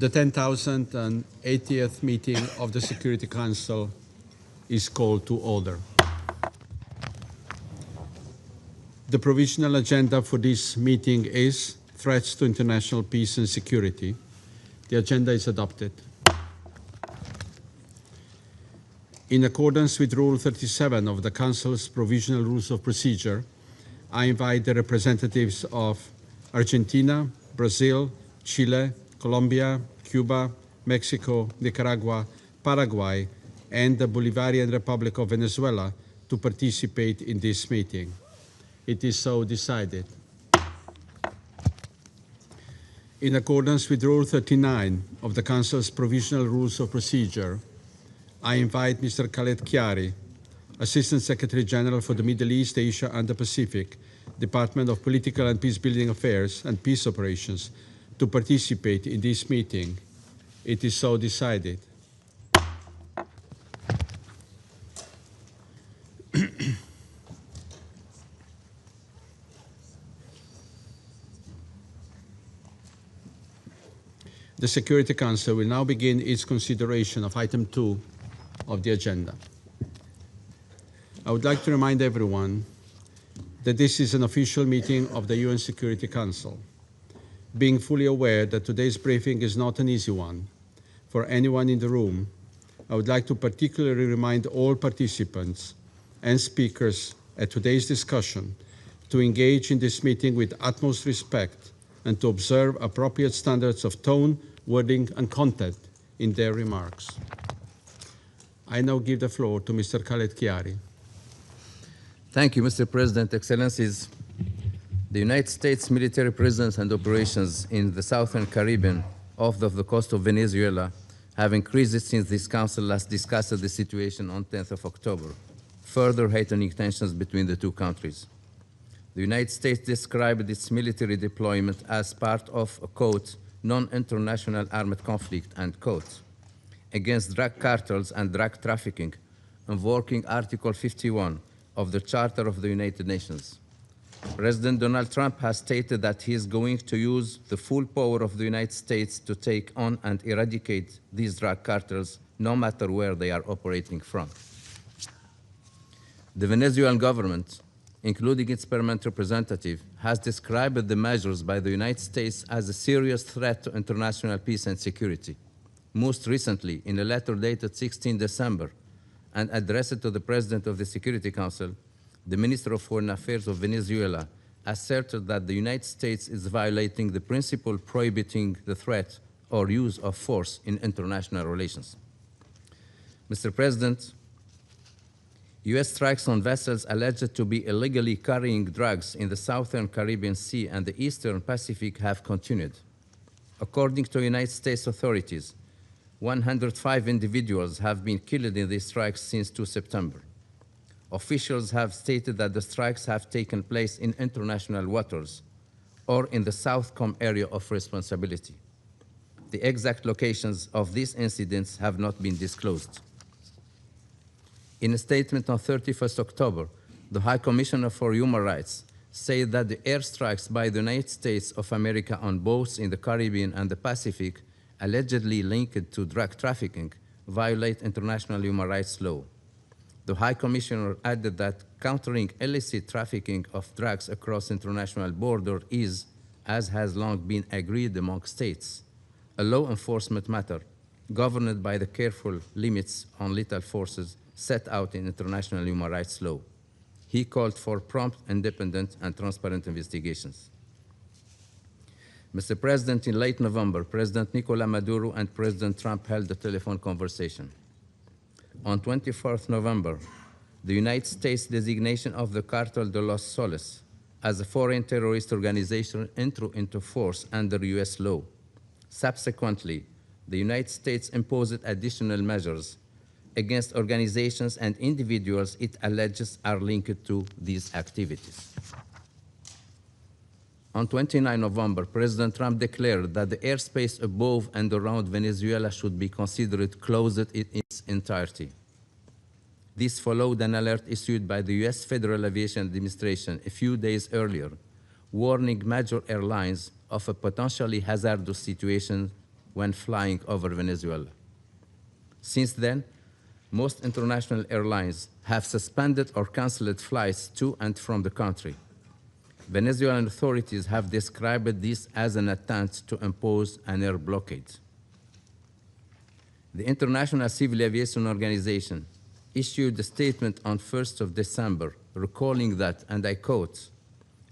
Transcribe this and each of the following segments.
The 10,080th meeting of the Security Council is called to order. The provisional agenda for this meeting is threats to international peace and security. The agenda is adopted. In accordance with Rule 37 of the Council's Provisional Rules of Procedure, I invite the representatives of Argentina, Brazil, Chile, Colombia, Cuba, Mexico, Nicaragua, Paraguay, and the Bolivarian Republic of Venezuela to participate in this meeting. It is so decided. In accordance with Rule 39 of the Council's Provisional Rules of Procedure, I invite Mr. Khaled Khiari, Assistant Secretary General for the Middle East, Asia, and the Pacific, Department of Political and Peacebuilding Affairs and Peace Operations, to participate in this meeting. It is so decided. The Security Council will now begin its consideration of item 2 of the agenda. I would like to remind everyone that this is an official meeting of the UN Security Council. Being fully aware that today's briefing is not an easy one for anyone in the room, I would like to particularly remind all participants and speakers at today's discussion to engage in this meeting with utmost respect and to observe appropriate standards of tone, wording, and content in their remarks. I now give the floor to Mr. Khaled Khiari. Thank you, Mr. President, Excellencies. The United States military presence and operations in the Southern Caribbean off the coast of Venezuela have increased since this Council last discussed the situation on 10th of October, further heightening tensions between the two countries. The United States described its military deployment as part of a, quote, non-international armed conflict, end quote, against drug cartels and drug trafficking, invoking Article 51 of the Charter of the United Nations. President Donald Trump has stated that he is going to use the full power of the United States to take on and eradicate these drug cartels, no matter where they are operating from. The Venezuelan government, including its permanent representative, has described the measures by the United States as a serious threat to international peace and security. Most recently, in a letter dated 16 December and addressed to the President of the Security Council, the Minister of Foreign Affairs of Venezuela asserted that the United States is violating the principle prohibiting the threat or use of force in international relations. Mr. President, U.S. strikes on vessels alleged to be illegally carrying drugs in the Southern Caribbean Sea and the Eastern Pacific have continued. According to United States authorities, 105 individuals have been killed in these strikes since 2 September. Officials have stated that the strikes have taken place in international waters or in the Southcom area of responsibility. The exact locations of these incidents have not been disclosed. In a statement on 31st October, the High Commissioner for Human Rights said that the airstrikes by the United States of America on boats in the Caribbean and the Pacific, allegedly linked to drug trafficking, violate international human rights law. The High Commissioner added that countering illicit trafficking of drugs across international borders is, as has long been agreed among states, a law enforcement matter governed by the careful limits on lethal forces set out in international human rights law. He called for prompt, independent, and transparent investigations. Mr. President, in late November, President Nicolas Maduro and President Trump held a telephone conversation. On 24th November, the United States designation of the Cartel de los Soles as a foreign terrorist organization entered into force under US law. Subsequently, the United States imposed additional measures against organizations and individuals it alleges are linked to these activities. On 29 November, President Trump declared that the airspace above and around Venezuela should be considered closed in its entirety. This followed an alert issued by the US Federal Aviation Administration a few days earlier, warning major airlines of a potentially hazardous situation when flying over Venezuela. Since then, most international airlines have suspended or canceled flights to and from the country. Venezuelan authorities have described this as an attempt to impose an air blockade. The International Civil Aviation Organization issued a statement on 1st of December recalling that, and I quote,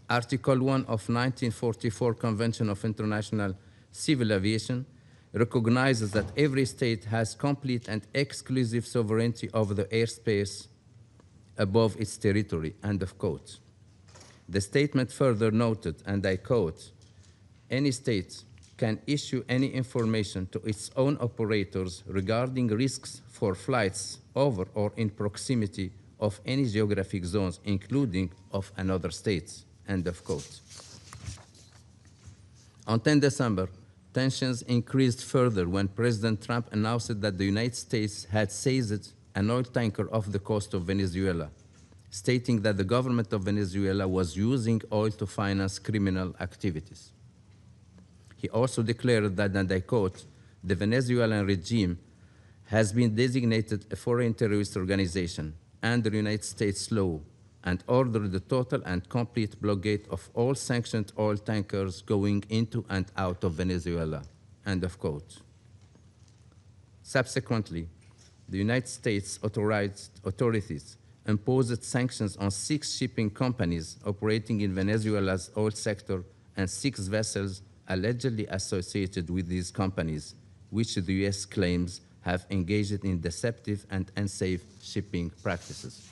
Article 1 of 1944 Convention of International Civil Aviation recognizes that every state has complete and exclusive sovereignty over the airspace above its territory, end of quote. The statement further noted, and I quote, any state can issue any information to its own operators regarding risks for flights over or in proximity of any geographic zones, including of another state, end of quote. On 10 December, tensions increased further when President Trump announced that the United States had seized an oil tanker off the coast of Venezuela, stating that the government of Venezuela was using oil to finance criminal activities. He also declared that, and I quote, the Venezuelan regime has been designated a foreign terrorist organization under United States law and ordered the total and complete blockade of all sanctioned oil tankers going into and out of Venezuela, end of quote. Subsequently, the United States authorities imposed sanctions on 6 shipping companies operating in Venezuela's oil sector and 6 vessels allegedly associated with these companies, which the US claims have engaged in deceptive and unsafe shipping practices.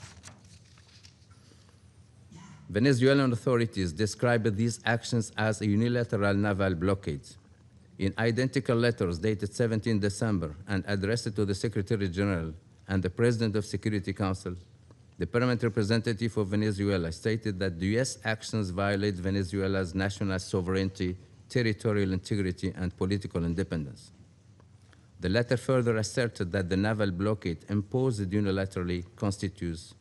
Venezuelan authorities described these actions as a unilateral naval blockade. In identical letters dated 17 December and addressed to the Secretary General and the President of Security Council, the permanent representative of Venezuela stated that the US actions violate Venezuela's national sovereignty, territorial integrity, and political independence. The letter further asserted that the naval blockade imposed unilaterally constitutes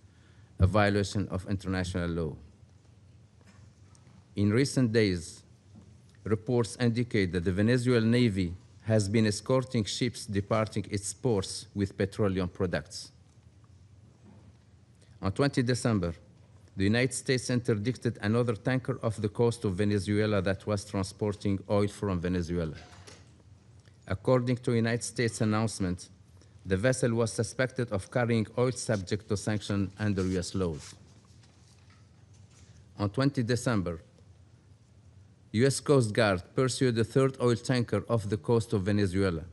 a violation of international law. In recent days, reports indicate that the Venezuelan Navy has been escorting ships departing its ports with petroleum products. On 20 December, the United States interdicted another tanker off the coast of Venezuela that was transporting oil from Venezuela. According to a United States announcement, the vessel was suspected of carrying oil subject to sanction under US laws. On 20 December, US Coast Guard pursued a 3rd oil tanker off the coast of Venezuela.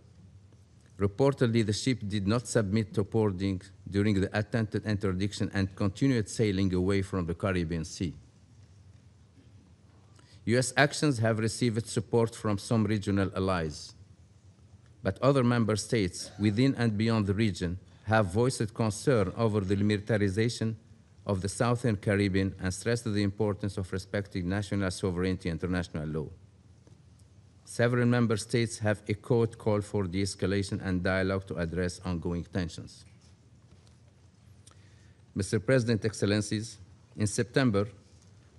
Reportedly, the ship did not submit to boarding during the attempted interdiction and continued sailing away from the Caribbean Sea. U.S. actions have received support from some regional allies, but other member states within and beyond the region have voiced concern over the militarization of the Southern Caribbean and stressed the importance of respecting national sovereignty and international law. Several member states have echoed call for de-escalation and dialogue to address ongoing tensions. Mr. President, Excellencies, in September,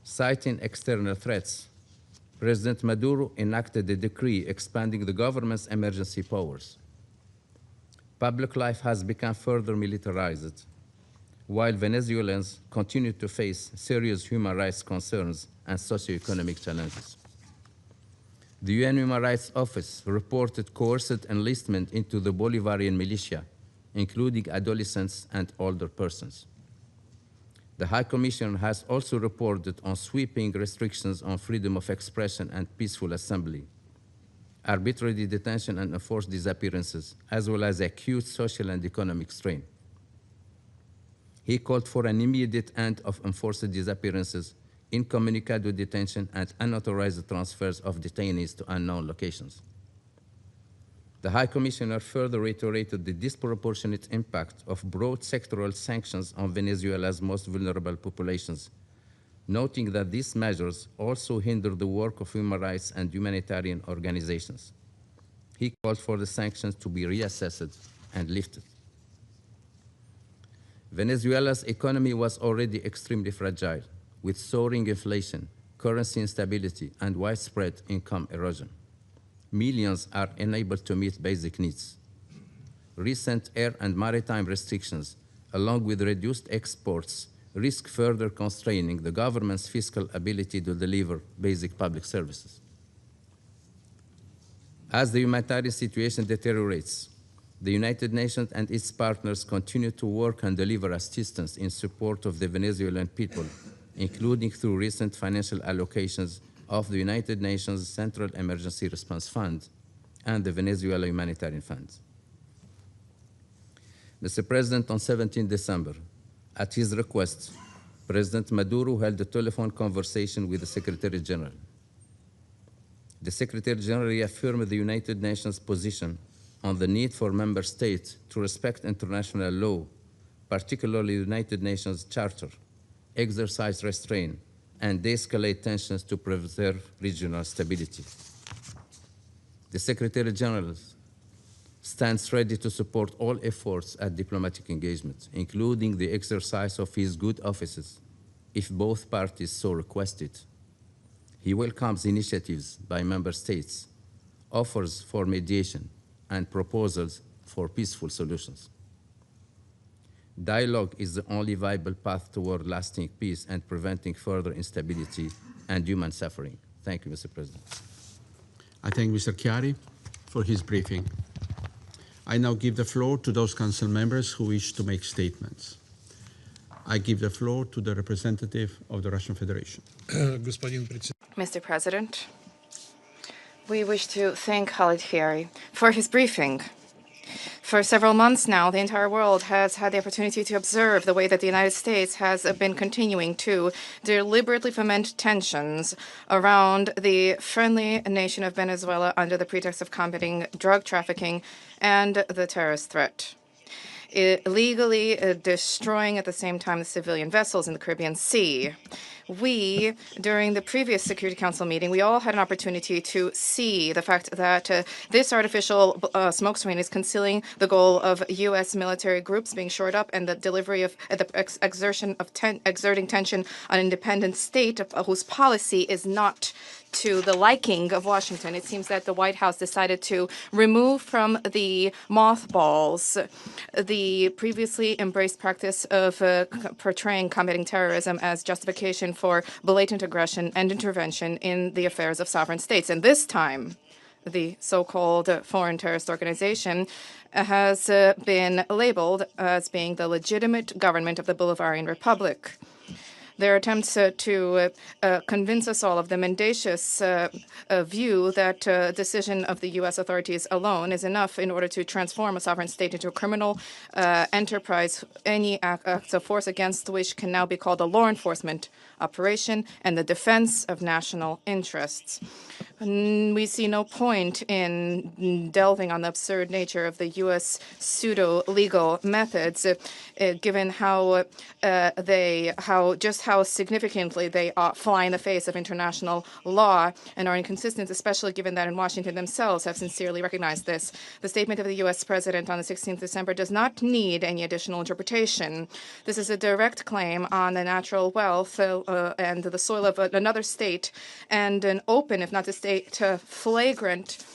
citing external threats, President Maduro enacted a decree expanding the government's emergency powers. Public life has become further militarized, while Venezuelans continue to face serious human rights concerns and socioeconomic challenges. The UN Human Rights Office reported coerced enlistment into the Bolivarian militia, including adolescents and older persons. The High Commissioner has also reported on sweeping restrictions on freedom of expression and peaceful assembly, arbitrary detention and enforced disappearances, as well as acute social and economic strain. He called for an immediate end of enforced disappearances, incommunicado detention, and unauthorized transfers of detainees to unknown locations. The High Commissioner further reiterated the disproportionate impact of broad sectoral sanctions on Venezuela's most vulnerable populations, noting that these measures also hinder the work of human rights and humanitarian organizations. He called for the sanctions to be reassessed and lifted. Venezuela's economy was already extremely fragile, with soaring inflation, currency instability, and widespread income erosion. Millions are unable to meet basic needs. Recent air and maritime restrictions, along with reduced exports, risk further constraining the government's fiscal ability to deliver basic public services. As the humanitarian situation deteriorates, the United Nations and its partners continue to work and deliver assistance in support of the Venezuelan people, including through recent financial allocations of the United Nations Central Emergency Response Fund and the Venezuela Humanitarian Fund. Mr. President, on 17 December, at his request, President Maduro held a telephone conversation with the Secretary General. The Secretary General reaffirmed the United Nations position on the need for member states to respect international law, particularly the United Nations Charter, exercise restraint, and de-escalate tensions to preserve regional stability. The Secretary General stands ready to support all efforts at diplomatic engagement, including the exercise of his good offices, if both parties so requested. He welcomes initiatives by member states, offers for mediation, and proposals for peaceful solutions. Dialogue is the only viable path toward lasting peace and preventing further instability and human suffering. Thank you, Mr. President. I thank Mr. Khiari for his briefing. I now give the floor to those council members who wish to make statements. I give the floor to the representative of the Russian Federation. Mr. President, we wish to thank Khaled Khiari for his briefing. For several months now, the entire world has had the opportunity to observe the way that the United States has been continuing to deliberately foment tensions around the friendly nation of Venezuela under the pretext of combating drug trafficking and the terrorist threat. Illegally destroying at the same time the civilian vessels in the Caribbean Sea. We, during the previous Security Council meeting, we all had an opportunity to see the fact that this artificial smoke screen is concealing the goal of U.S. military groups being shored up and the delivery of exerting tension on an independent state whose policy is not to the liking of Washington. It seems that the White House decided to remove from the mothballs the previously embraced practice of portraying combating terrorism as justification for blatant aggression and intervention in the affairs of sovereign states. And this time, the so-called foreign terrorist organization has been labeled as being the legitimate government of the Bolivarian Republic. Their attempts to convince us all of the mendacious view that decision of the U.S. authorities alone is enough in order to transform a sovereign state into a criminal enterprise, any acts of force against which can now be called a law enforcement operation and the defense of national interests. We see no point in delving on the absurd nature of the U.S. pseudo-legal methods, given how how significantly they fly in the face of international law and are inconsistent, especially given that in Washington themselves have sincerely recognized this. The statement of the U.S. President on the 16th of December does not need any additional interpretation. This is a direct claim on the natural wealth and the soil of another state, and an open, if not to state, flagrant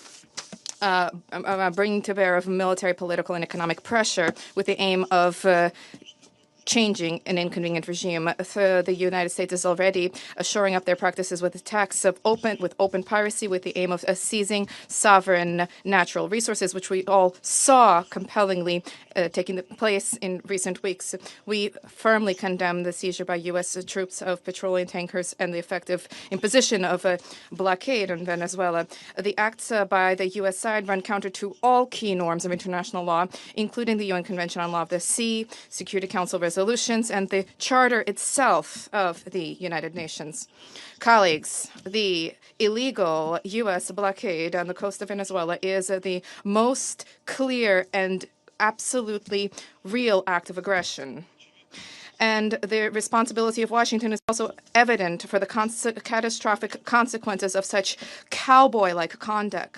bringing to bear of military, political, and economic pressure with the aim of changing an inconvenient regime. The United States is already shoring up their practices with attacks of open piracy with the aim of seizing sovereign natural resources, which we all saw compellingly taking place in recent weeks. We firmly condemn the seizure by U.S. troops of petroleum tankers and the effective imposition of a blockade on Venezuela. The acts by the U.S. side run counter to all key norms of international law, including the UN Convention on Law of the Sea, Security Council resolutions, and the Charter itself of the United Nations. Colleagues, the illegal U.S. blockade on the coast of Venezuela is the most clear and absolutely real act of aggression. And the responsibility of Washington is also evident for the catastrophic consequences of such cowboy-like conduct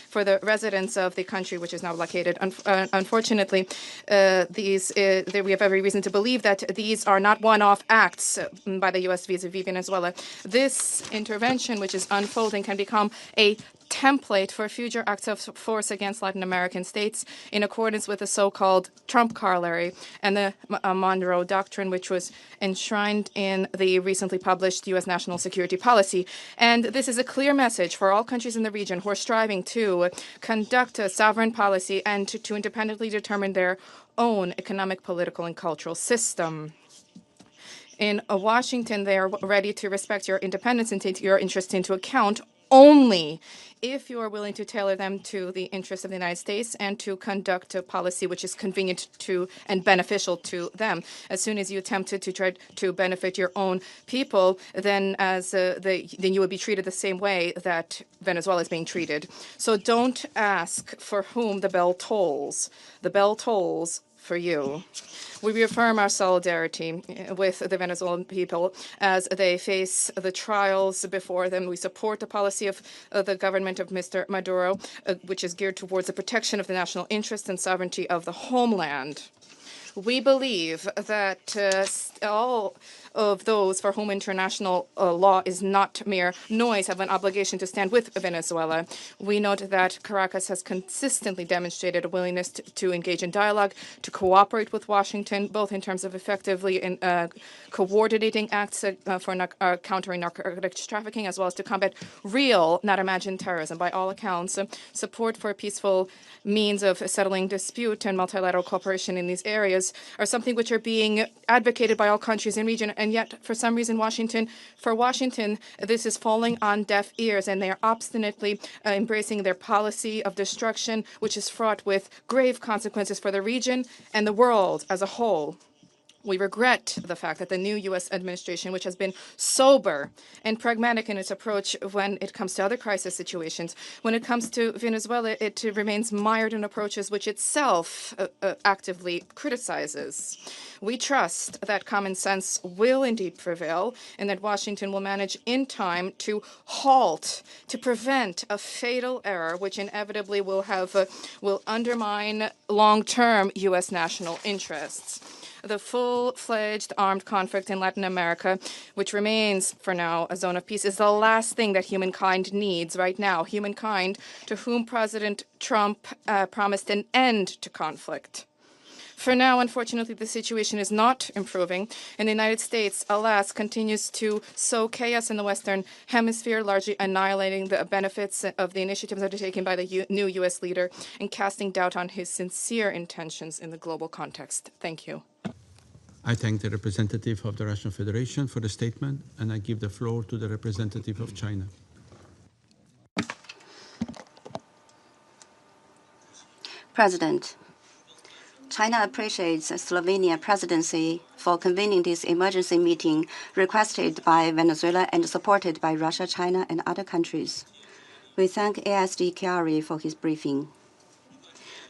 for the residents of the country, which is now blockaded. Unfortunately, we have every reason to believe that these are not one-off acts by the U.S. vis-a-vis Venezuela. This intervention, which is unfolding, can become a template for future acts of force against Latin American states in accordance with the so-called Trump corollary and the Monroe Doctrine, which was enshrined in the recently published U.S. national security policy. And this is a clear message for all countries in the region who are striving to conduct a sovereign policy and to independently determine their own economic, political, and cultural system. In Washington, they are ready to respect your independence and take your interests into account only if you are willing to tailor them to the interests of the United States and to conduct a policy which is convenient to and beneficial to them. As soon as you attempt to try to benefit your own people, then then you would be treated the same way that Venezuela is being treated. So don't ask for whom the bell tolls. The bell tolls for you. We reaffirm our solidarity with the Venezuelan people as they face the trials before them. We support the policy of the government of Mr. Maduro, which is geared towards the protection of the national interest and sovereignty of the homeland. We believe that all of those for whom international law is not mere noise have an obligation to stand with Venezuela. We note that Caracas has consistently demonstrated a willingness to engage in dialogue, to cooperate with Washington, both in terms of effectively coordinating acts for countering narcotics trafficking, as well as to combat real, not imagined terrorism. By all accounts, support for a peaceful means of settling dispute and multilateral cooperation in these areas are something which are being advocated by all countries in the region, and yet, for some reason, for Washington, this is falling on deaf ears, and they are obstinately embracing their policy of destruction, which is fraught with grave consequences for the region and the world as a whole. We regret the fact that the new U.S. administration, which has been sober and pragmatic in its approach when it comes to other crisis situations, when it comes to Venezuela, it remains mired in approaches which itself actively criticizes. We trust that common sense will indeed prevail and that Washington will manage in time to to prevent a fatal error which inevitably will undermine long-term U.S. national interests. The full-fledged armed conflict in Latin America, which remains for now a zone of peace, is the last thing that humankind needs right now. Humankind to whom President Trump promised an end to conflict. For now, unfortunately, the situation is not improving, and the United States, alas, continues to sow chaos in the Western Hemisphere, largely annihilating the benefits of the initiatives undertaken by the new U.S. leader and casting doubt on his sincere intentions in the global context. Thank you. I thank the representative of the Russian Federation for the statement, and I give the floor to the representative of China. President, China appreciates Slovenia presidency for convening this emergency meeting requested by Venezuela and supported by Russia, China, and other countries. We thank ASD Khiari for his briefing.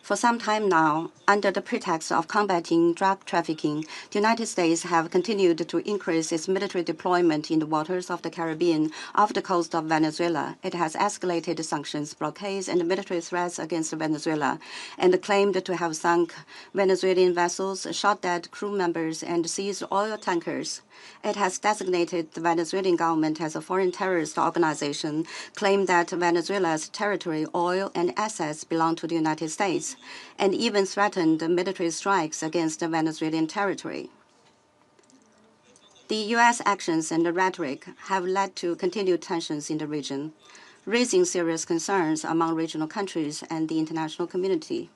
For some time now, under the pretext of combating drug trafficking, the United States have continued to increase its military deployment in the waters of the Caribbean off the coast of Venezuela. It has escalated sanctions, blockades, and military threats against Venezuela, and claimed to have sunk Venezuelan vessels, shot dead crew members, and seized oil tankers. It has designated the Venezuelan government as a foreign terrorist organization, claimed that Venezuela's territory, oil, and assets belong to the United States, and even threatened military strikes against the Venezuelan territory. The U.S. actions and rhetoric have led to continued tensions in the region, raising serious concerns among regional countries and the international community.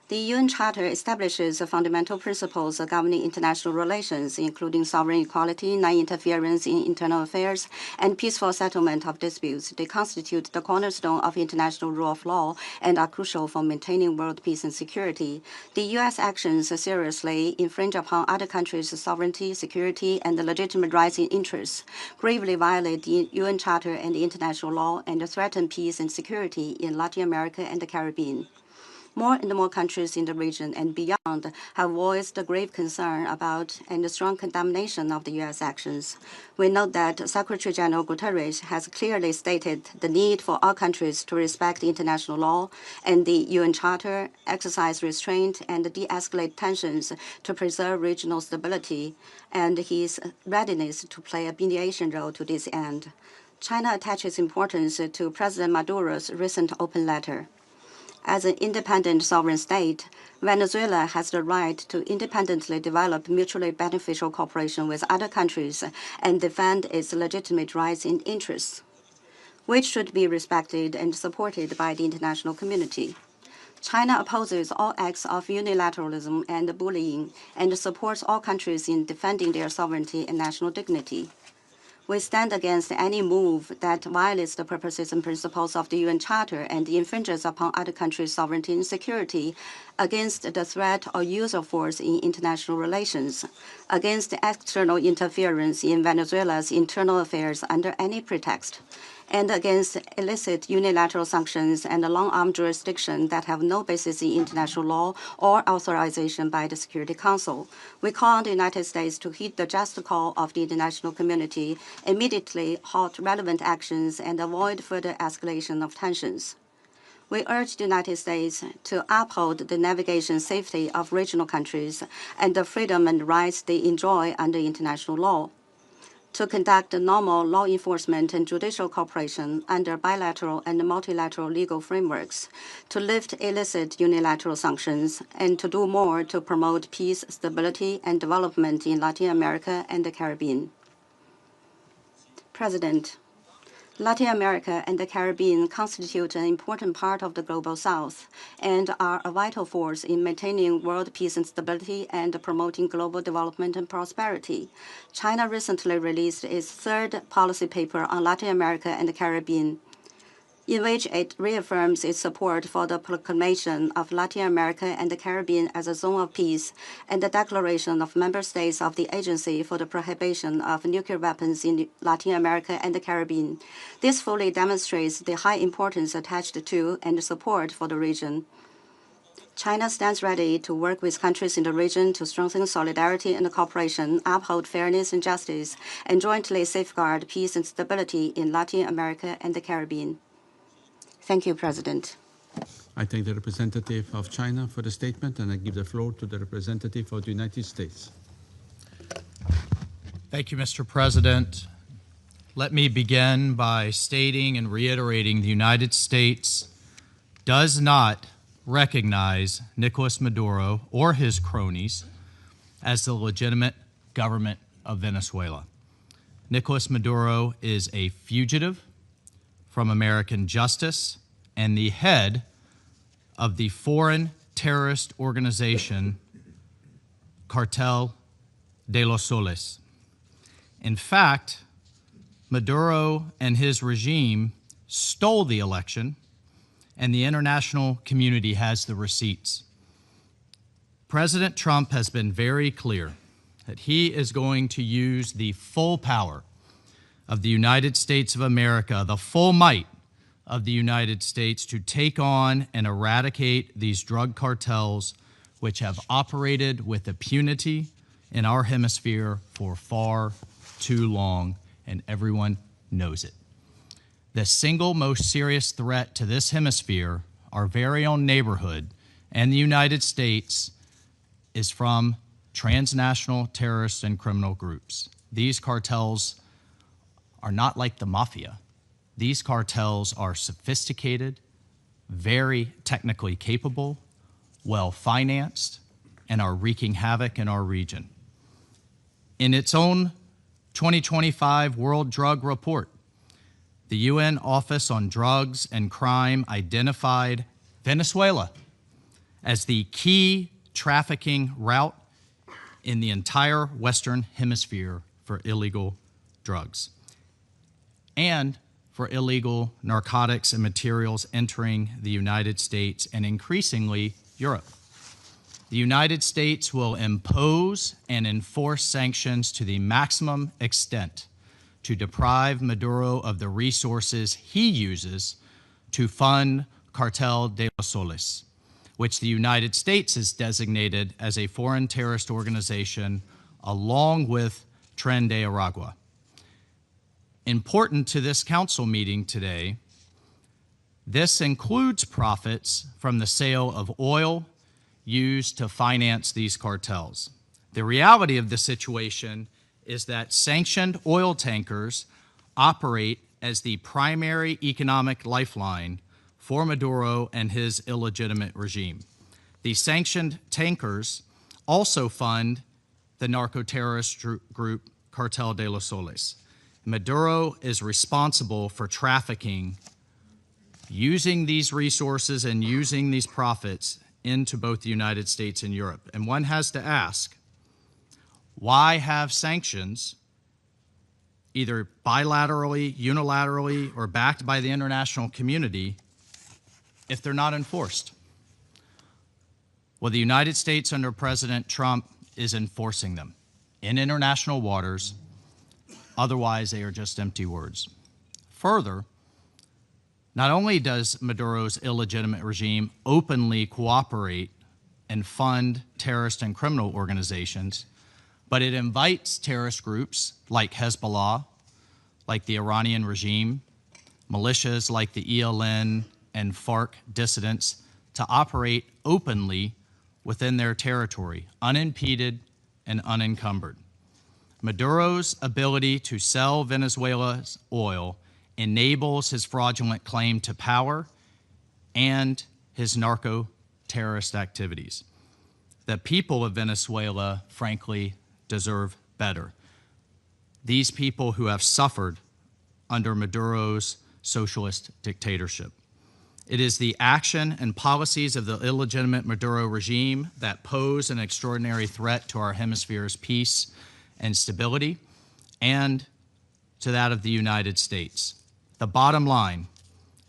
The UN Charter establishes fundamental principles governing international relations, including sovereign equality, non-interference in internal affairs, and peaceful settlement of disputes. They constitute the cornerstone of international rule of law and are crucial for maintaining world peace and security. The U.S. actions seriously infringe upon other countries' sovereignty, security, and legitimate rights and interests, gravely violate the UN Charter and international law, and threaten peace and security in Latin America and the Caribbean. More and more countries in the region and beyond have voiced grave concern about and strong condemnation of the U.S. actions. We note that Secretary General Guterres has clearly stated the need for all countries to respect international law and the UN Charter, exercise restraint, and de-escalate tensions to preserve regional stability, and his readiness to play a mediation role to this end. China attaches importance to President Maduro's recent open letter. As an independent sovereign state, Venezuela has the right to independently develop mutually beneficial cooperation with other countries and defend its legitimate rights and interests, which should be respected and supported by the international community. China opposes all acts of unilateralism and bullying and supports all countries in defending their sovereignty and national dignity. We stand against any move that violates the purposes and principles of the UN Charter and infringes upon other countries' sovereignty and security, against the threat or use of force in international relations, against external interference in Venezuela's internal affairs under any pretext, and against illicit unilateral sanctions and long-arm jurisdiction that have no basis in international law or authorization by the Security Council. We call on the United States to heed the just call of the international community, immediately halt relevant actions, and avoid further escalation of tensions. We urge the United States to uphold the navigation safety of regional countries and the freedom and rights they enjoy under international law, to conduct normal law enforcement and judicial cooperation under bilateral and multilateral legal frameworks, to lift illicit unilateral sanctions, and to do more to promote peace, stability, and development in Latin America and the Caribbean. President, Latin America and the Caribbean constitute an important part of the Global South and are a vital force in maintaining world peace and stability and promoting global development and prosperity. China recently released its third policy paper on Latin America and the Caribbean, in which it reaffirms its support for the proclamation of Latin America and the Caribbean as a zone of peace and the declaration of member states of the Agency for the Prohibition of Nuclear Weapons in Latin America and the Caribbean. This fully demonstrates the high importance attached to and support for the region. China stands ready to work with countries in the region to strengthen solidarity and cooperation, uphold fairness and justice, and jointly safeguard peace and stability in Latin America and the Caribbean. Thank you, President. I thank the representative of China for the statement, and I give the floor to the representative of the United States. Thank you, Mr. President. Let me begin by stating and reiterating the United States does not recognize Nicolas Maduro or his cronies as the legitimate government of Venezuela. Nicolas Maduro is a fugitive from American justice and the head of the foreign terrorist organization Cartel de los Soles. In fact, Maduro and his regime stole the election, and the international community has the receipts. President Trump has been very clear that he is going to use the full power of the United States of America, the full might of the United States, to take on and eradicate these drug cartels which have operated with impunity in our hemisphere for far too long, and everyone knows it. The single most serious threat to this hemisphere, our very own neighborhood, and the United States, is from transnational terrorist and criminal groups. These cartels are not like the mafia. These cartels are sophisticated, very technically capable, well-financed, and are wreaking havoc in our region. In its own 2025 World Drug Report, the UN Office on Drugs and Crime identified Venezuela as the key trafficking route in the entire Western Hemisphere for illegal drugs and for illegal narcotics and materials entering the United States and increasingly Europe. The United States will impose and enforce sanctions to the maximum extent to deprive Maduro of the resources he uses to fund Cartel de los Soles, which the United States has designated as a foreign terrorist organization along with Tren de Aragua. Important to this council meeting today, this includes profits from the sale of oil used to finance these cartels. The reality of the situation is that sanctioned oil tankers operate as the primary economic lifeline for Maduro and his illegitimate regime. The sanctioned tankers also fund the narco-terrorist group Cartel de los Soles. Maduro is responsible for trafficking, using these resources and using these profits into both the United States and Europe. And one has to ask, why have sanctions, either bilaterally, unilaterally, or backed by the international community, if they're not enforced? Well, the United States under President Trump is enforcing them in international waters. Otherwise, they are just empty words. Further, not only does Maduro's illegitimate regime openly cooperate and fund terrorist and criminal organizations, but it invites terrorist groups like Hezbollah, like the Iranian regime, militias like the ELN and FARC dissidents to operate openly within their territory, unimpeded and unencumbered. Maduro's ability to sell Venezuela's oil enables his fraudulent claim to power and his narco-terrorist activities. The people of Venezuela, frankly, deserve better. These people who have suffered under Maduro's socialist dictatorship. It is the action and policies of the illegitimate Maduro regime that pose an extraordinary threat to our hemisphere's peace and stability, and to that of the United States. The bottom line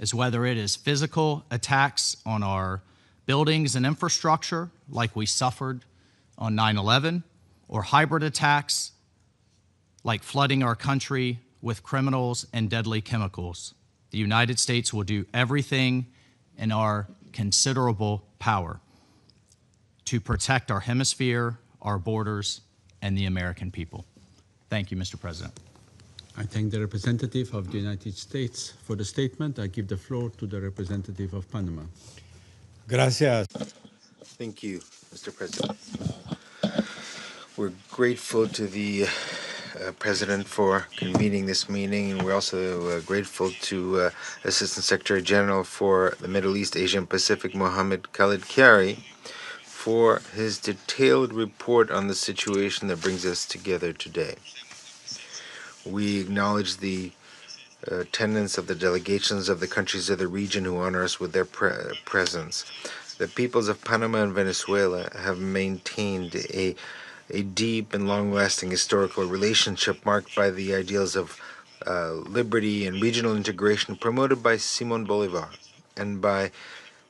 is whether it is physical attacks on our buildings and infrastructure, like we suffered on 9/11, or hybrid attacks, like flooding our country with criminals and deadly chemicals. The United States will do everything in our considerable power to protect our hemisphere, our borders, and the American people. Thank you, Mr. President. I thank the representative of the United States for the statement. I give the floor to the representative of Panama. Gracias. Thank you, Mr. President. We're grateful to the President for convening this meeting, and we're also grateful to Assistant Secretary General for the Middle East, Asia, and Pacific, Mohammed Khaled Khiari, for his detailed report on the situation that brings us together today. We acknowledge the attendance of the delegations of the countries of the region who honor us with their presence. The peoples of Panama and Venezuela have maintained a a deep and long-lasting historical relationship marked by the ideals of liberty and regional integration promoted by Simon Bolivar, and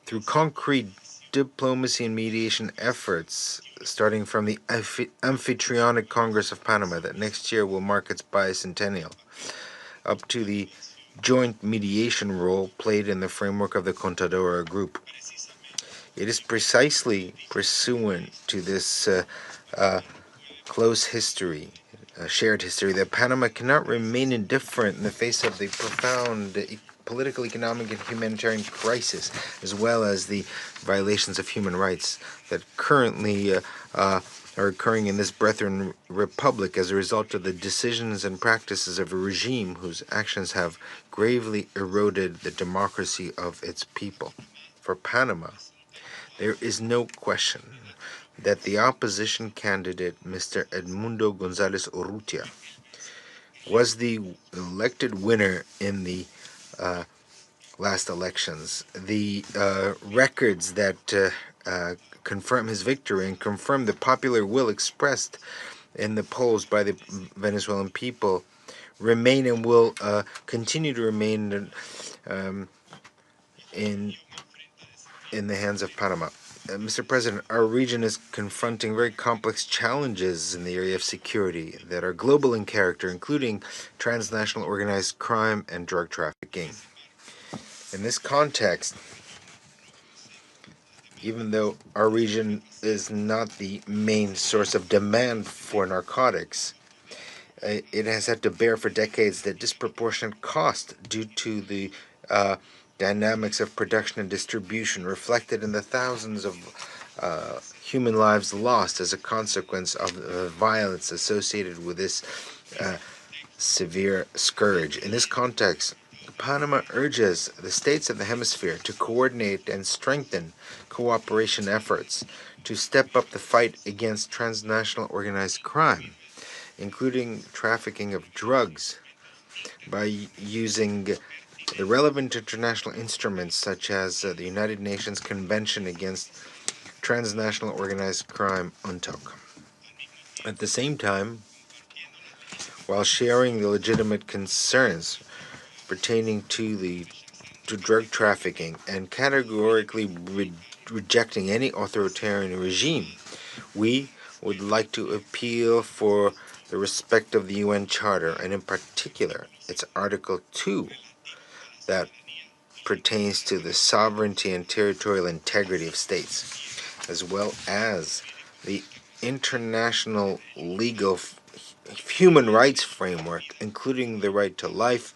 through concrete diplomacy and mediation efforts, starting from the Amphitrionic Congress of Panama that next year will mark its bicentennial, up to the joint mediation role played in the framework of the Contadora Group. It is precisely pursuant to this close history, shared history, that Panama cannot remain indifferent in the face of the profound political, economic, and humanitarian crisis, as well as the violations of human rights that currently are occurring in this brethren republic as a result of the decisions and practices of a regime whose actions have gravely eroded the democracy of its people. For Panama, there is no question that the opposition candidate, Mr. Edmundo González Urrutia, was the elected winner in the last elections. The records that confirm his victory and confirm the popular will expressed in the polls by the Venezuelan people remain and will continue to remain in the hands of Panama. Mr. President, our region is confronting very complex challenges in the area of security that are global in character, including transnational organized crime and drug trafficking. In this context, even though our region is not the main source of demand for narcotics, it has had to bear for decades the disproportionate cost due to the dynamics of production and distribution reflected in the thousands of human lives lost as a consequence of the violence associated with this severe scourge. In this context, Panama urges the states of the hemisphere to coordinate and strengthen cooperation efforts to step up the fight against transnational organized crime, including trafficking of drugs, by using the relevant international instruments such as the United Nations Convention Against Transnational Organized Crime, UNTOC. At the same time, while sharing the legitimate concerns pertaining to drug trafficking and categorically rejecting any authoritarian regime, we would like to appeal for the respect of the UN Charter, and in particular its Article 2, that pertains to the sovereignty and territorial integrity of states, as well as the international legal human rights framework, including the right to life,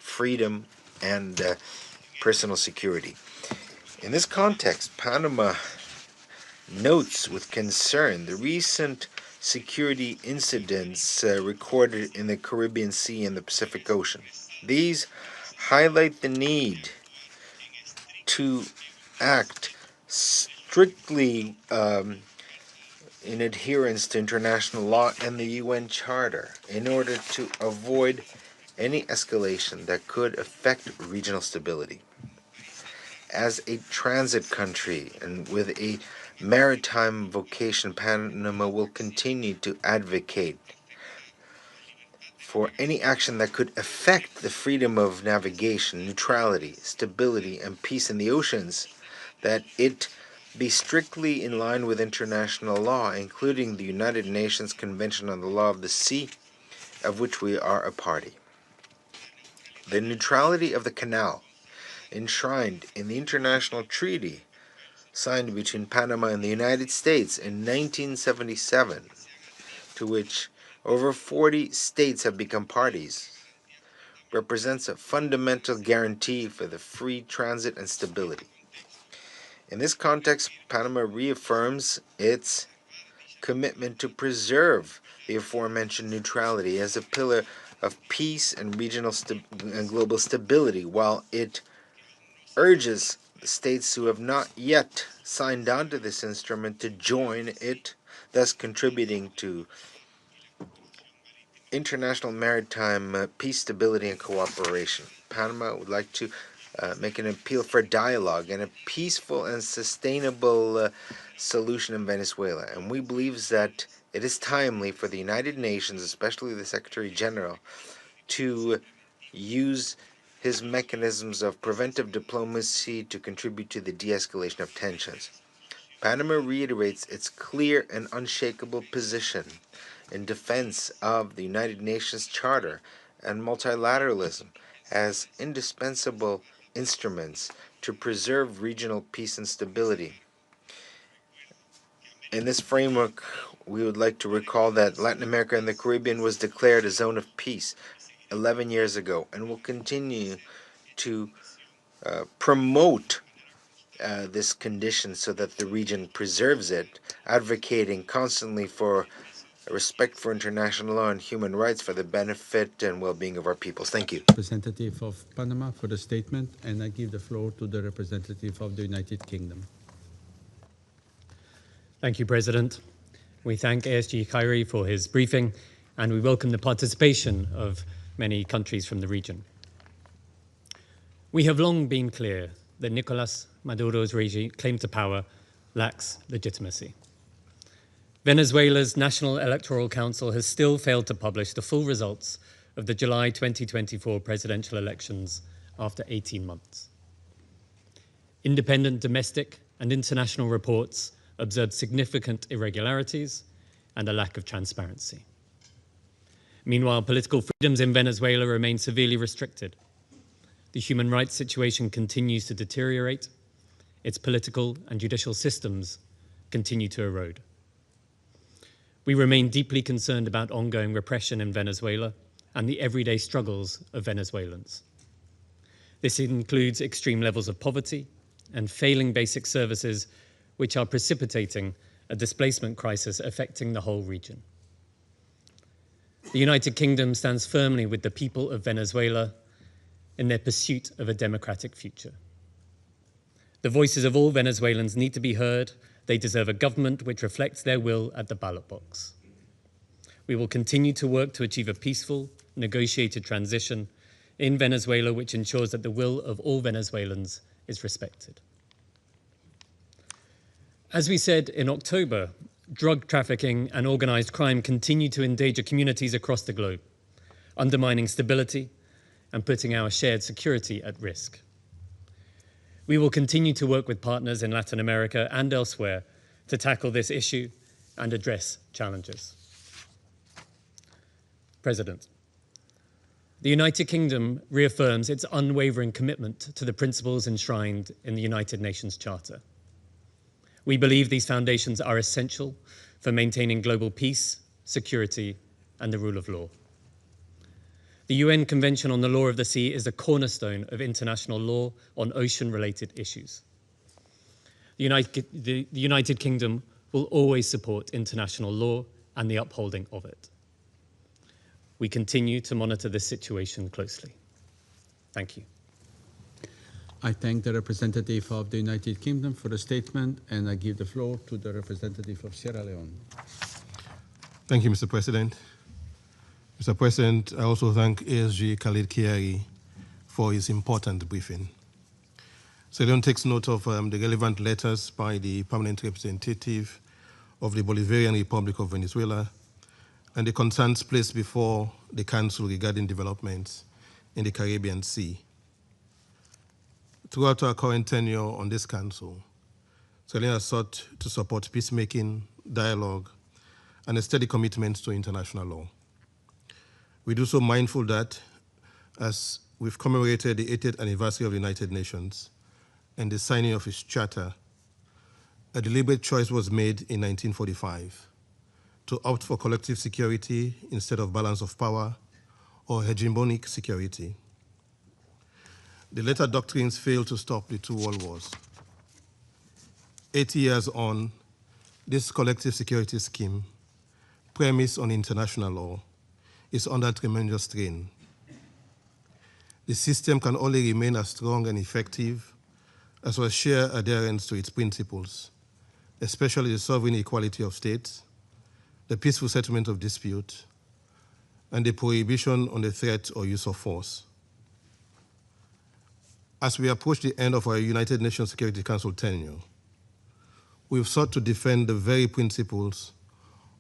freedom, and personal security. In this context, Panama notes with concern the recent security incidents recorded in the Caribbean Sea and the Pacific Ocean. These highlight the need to act strictly in adherence to international law and the UN Charter in order to avoid any escalation that could affect regional stability. As a transit country and with a maritime vocation, Panama will continue to advocate for any action that could affect the freedom of navigation, neutrality, stability, and peace in the oceans, that it be strictly in line with international law, including the United Nations Convention on the Law of the Sea, of which we are a party. The neutrality of the canal, enshrined in the international treaty signed between Panama and the United States in 1977, to which over 40 states have become parties, represents a fundamental guarantee for the free transit and stability. In this context, Panama reaffirms its commitment to preserve the aforementioned neutrality as a pillar of peace and regional and global stability, while it urges the states who have not yet signed on to this instrument to join it, thus contributing to international maritime peace, stability, and cooperation. Panama would like to make an appeal for dialogue and a peaceful and sustainable solution in Venezuela. And we believe that it is timely for the United Nations, especially the Secretary General, to use his mechanisms of preventive diplomacy to contribute to the de-escalation of tensions. Panama reiterates its clear and unshakable position in defense of the United Nations Charter and multilateralism as indispensable instruments to preserve regional peace and stability. In this framework, we would like to recall that Latin America and the Caribbean was declared a zone of peace 11 years ago and will continue to promote this condition so that the region preserves it, advocating constantly for respect for international law and human rights for the benefit and well-being of our peoples. Thank you. Representative of Panama for the statement, and I give the floor to the representative of the United Kingdom. Thank you, President. We thank ASG Khiari for his briefing, and we welcome the participation of many countries from the region. We have long been clear that Nicolas Maduro's regime claim to power lacks legitimacy. Venezuela's National Electoral Council has still failed to publish the full results of the July 2024 presidential elections after 18 months. Independent domestic and international reports observed significant irregularities and a lack of transparency. Meanwhile, political freedoms in Venezuela remain severely restricted. The human rights situation continues to deteriorate. Its political and judicial systems continue to erode. We remain deeply concerned about ongoing repression in Venezuela and the everyday struggles of Venezuelans. This includes extreme levels of poverty and failing basic services, which are precipitating a displacement crisis affecting the whole region. The United Kingdom stands firmly with the people of Venezuela in their pursuit of a democratic future. The voices of all Venezuelans need to be heard. They deserve a government which reflects their will at the ballot box. We will continue to work to achieve a peaceful, negotiated transition in Venezuela which ensures that the will of all Venezuelans is respected. As we said in October, drug trafficking and organized crime continue to endanger communities across the globe, undermining stability and putting our shared security at risk. We will continue to work with partners in Latin America and elsewhere to tackle this issue and address challenges. President, the United Kingdom reaffirms its unwavering commitment to the principles enshrined in the United Nations Charter. We believe these foundations are essential for maintaining global peace, security, and the rule of law. The UN Convention on the Law of the Sea is a cornerstone of international law on ocean-related issues. The United Kingdom will always support international law and the upholding of it. We continue to monitor this situation closely. Thank you. I thank the representative of the United Kingdom for the statement, and I give the floor to the representative of Sierra Leone. Thank you, Mr. President. Mr. President, I also thank ASG Khaled Khiari for his important briefing. Sierra Leone takes note of the relevant letters by the permanent representative of the Bolivarian Republic of Venezuela and the concerns placed before the Council regarding developments in the Caribbean Sea. Throughout our current tenure on this Council, Sierra Leone has sought to support peacemaking, dialogue, and a steady commitment to international law. We do so mindful that, as we've commemorated the 80th anniversary of the United Nations and the signing of its charter, a deliberate choice was made in 1945 to opt for collective security instead of balance of power or hegemonic security. The latter doctrines failed to stop the two world wars. 80 years on, this collective security scheme, premised on international law, is under tremendous strain. The system can only remain as strong and effective as we share adherence to its principles, especially the sovereign equality of states, the peaceful settlement of dispute, and the prohibition on the threat or use of force. As we approach the end of our United Nations Security Council tenure, we've sought to defend the very principles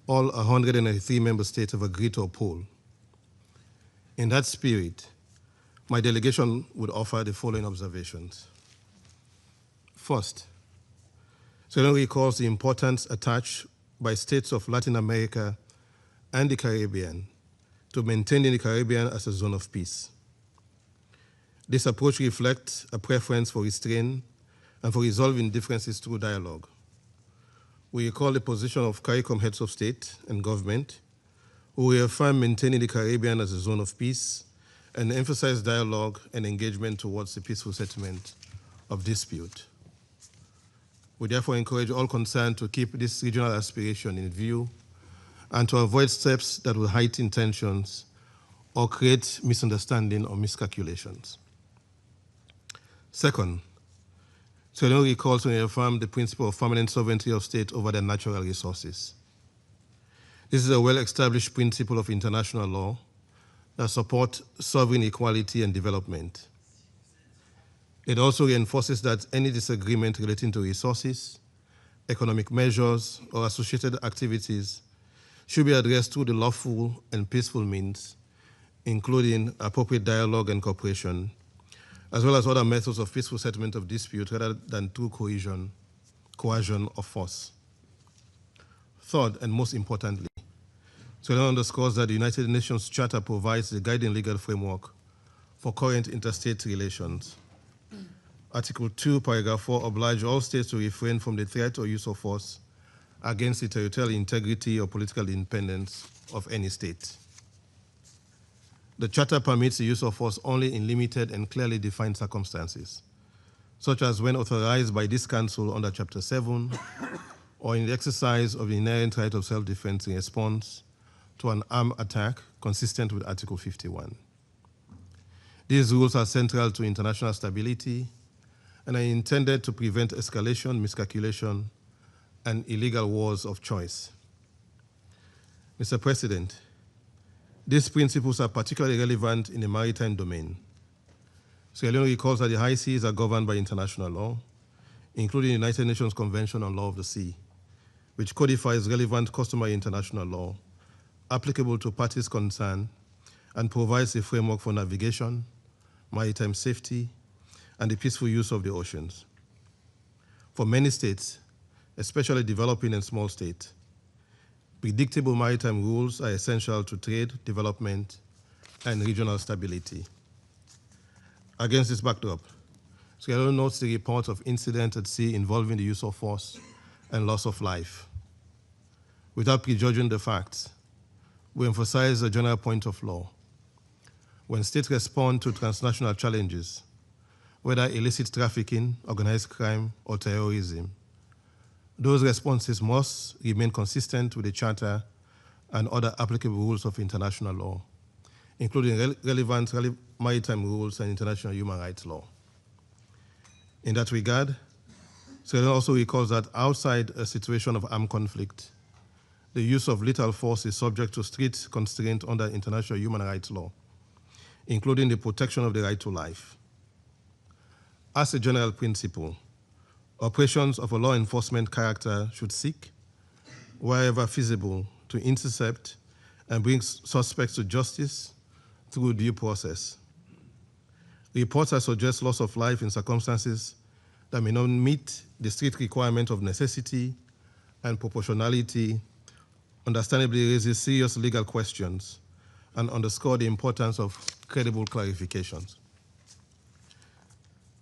all 103 member states have agreed to uphold. In that spirit, my delegation would offer the following observations. First, Sierra Leone recalls the importance attached by states of Latin America and the Caribbean to maintaining the Caribbean as a zone of peace. This approach reflects a preference for restraint and for resolving differences through dialogue. We recall the position of CARICOM heads of state and government, who reaffirm maintaining the Caribbean as a zone of peace and emphasize dialogue and engagement towards the peaceful settlement of dispute. We therefore encourage all concerned to keep this regional aspiration in view and to avoid steps that will heighten tensions or create misunderstanding or miscalculations. Second, Sierra Leone recalls and reaffirms the principle of permanent sovereignty of state over their natural resources. This is a well-established principle of international law that supports sovereign equality and development. It also reinforces that any disagreement relating to resources, economic measures, or associated activities should be addressed through the lawful and peaceful means, including appropriate dialogue and cooperation, as well as other methods of peaceful settlement of dispute rather than through coercion or force. Third, and most importantly, Sierra Leone underscores that the United Nations Charter provides the guiding legal framework for current interstate relations. Article 2, paragraph 4 obliges all states to refrain from the threat or use of force against the territorial integrity or political independence of any state. The Charter permits the use of force only in limited and clearly defined circumstances, such as when authorized by this Council under Chapter 7 or in the exercise of the inherent right of self-defense in response to an armed attack consistent with Article 51. These rules are central to international stability and are intended to prevent escalation, miscalculation, and illegal wars of choice. Mr. President, these principles are particularly relevant in the maritime domain. Sierra Leone recalls that the high seas are governed by international law, including the United Nations Convention on Law of the Sea, which codifies relevant customary international law applicable to parties concerned and provides a framework for navigation, maritime safety, and the peaceful use of the oceans. For many states, especially developing and small states, predictable maritime rules are essential to trade, development, and regional stability. Against this backdrop, Sierra Leone notes the reports of incidents at sea involving the use of force and loss of life. Without prejudging the facts, we emphasize a general point of law. When states respond to transnational challenges, whether illicit trafficking, organized crime, or terrorism, those responses must remain consistent with the Charter and other applicable rules of international law, including relevant maritime rules and international human rights law. In that regard, Sierra Leone also recalls that outside a situation of armed conflict, the use of lethal force is subject to strict constraint under international human rights law, including the protection of the right to life. As a general principle, operations of a law enforcement character should seek, wherever feasible, to intercept and bring suspects to justice through due process. Reports that suggest loss of life in circumstances that may not meet the strict requirement of necessity and proportionality understandably raises serious legal questions and underscore the importance of credible clarifications.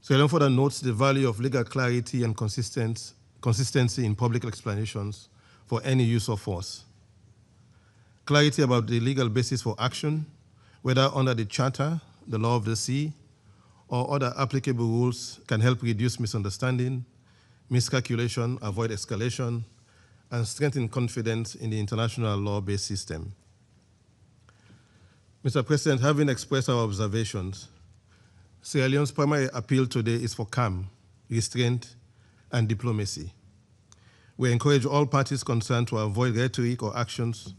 Sierra Leone further notes the value of legal clarity and consistency in public explanations for any use of force. Clarity about the legal basis for action, whether under the Charter, the law of the sea, or other applicable rules, can help reduce misunderstanding, miscalculation, avoid escalation, and strengthen confidence in the international law-based system. Mr. President, having expressed our observations, Sierra Leone's primary appeal today is for calm, restraint, and diplomacy. We encourage all parties concerned to avoid rhetoric or actions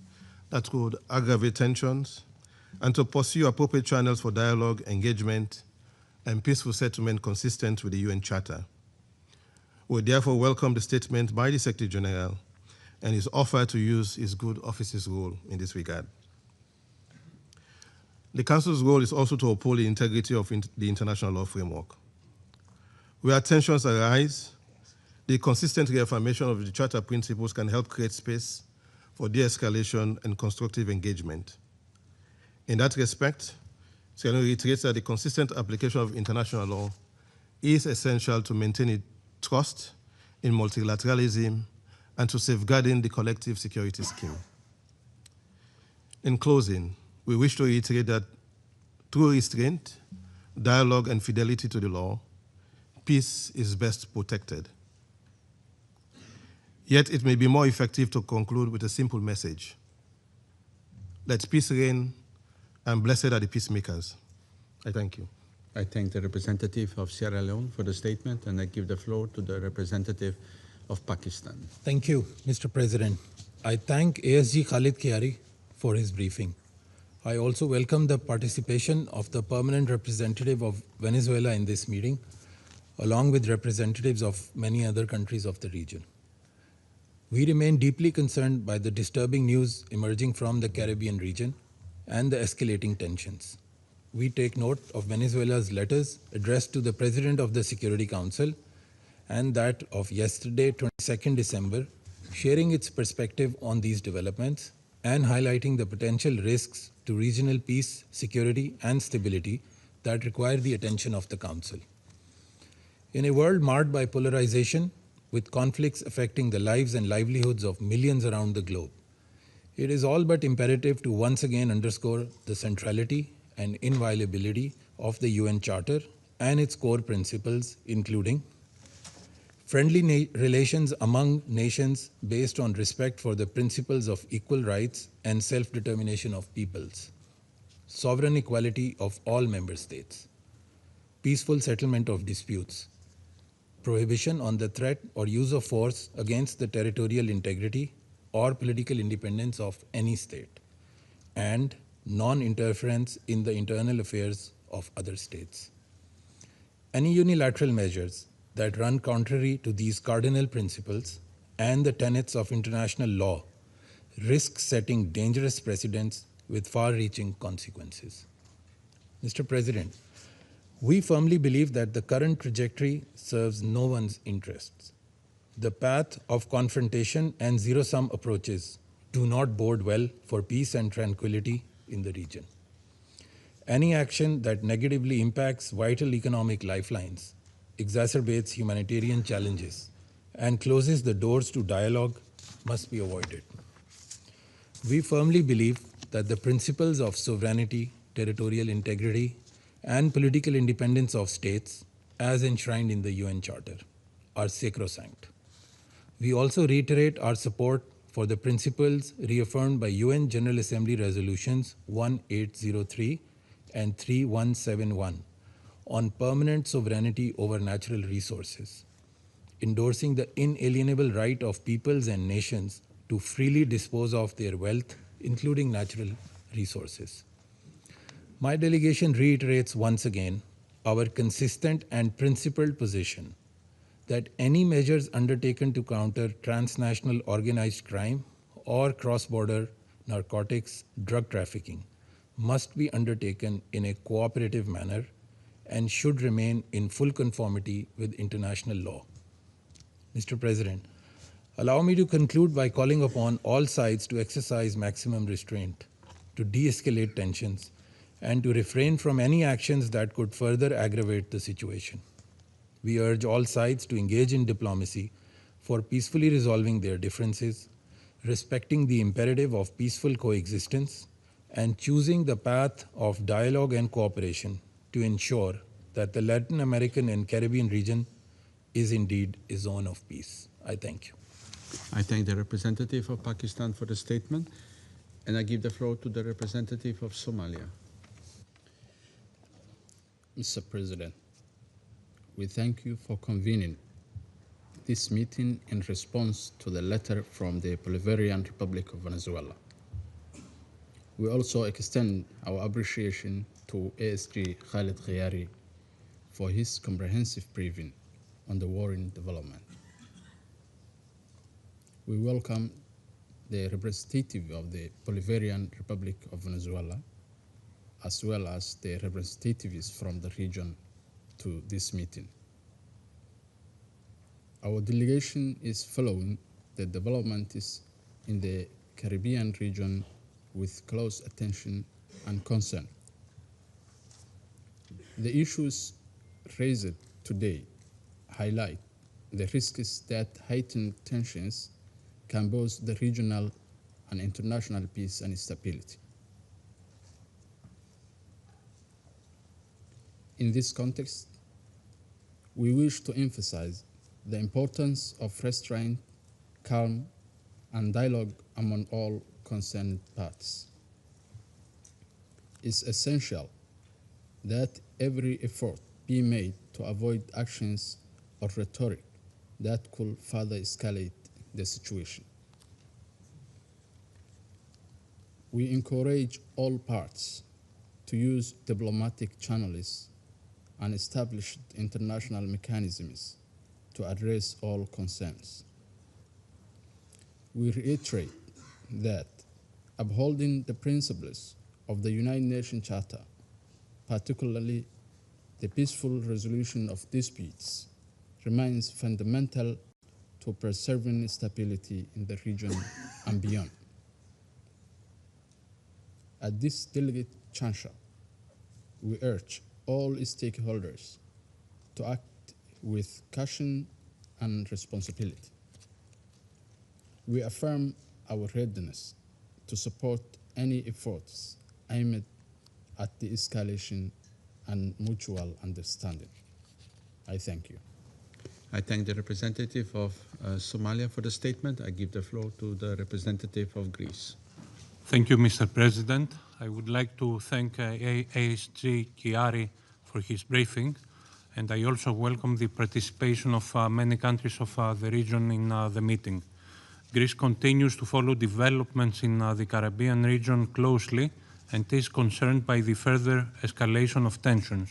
that could aggravate tensions and to pursue appropriate channels for dialogue, engagement, and peaceful settlement consistent with the UN Charter. We therefore welcome the statement by the Secretary General and his offer to use his good office's role in this regard. The Council's role is also to uphold the integrity of the international law framework. Where tensions arise, the consistent reaffirmation of the Charter principles can help create space for de-escalation and constructive engagement. In that respect, Sierra Leone reiterates that the consistent application of international law is essential to maintaining trust in multilateralism and to safeguarding the collective security scheme. In closing, we wish to reiterate that through restraint, dialogue, and fidelity to the law, peace is best protected. Yet it may be more effective to conclude with a simple message. Let peace reign, and blessed are the peacemakers. I thank you. I thank the representative of Sierra Leone for the statement, and I give the floor to the representative of Pakistan. Thank you, Mr. President. I thank ASG Khaled Khiari for his briefing. I also welcome the participation of the permanent representative of Venezuela in this meeting, along with representatives of many other countries of the region. We remain deeply concerned by the disturbing news emerging from the Caribbean region and the escalating tensions. We take note of Venezuela's letters addressed to the President of the Security Council and that of yesterday, 22nd December, sharing its perspective on these developments and highlighting the potential risks to regional peace, security, and stability that require the attention of the Council. In a world marred by polarization, with conflicts affecting the lives and livelihoods of millions around the globe, it is all but imperative to once again underscore the centrality and inviolability of the UN Charter and its core principles, including friendly relations among nations based on respect for the principles of equal rights and self-determination of peoples, sovereign equality of all member states, peaceful settlement of disputes, prohibition on the threat or use of force against the territorial integrity or political independence of any state, and non-interference in the internal affairs of other states. Any unilateral measures that run contrary to these cardinal principles and the tenets of international law risk setting dangerous precedents with far-reaching consequences. Mr. President, we firmly believe that the current trajectory serves no one's interests. The path of confrontation and zero-sum approaches do not bode well for peace and tranquility in the region. Any action that negatively impacts vital economic lifelines, exacerbates humanitarian challenges, and closes the doors to dialogue must be avoided. We firmly believe that the principles of sovereignty, territorial integrity, and political independence of states, as enshrined in the UN Charter, are sacrosanct. We also reiterate our support for the principles reaffirmed by UN General Assembly Resolutions 1803 and 3171 on permanent sovereignty over natural resources, endorsing the inalienable right of peoples and nations to freely dispose of their wealth, including natural resources. My delegation reiterates once again our consistent and principled position that any measures undertaken to counter transnational organized crime or cross-border narcotics drug trafficking must be undertaken in a cooperative manner and should remain in full conformity with international law. Mr. President, allow me to conclude by calling upon all sides to exercise maximum restraint, to de-escalate tensions, and to refrain from any actions that could further aggravate the situation. We urge all sides to engage in diplomacy for peacefully resolving their differences, respecting the imperative of peaceful coexistence, and choosing the path of dialogue and cooperation to ensure that the Latin American and Caribbean region is indeed a zone of peace. I thank you. I thank the representative of Pakistan for the statement, and I give the floor to the representative of Somalia. Mr. President, we thank you for convening this meeting in response to the letter from the Bolivarian Republic of Venezuela. We also extend our appreciation to ASG Khaled Khiari for his comprehensive briefing on the worrying development. We welcome the representative of the Bolivarian Republic of Venezuela, as well as the representatives from the region to this meeting. Our delegation is following the developments in the Caribbean region with close attention and concern. The issues raised today highlight the risks that heightened tensions can pose the regional and international peace and stability. In this context, we wish to emphasize the importance of restraint, calm, and dialogue among all concerned parties. It's essential that every effort be made to avoid actions or rhetoric that could further escalate the situation. We encourage all parties to use diplomatic channels and established international mechanisms to address all concerns. We reiterate that upholding the principles of the United Nations Charter, particularly the peaceful resolution of disputes, remains fundamental to preserving stability in the region and beyond. At this delicate juncture, we urge all stakeholders to act with caution and responsibility. We affirm our readiness to support any efforts aimed at the escalation and mutual understanding. I thank you. I thank the representative of Somalia for the statement. I give the floor to the representative of Greece. Thank you, Mr. President. I would like to thank ASG Khiari for his briefing, and I also welcome the participation of many countries of the region in the meeting. Greece continues to follow developments in the Caribbean region closely and is concerned by the further escalation of tensions.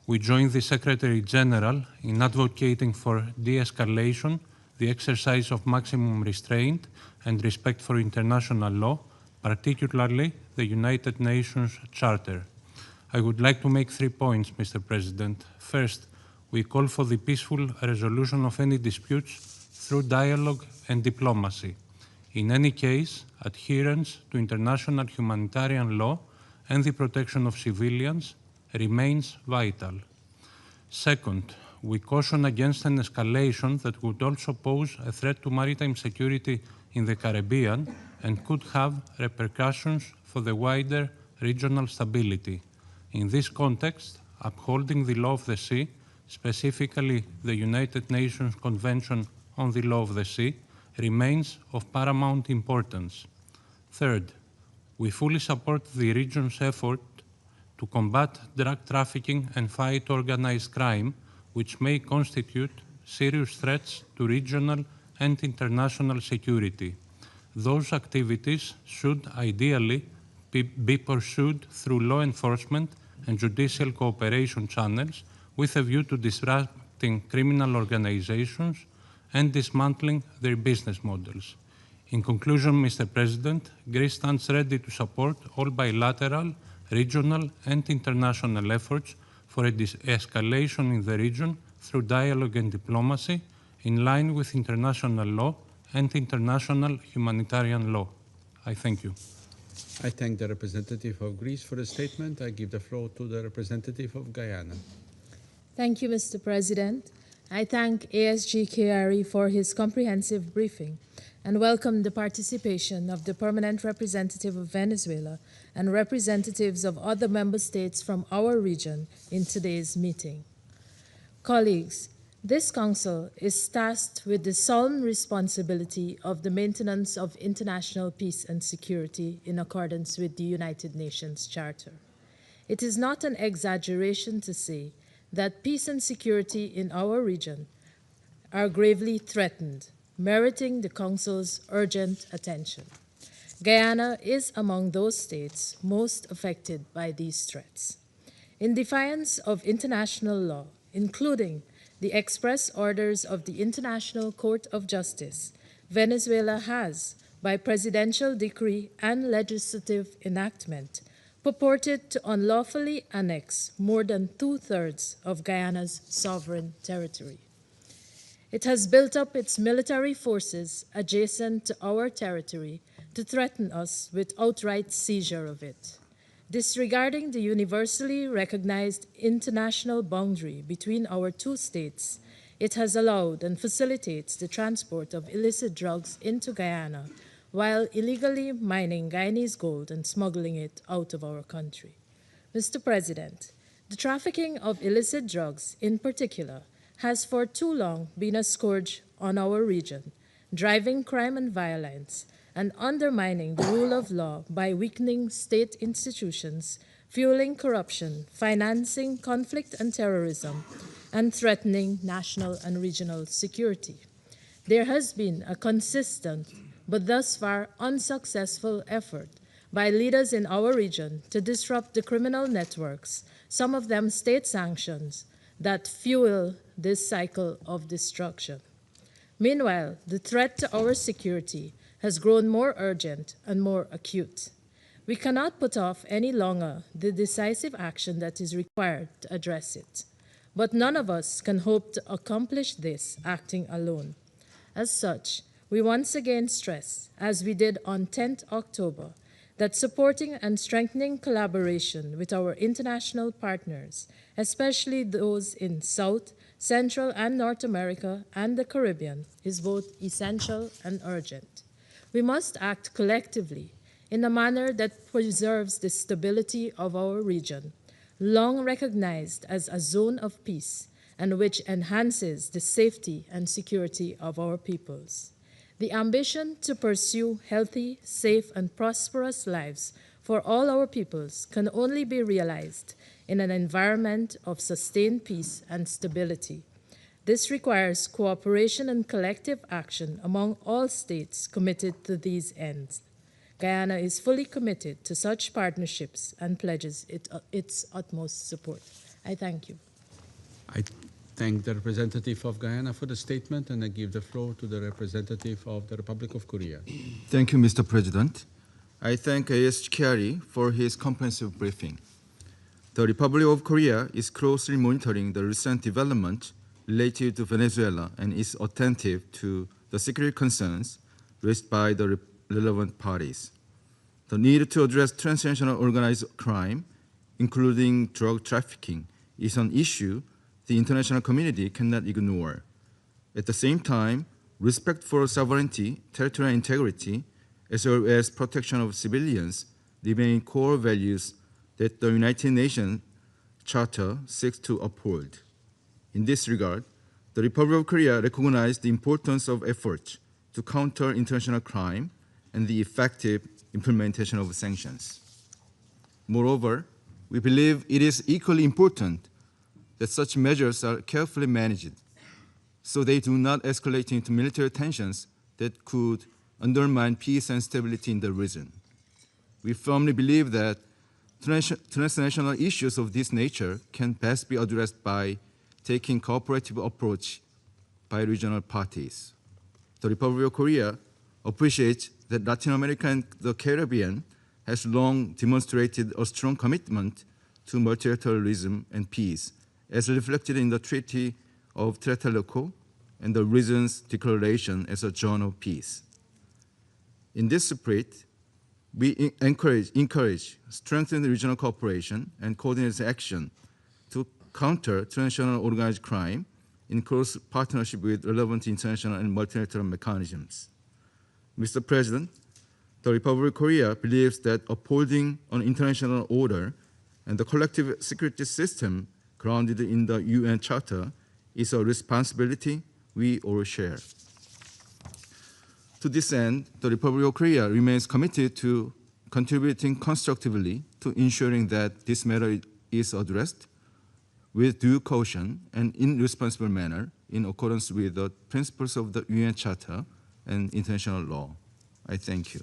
We join the Secretary General in advocating for de-escalation, the exercise of maximum restraint and respect for international law, particularly the United Nations Charter. I would like to make 3 points, Mr. President. First, we call for the peaceful resolution of any disputes through dialogue and diplomacy. In any case, adherence to international humanitarian law and the protection of civilians remains vital. Second, we caution against an escalation that would also pose a threat to maritime security in the Caribbean and could have repercussions for the wider regional stability. In this context, upholding the law of the sea, specifically the United Nations Convention on the Law of the Sea, remains of paramount importance. Third, we fully support the region's effort to combat drug trafficking and fight organized crime, which may constitute serious threats to regional and international security. Those activities should ideally be pursued through law enforcement and judicial cooperation channels with a view to disrupting criminal organizations and dismantling their business models. In conclusion, Mr. President, Greece stands ready to support all bilateral, regional and international efforts for a de-escalation in the region through dialogue and diplomacy in line with international law and international humanitarian law. I thank you. I thank the representative of Greece for the statement. I give the floor to the representative of Guyana. Thank you, Mr. President. I thank ASG Khiari for his comprehensive briefing and welcome the participation of the permanent representative of Venezuela and representatives of other member states from our region in today's meeting. Colleagues, this Council is tasked with the solemn responsibility of the maintenance of international peace and security in accordance with the United Nations Charter. It is not an exaggeration to say that peace and security in our region are gravely threatened, meriting the Council's urgent attention. Guyana is among those states most affected by these threats. In defiance of international law, including the express orders of the International Court of Justice, Venezuela has, by presidential decree and legislative enactment purported to unlawfully annex more than 2/3 of Guyana's sovereign territory. It has built up its military forces adjacent to our territory to threaten us with outright seizure of it. Disregarding the universally recognized international boundary between our two states, it has allowed and facilitates the transport of illicit drugs into Guyana while illegally mining Guyanese gold and smuggling it out of our country. Mr. President, the trafficking of illicit drugs in particular has for too long been a scourge on our region, driving crime and violence and undermining the rule of law by weakening state institutions, fueling corruption, financing conflict and terrorism, and threatening national and regional security. There has been a consistent but thus far unsuccessful effort by leaders in our region to disrupt the criminal networks, some of them state sanctions, that fuel this cycle of destruction. Meanwhile, the threat to our security has grown more urgent and more acute. We cannot put off any longer the decisive action that is required to address it. But none of us can hope to accomplish this acting alone. As such, we once again stress, as we did on 10th October, that supporting and strengthening collaboration with our international partners, especially those in South, Central, and North America and the Caribbean, is both essential and urgent. We must act collectively in a manner that preserves the stability of our region, long recognized as a zone of peace, and which enhances the safety and security of our peoples. The ambition to pursue healthy, safe, and prosperous lives for all our peoples can only be realized in an environment of sustained peace and stability. This requires cooperation and collective action among all states committed to these ends. Guyana is fully committed to such partnerships and pledges its utmost support. I thank you. I thank the representative of Guyana for the statement, and I give the floor to the representative of the Republic of Korea. Thank you, Mr. President. I thank AS Khiari for his comprehensive briefing. The Republic of Korea is closely monitoring the recent development related to Venezuela and is attentive to the security concerns raised by the relevant parties. The need to address transnational organized crime, including drug trafficking, is an issue the international community cannot ignore. At the same time, respect for sovereignty, territorial integrity, as well as protection of civilians remain core values that the United Nations Charter seeks to uphold. In this regard, the Republic of Korea recognized the importance of efforts to counter international crime and the effective implementation of sanctions. Moreover, we believe it is equally important that such measures are carefully managed so they do not escalate into military tensions that could undermine peace and stability in the region. We firmly believe that transnational issues of this nature can best be addressed by taking cooperative approach by regional parties. The Republic of Korea appreciates that Latin America and the Caribbean has long demonstrated a strong commitment to multilateralism and peace, as reflected in the Treaty of Tlatelolco and the region's declaration as a zone of peace. In this spirit, we encourage strengthened regional cooperation and coordinated action to counter transnational organized crime in close partnership with relevant international and multilateral mechanisms. Mr. President, the Republic of Korea believes that upholding an international order and the collective security system grounded in the UN Charter is a responsibility we all share. To this end, the Republic of Korea remains committed to contributing constructively to ensuring that this matter is addressed with due caution and in responsible manner in accordance with the principles of the UN Charter and international law. I thank you.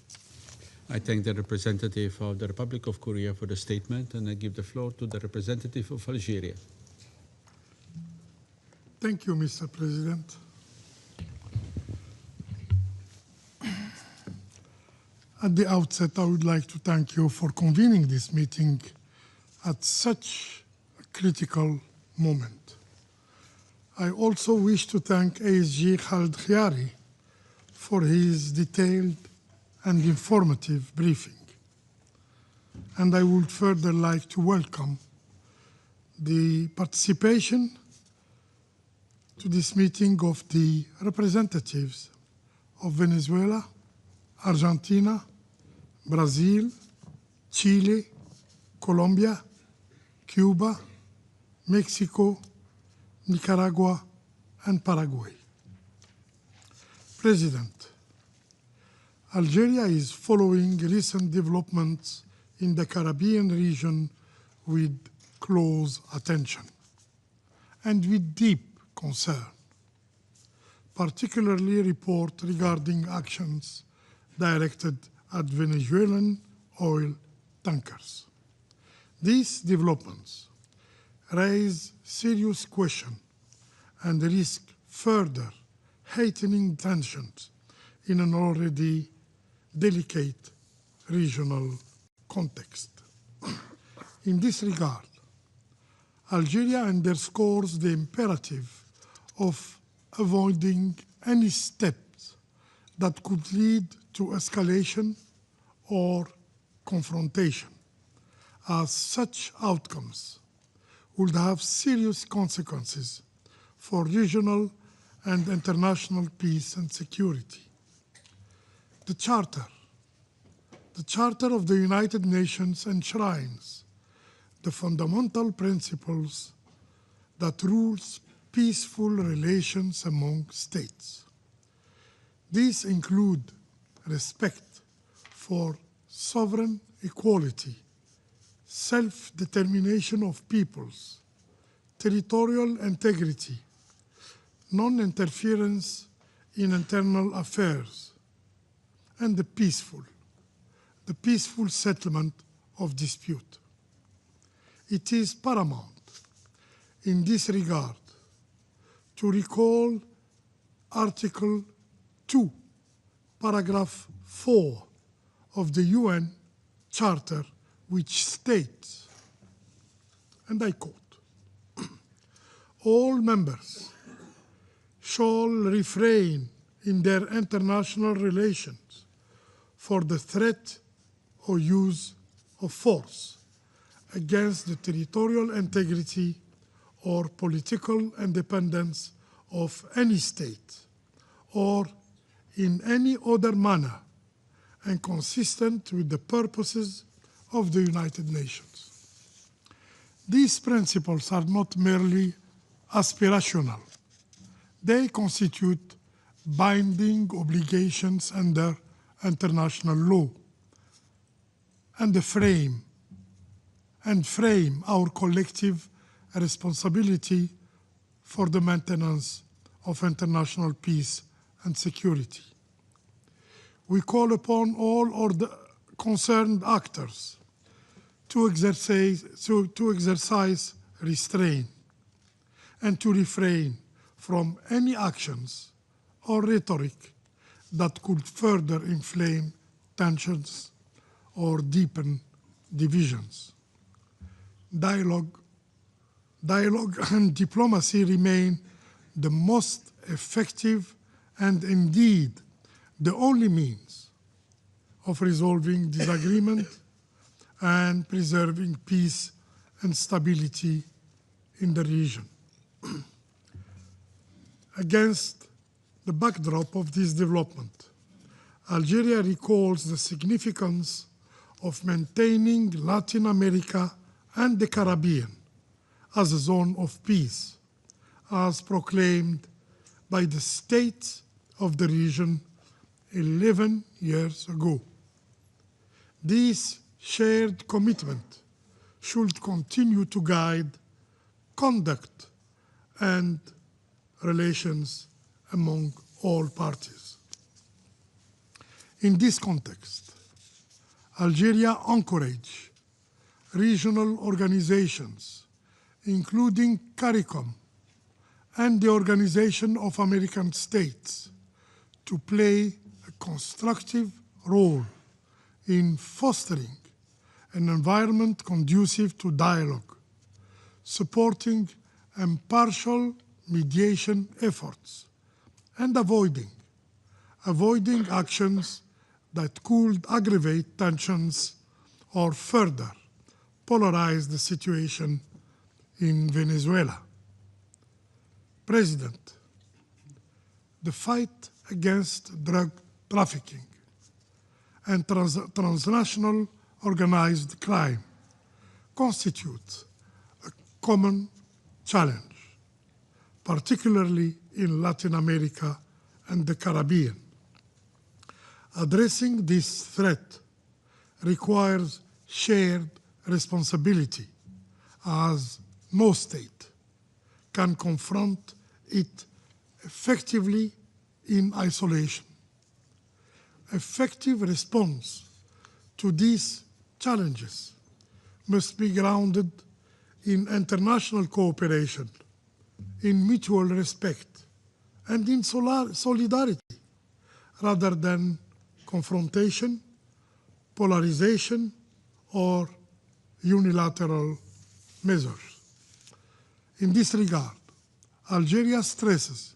I thank the representative of the Republic of Korea for the statement, and I give the floor to the representative of Algeria. Thank you, Mr. President. At the outset, I would like to thank you for convening this meeting at such a critical moment. I also wish to thank ASG Khaled Khiari for his detailed and informative briefing. And I would further like to welcome the participation to this meeting of the representatives of Venezuela, Argentina, Brazil, Chile, Colombia, Cuba, Mexico, Nicaragua, and Paraguay. President, Algeria is following recent developments in the Caribbean region with close attention and with deep concern, particularly reports regarding actions directed at Venezuelan oil tankers. These developments raise serious questions and risk further heightening tensions in an already delicate regional context. In this regard, Algeria underscores the imperative of avoiding any steps that could lead to escalation or confrontation, as such outcomes would have serious consequences for regional and international peace and security. The Charter of the United Nations enshrines the fundamental principles that rules peaceful relations among states. These include respect for sovereign equality, self-determination of peoples, territorial integrity, non-interference in internal affairs, and the peaceful settlement of dispute. It is paramount in this regard to recall Article 2, Paragraph 4 of the UN Charter, which states, and I quote, "All members shall refrain in their international relations for the threat or use of force against the territorial integrity or political independence of any state, or in any other manner and consistent with the purposes of the United Nations." These principles are not merely aspirational. They constitute binding obligations under international law and frame our collective responsibility for the maintenance of international peace and security. We call upon all concerned actors to exercise restraint and to refrain from any actions or rhetoric that could further inflame tensions or deepen divisions. Dialogue and diplomacy remain the most effective and indeed the only means of resolving disagreement and preserving peace and stability in the region. Against the backdrop of this development, Algeria recalls the significance of maintaining Latin America and the Caribbean as a zone of peace, as proclaimed by the states of the region 11 years ago. This shared commitment should continue to guide conduct and relations among all parties. In this context, Algeria encourages regional organizations, including CARICOM and the Organization of American States, to play a constructive role in fostering an environment conducive to dialogue, supporting impartial mediation efforts, and avoiding actions that could aggravate tensions or further polarize the situation in Venezuela. President, the fight against drug trafficking and transnational organized crime constitutes a common challenge, particularly in Latin America and the Caribbean. Addressing this threat requires shared responsibility, as no state can confront it effectively in isolation. Effective response to these challenges must be grounded in international cooperation, in mutual respect, and in solidarity, rather than confrontation, polarization, or unilateral measures. In this regard, Algeria stresses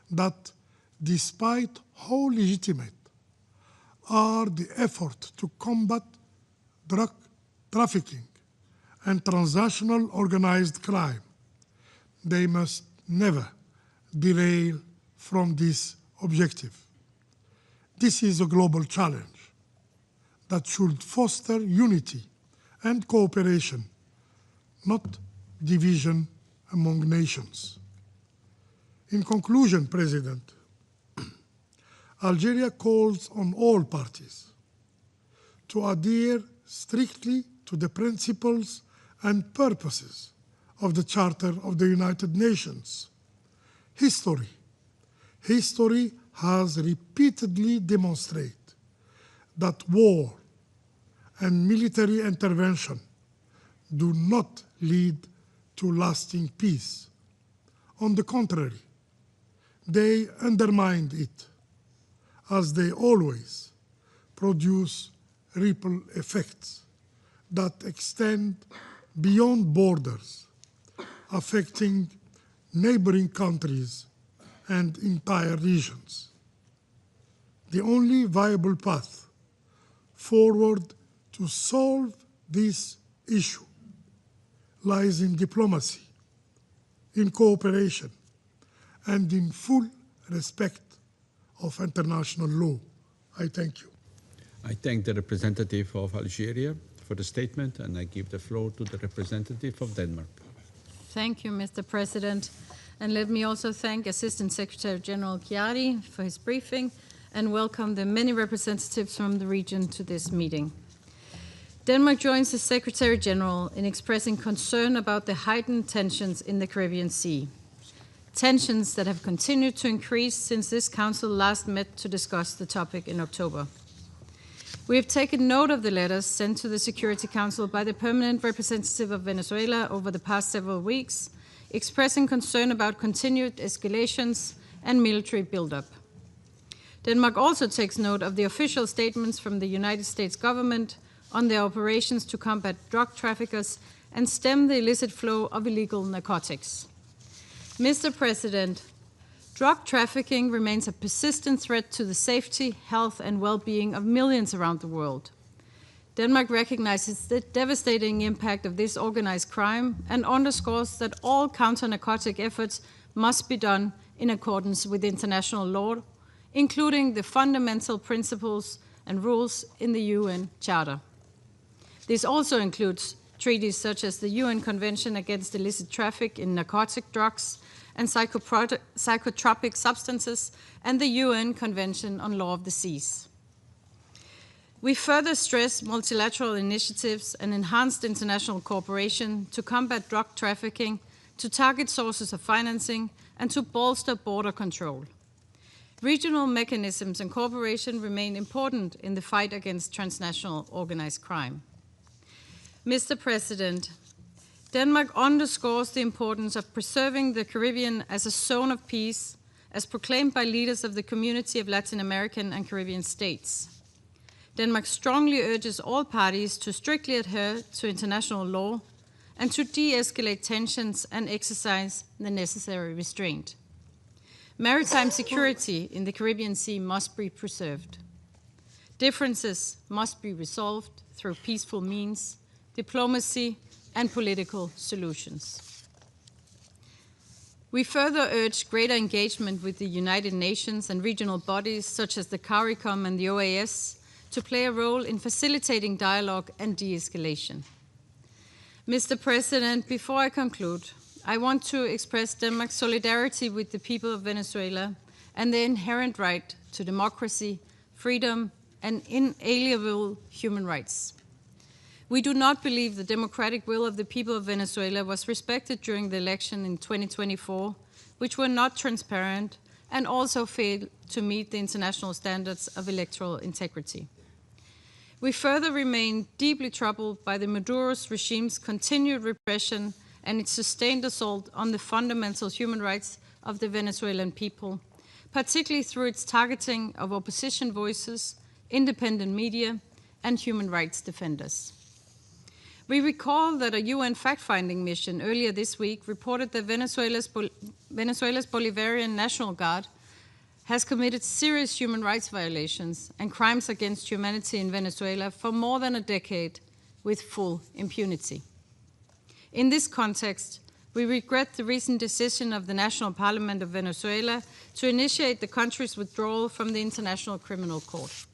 that despite how legitimate are the efforts to combat drug trafficking and transnational organized crime, they must never derail from this objective. This is a global challenge that should foster unity and cooperation, not division among nations. In conclusion, President, Algeria calls on all parties to adhere strictly to the principles and purposes of the Charter of the United Nations. History has repeatedly demonstrated that war and military intervention do not lead to lasting peace. On the contrary, they undermine it, as they always produce ripple effects that extend beyond borders, affecting neighboring countries and entire regions. The only viable path forward to solve this issue lies in diplomacy, in cooperation, and in full respect of international law. I thank you. I thank the representative of Algeria for the statement, and I give the floor to the representative of Denmark. Thank you, Mr. President. And let me also thank Assistant Secretary General Khiari for his briefing and welcome the many representatives from the region to this meeting. Denmark joins the Secretary General in expressing concern about the heightened tensions in the Caribbean Sea. Tensions that have continued to increase since this Council last met to discuss the topic in October. We have taken note of the letters sent to the Security Council by the permanent representative of Venezuela over the past several weeks, expressing concern about continued escalations and military buildup. Denmark also takes note of the official statements from the United States government on their operations to combat drug traffickers and stem the illicit flow of illegal narcotics. Mr. President, drug trafficking remains a persistent threat to the safety, health, and well-being of millions around the world. Denmark recognizes the devastating impact of this organized crime and underscores that all counter-narcotic efforts must be done in accordance with international law, including the fundamental principles and rules in the UN Charter. This also includes treaties such as the UN Convention Against Illicit Traffic in Narcotic Drugs and Psychotropic Substances and the UN Convention on Law of the Seas. We further stress multilateral initiatives and enhanced international cooperation to combat drug trafficking, to target sources of financing, and to bolster border control. Regional mechanisms and cooperation remain important in the fight against transnational organized crime. Mr. President, Denmark underscores the importance of preserving the Caribbean as a zone of peace, as proclaimed by leaders of the Community of Latin American and Caribbean States. Denmark strongly urges all parties to strictly adhere to international law and to de-escalate tensions and exercise the necessary restraint. Maritime security in the Caribbean Sea must be preserved. Differences must be resolved through peaceful means, diplomacy, and political solutions. We further urge greater engagement with the United Nations and regional bodies such as the CARICOM and the OAS to play a role in facilitating dialogue and de-escalation. Mr. President, before I conclude, I want to express Denmark's solidarity with the people of Venezuela and their inherent right to democracy, freedom, and inalienable human rights. We do not believe the democratic will of the people of Venezuela was respected during the election in 2024, which were not transparent and also failed to meet the international standards of electoral integrity. We further remain deeply troubled by the Maduro's regime's continued repression and its sustained assault on the fundamental human rights of the Venezuelan people, particularly through its targeting of opposition voices, independent media, and human rights defenders. We recall that a UN fact-finding mission earlier this week reported that Venezuela's Bolivarian National Guard has committed serious human rights violations and crimes against humanity in Venezuela for more than a decade with full impunity. In this context, we regret the recent decision of the National Parliament of Venezuela to initiate the country's withdrawal from the International Criminal Court.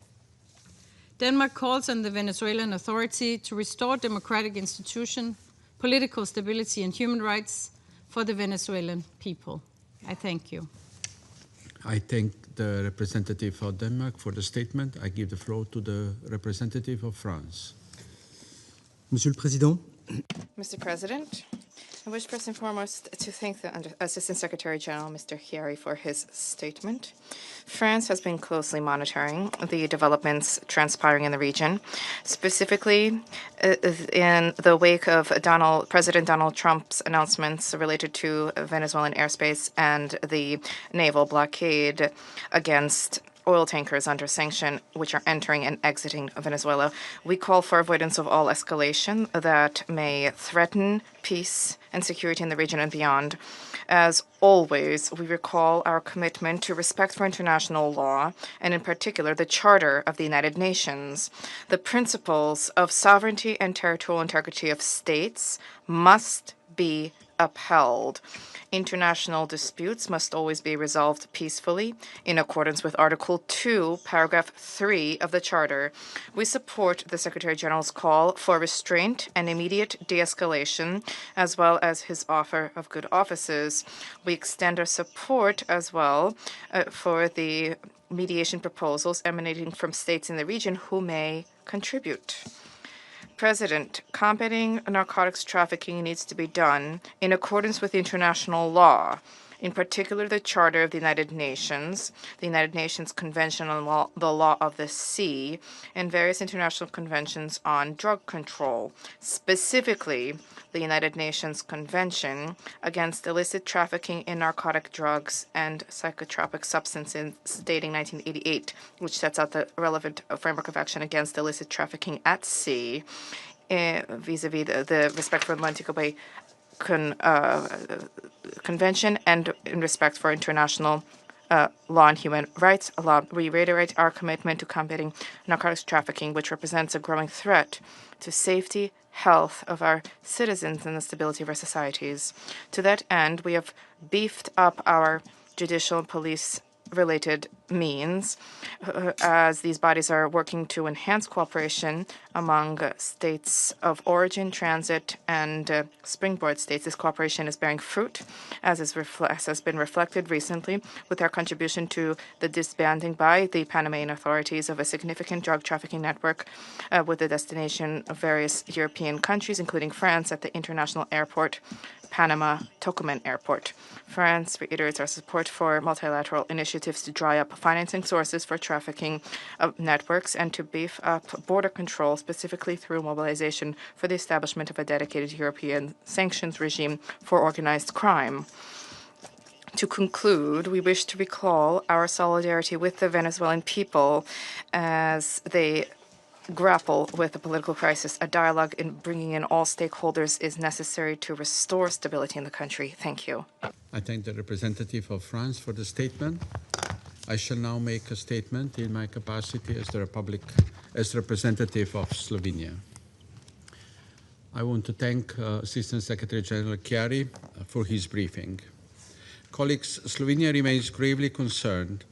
Denmark calls on the Venezuelan Authority to restore democratic institutions, political stability, and human rights for the Venezuelan people. I thank you. I thank the representative of Denmark for the statement. I give the floor to the representative of France. Monsieur le Président. Mr. President, I wish first and foremost to thank the Assistant Secretary General, Mr. Khiari, for his statement. France has been closely monitoring the developments transpiring in the region, specifically in the wake of President Donald Trump's announcements related to Venezuelan airspace and the naval blockade against oil tankers under sanction, which are entering and exiting Venezuela. We call for avoidance of all escalation that may threaten peace and security in the region and beyond. As always, we recall our commitment to respect for international law, and in particular, the Charter of the United Nations. The principles of sovereignty and territorial integrity of states must be upheld. International disputes must always be resolved peacefully in accordance with Article 2, Paragraph 3 of the Charter. We support the Secretary General's call for restraint and immediate de-escalation, as well as his offer of good offices. We extend our support as well for the mediation proposals emanating from states in the region who may contribute. President, combating narcotics trafficking needs to be done in accordance with international law, in particular the Charter of the United Nations Convention on the Law of the Sea, and various international conventions on drug control, specifically the United Nations Convention against illicit trafficking in narcotic drugs and psychotropic substances dating 1988, which sets out the relevant framework of action against illicit trafficking at sea, vis-a-vis the respect for the Montego Bay Convention and in respect for international law and human rights. We reiterate our commitment to combating narcotics trafficking, which represents a growing threat to safety, health of our citizens and the stability of our societies. To that end, we have beefed up our judicial and police-related means as these bodies are working to enhance cooperation among states of origin, transit, and springboard states. This cooperation is bearing fruit, as has been reflected recently with our contribution to the disbanding by the Panamanian authorities of a significant drug trafficking network with the destination of various European countries, including France, at the international airport, Panama Tocumen Airport. France reiterates our support for multilateral initiatives to dry up financing sources for trafficking networks and to beef up border control, specifically through mobilization for the establishment of a dedicated European sanctions regime for organized crime. To conclude, we wish to recall our solidarity with the Venezuelan people as they grapple with the political crisis. A dialogue in bringing in all stakeholders is necessary to restore stability in the country. Thank you. I thank the representative of France for the statement. I shall now make a statement in my capacity as as representative of Slovenia. I want to thank Assistant Secretary General Khiari for his briefing. Colleagues, Slovenia remains gravely concerned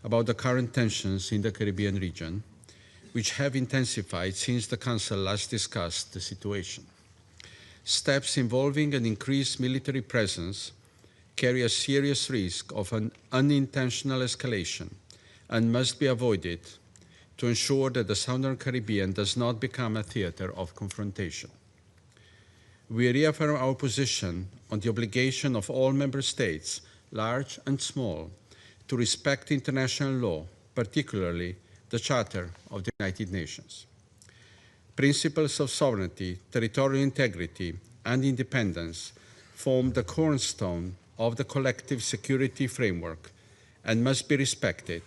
about the current tensions in the Caribbean region, which have intensified since the Council last discussed the situation. Steps involving an increased military presence carry a serious risk of an unintentional escalation and must be avoided to ensure that the Southern Caribbean does not become a theater of confrontation. We reaffirm our position on the obligation of all member states, large and small, to respect international law, particularly the Charter of the United Nations. Principles of sovereignty, territorial integrity, and independence form the cornerstone of the collective security framework and must be respected,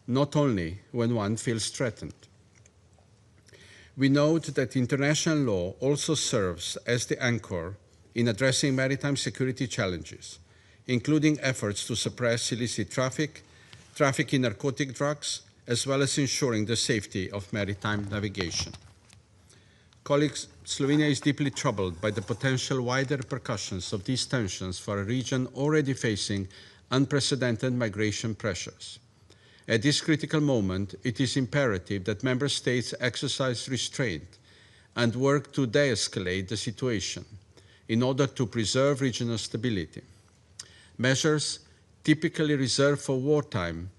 not only when one feels threatened. We note that international law also serves as the anchor in addressing maritime security challenges, including efforts to suppress illicit traffic in narcotic drugs, as well as ensuring the safety of maritime navigation. Colleagues, Slovenia is deeply troubled by the potential wider repercussions of these tensions for a region already facing unprecedented migration pressures. At this critical moment, it is imperative that member states exercise restraint and work to de-escalate the situation in order to preserve regional stability. Measures typically reserved for wartime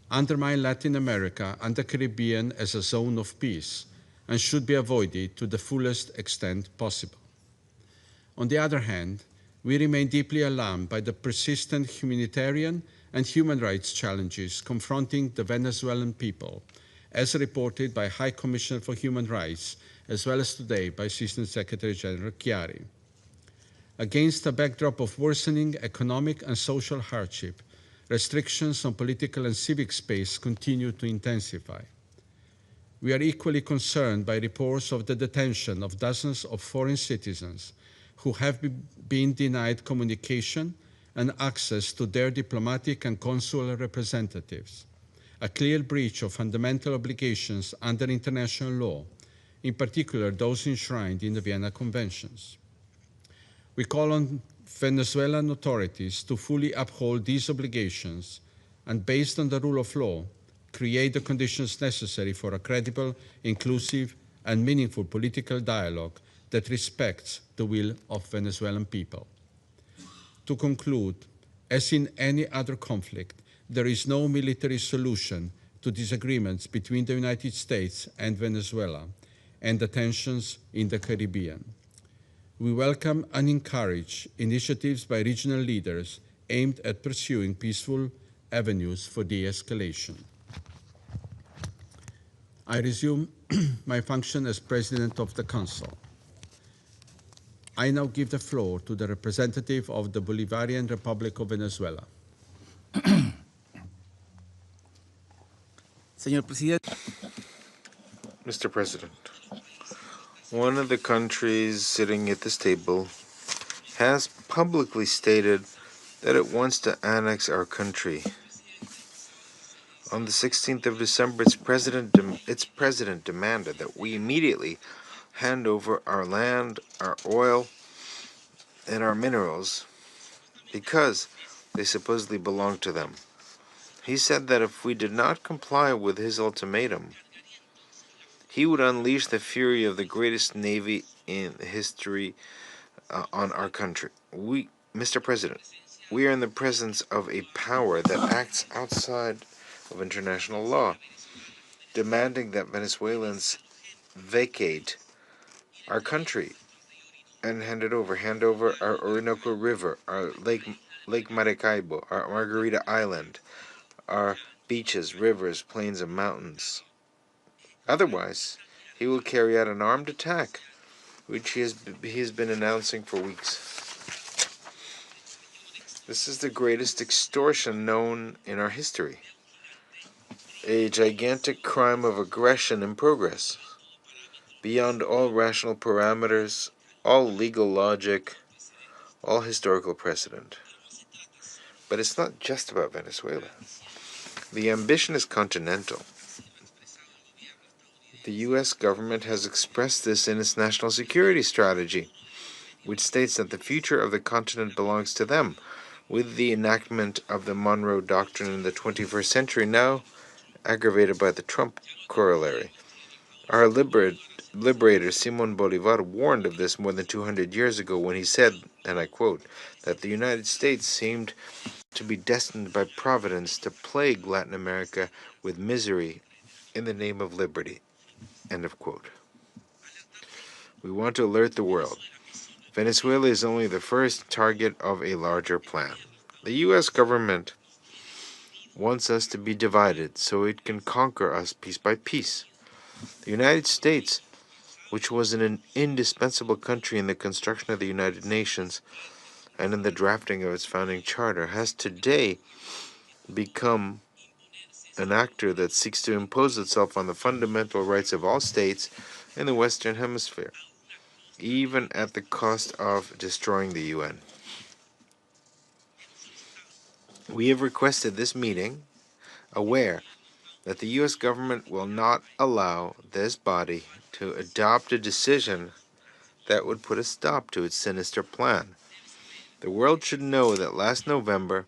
undermine Latin America and the Caribbean as a zone of peace and should be avoided to the fullest extent possible. On the other hand, we remain deeply alarmed by the persistent humanitarian and human rights challenges confronting the Venezuelan people, as reported by High Commissioner for Human Rights, as well as today by Assistant Secretary General Khiari. Against a backdrop of worsening economic and social hardship, restrictions on political and civic space continue to intensify. We are equally concerned by reports of the detention of dozens of foreign citizens who have been denied communication and access to their diplomatic and consular representatives, a clear breach of fundamental obligations under international law, in particular those enshrined in the Vienna Conventions. We call on Venezuelan authorities to fully uphold these obligations and, based on the rule of law, create the conditions necessary for a credible, inclusive, and meaningful political dialogue that respects the will of Venezuelan people. To conclude, as in any other conflict, there is no military solution to disagreements between the United States and Venezuela and the tensions in the Caribbean. We welcome and encourage initiatives by regional leaders aimed at pursuing peaceful avenues for de-escalation. I resume my function as President of the Council. I now give the floor to the representative of the Bolivarian Republic of Venezuela. Mr. President, one of the countries sitting at this table has publicly stated that it wants to annex our country. On the 16th of December, its president demanded that we immediately hand over our land, our oil, and our minerals because they supposedly belong to them. He said that if we did not comply with his ultimatum, he would unleash the fury of the greatest navy in history on our country. Mr. President, we are in the presence of a power that acts outside of international law, demanding that Venezuelans vacate our country and hand over our Orinoco River, our Lake Maracaibo, our Margarita Island, our beaches, rivers, plains, and mountains. Otherwise, he will carry out an armed attack, which he has been announcing for weeks. This is the greatest extortion known in our history. a gigantic crime of aggression in progress, beyond all rational parameters, all legal logic, all historical precedent. But it's not just about Venezuela. The ambition is continental. The U.S. government has expressed this in its national security strategy, which states that the future of the continent belongs to them, with the enactment of the Monroe Doctrine in the 21st century now aggravated by the Trump corollary. Our liberator Simón Bolívar warned of this more than 200 years ago when he said, and I quote, that the United States seemed to be destined by Providence to plague Latin America with misery in the name of liberty. End of quote. We want to alert the world. Venezuela is only the first target of a larger plan. The U.S. government wants us to be divided so it can conquer us piece by piece. The United States, which was an indispensable country in the construction of the United Nations and in the drafting of its founding charter, has today become an actor that seeks to impose itself on the fundamental rights of all states in the Western Hemisphere, even at the cost of destroying the UN. We have requested this meeting, aware that the U.S. government will not allow this body to adopt a decision that would put a stop to its sinister plan. The world should know that last November,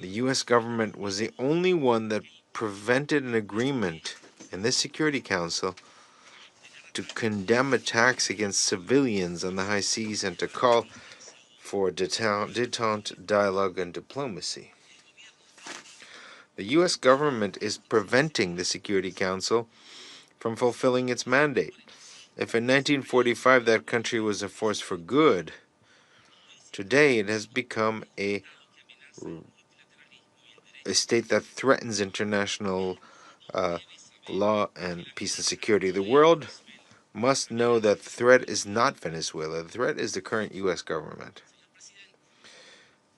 the U.S. government was the only one that prevented an agreement in the Security Council to condemn attacks against civilians on the high seas and to call for détente, dialogue, and diplomacy. The U.S. government is preventing the Security Council from fulfilling its mandate. If in 1945 that country was a force for good, today it has become a state that threatens international law and peace and security. The world must know that the threat is not Venezuela. The threat is the current U.S. government.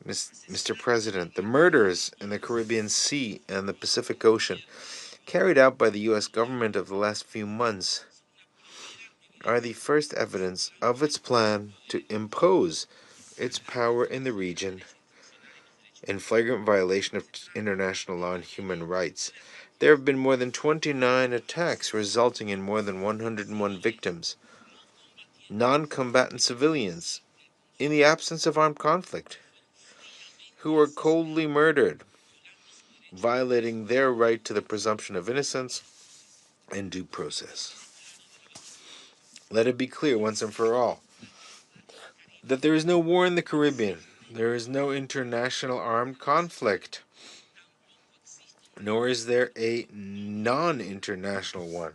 Mr. President, the murders in the Caribbean Sea and the Pacific Ocean carried out by the U.S. government of the last few months are the first evidence of its plan to impose its power in the region in flagrant violation of international law and human rights. There have been more than 29 attacks resulting in more than 101 victims, non-combatant civilians, in the absence of armed conflict, who were coldly murdered, violating their right to the presumption of innocence and due process. Let it be clear once and for all that there is no war in the Caribbean. There is no international armed conflict, nor is there a non-international one,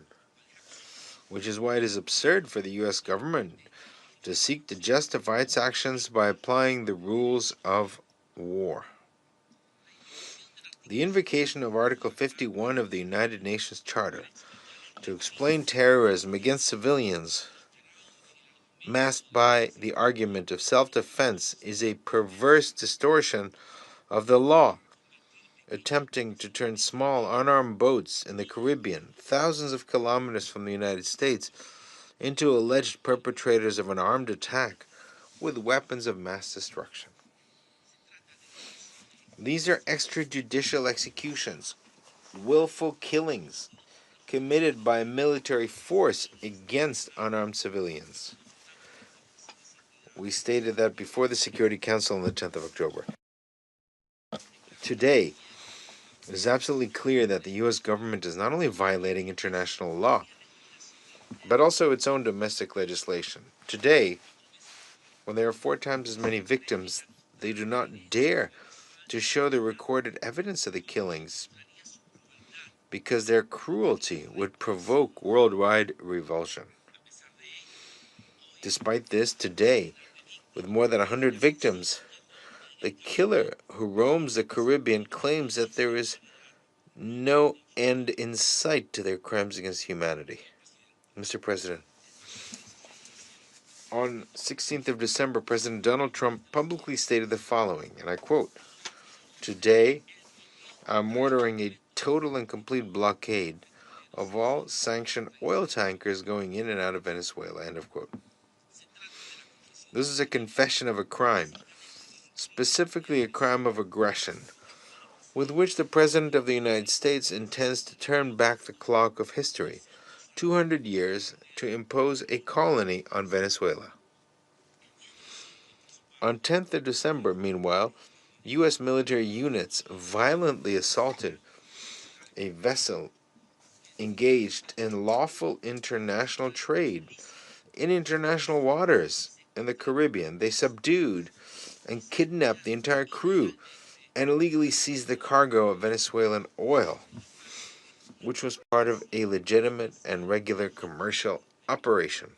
which is why it is absurd for the U.S. government to seek to justify its actions by applying the rules of war. The invocation of Article 51 of the United Nations Charter to explain terrorism against civilians, masked by the argument of self-defense, is a perverse distortion of the law, attempting to turn small unarmed boats in the Caribbean, thousands of kilometers from the United States, into alleged perpetrators of an armed attack with weapons of mass destruction. These are extrajudicial executions, willful killings committed by military force against unarmed civilians. We stated that before the Security Council on the 10th of October. Today, it is absolutely clear that the U.S. government is not only violating international law, but also its own domestic legislation. Today, when there are 4 times as many victims, they do not dare to show the recorded evidence of the killings because their cruelty would provoke worldwide revulsion. Despite this, today, with more than 100 victims, the killer who roams the Caribbean claims that there is no end in sight to their crimes against humanity. Mr. President, on 16th of December, President Donald Trump publicly stated the following, and I quote, "Today, I'm ordering a total and complete blockade of all sanctioned oil tankers going in and out of Venezuela, end of quote. This is a confession of a crime, specifically a crime of aggression, with which the President of the United States intends to turn back the clock of history 200 years to impose a colony on Venezuela. On 10th of December, meanwhile, U.S. military units violently assaulted a vessel engaged in lawful international trade in international waters in the Caribbean. They subdued and kidnapped the entire crew and illegally seized the cargo of Venezuelan oil, which was part of a legitimate and regular commercial operation.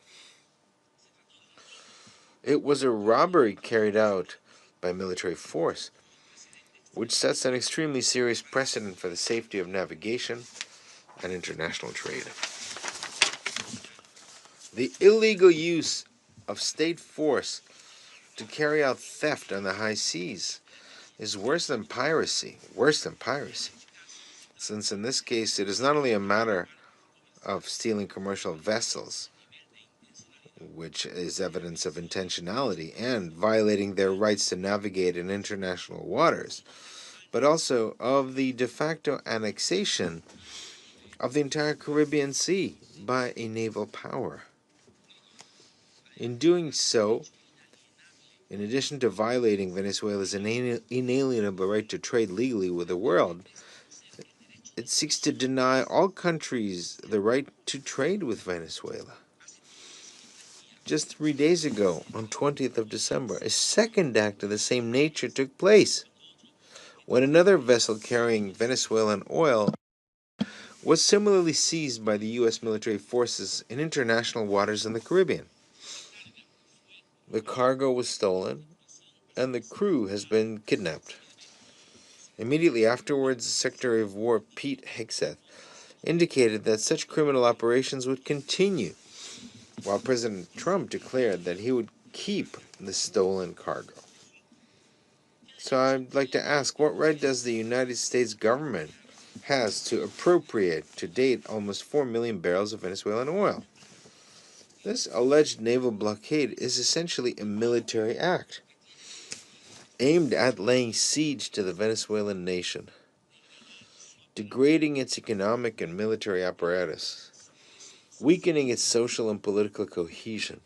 It was a robbery carried out by military force, which sets an extremely serious precedent for the safety of navigation and international trade. The illegal use of state force to carry out theft on the high seas is worse than piracy, since in this case it is not only a matter of stealing commercial vessels, which is evidence of intentionality and violating their rights to navigate in international waters, but also of the de facto annexation of the entire Caribbean Sea by a naval power. In doing so, in addition to violating Venezuela's inalienable right to trade legally with the world, it seeks to deny all countries the right to trade with Venezuela. Just 3 days ago, on 20th of December, a second act of the same nature took place, when another vessel carrying Venezuelan oil was similarly seized by the U.S. military forces in international waters in the Caribbean. The cargo was stolen, and the crew has been kidnapped. Immediately afterwards, Secretary of War Pete Hegseth indicated that such criminal operations would continue, while President Trump declared that he would keep the stolen cargo. So I'd like to ask, what right does the United States government has to appropriate to date almost 4 million barrels of Venezuelan oil? This alleged naval blockade is essentially a military act aimed at laying siege to the Venezuelan nation, degrading its economic and military apparatus, weakening its social and political cohesion,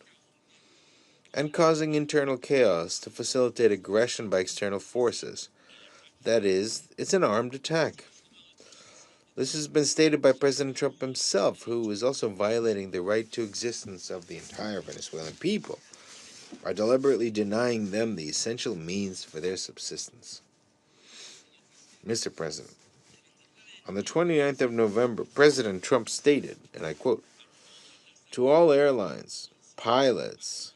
and causing internal chaos to facilitate aggression by external forces. That is, it's an armed attack. This has been stated by President Trump himself, who is also violating the right to existence of the entire Venezuelan people by deliberately denying them the essential means for their subsistence. Mr. President, on the 29th of November, President Trump stated, and I quote, "To all airlines, pilots,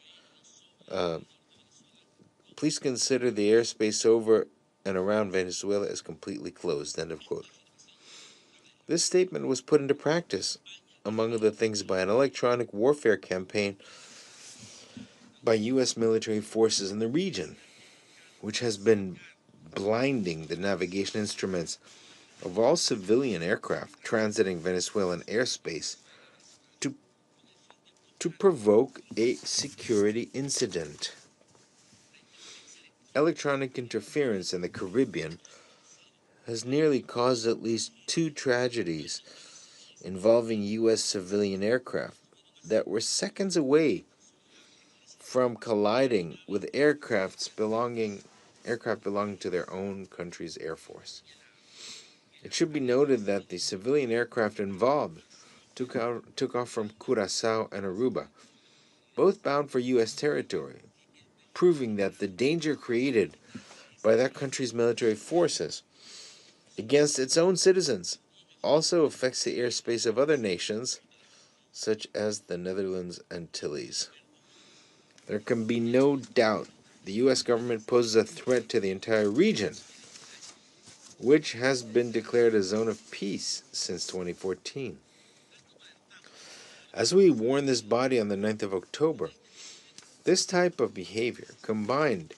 please consider the airspace over and around Venezuela as completely closed," end of quote. This statement was put into practice, among other things, by an electronic warfare campaign by U.S. military forces in the region, which has been blinding the navigation instruments of all civilian aircraft transiting Venezuelan airspace to provoke a security incident. Electronic interference in the Caribbean has nearly caused at least 2 tragedies involving U.S. civilian aircraft that were seconds away from colliding with aircraft belonging to their own country's air force. It should be noted that the civilian aircraft involved took off from Curaçao and Aruba, both bound for U.S. territory, proving that the danger created by that country's military forces against its own citizens also affects the airspace of other nations, such as the Netherlands Antilles. There can be no doubt the U.S. government poses a threat to the entire region, which has been declared a zone of peace since 2014. As we warned this body on the 9th of October, this type of behavior, combined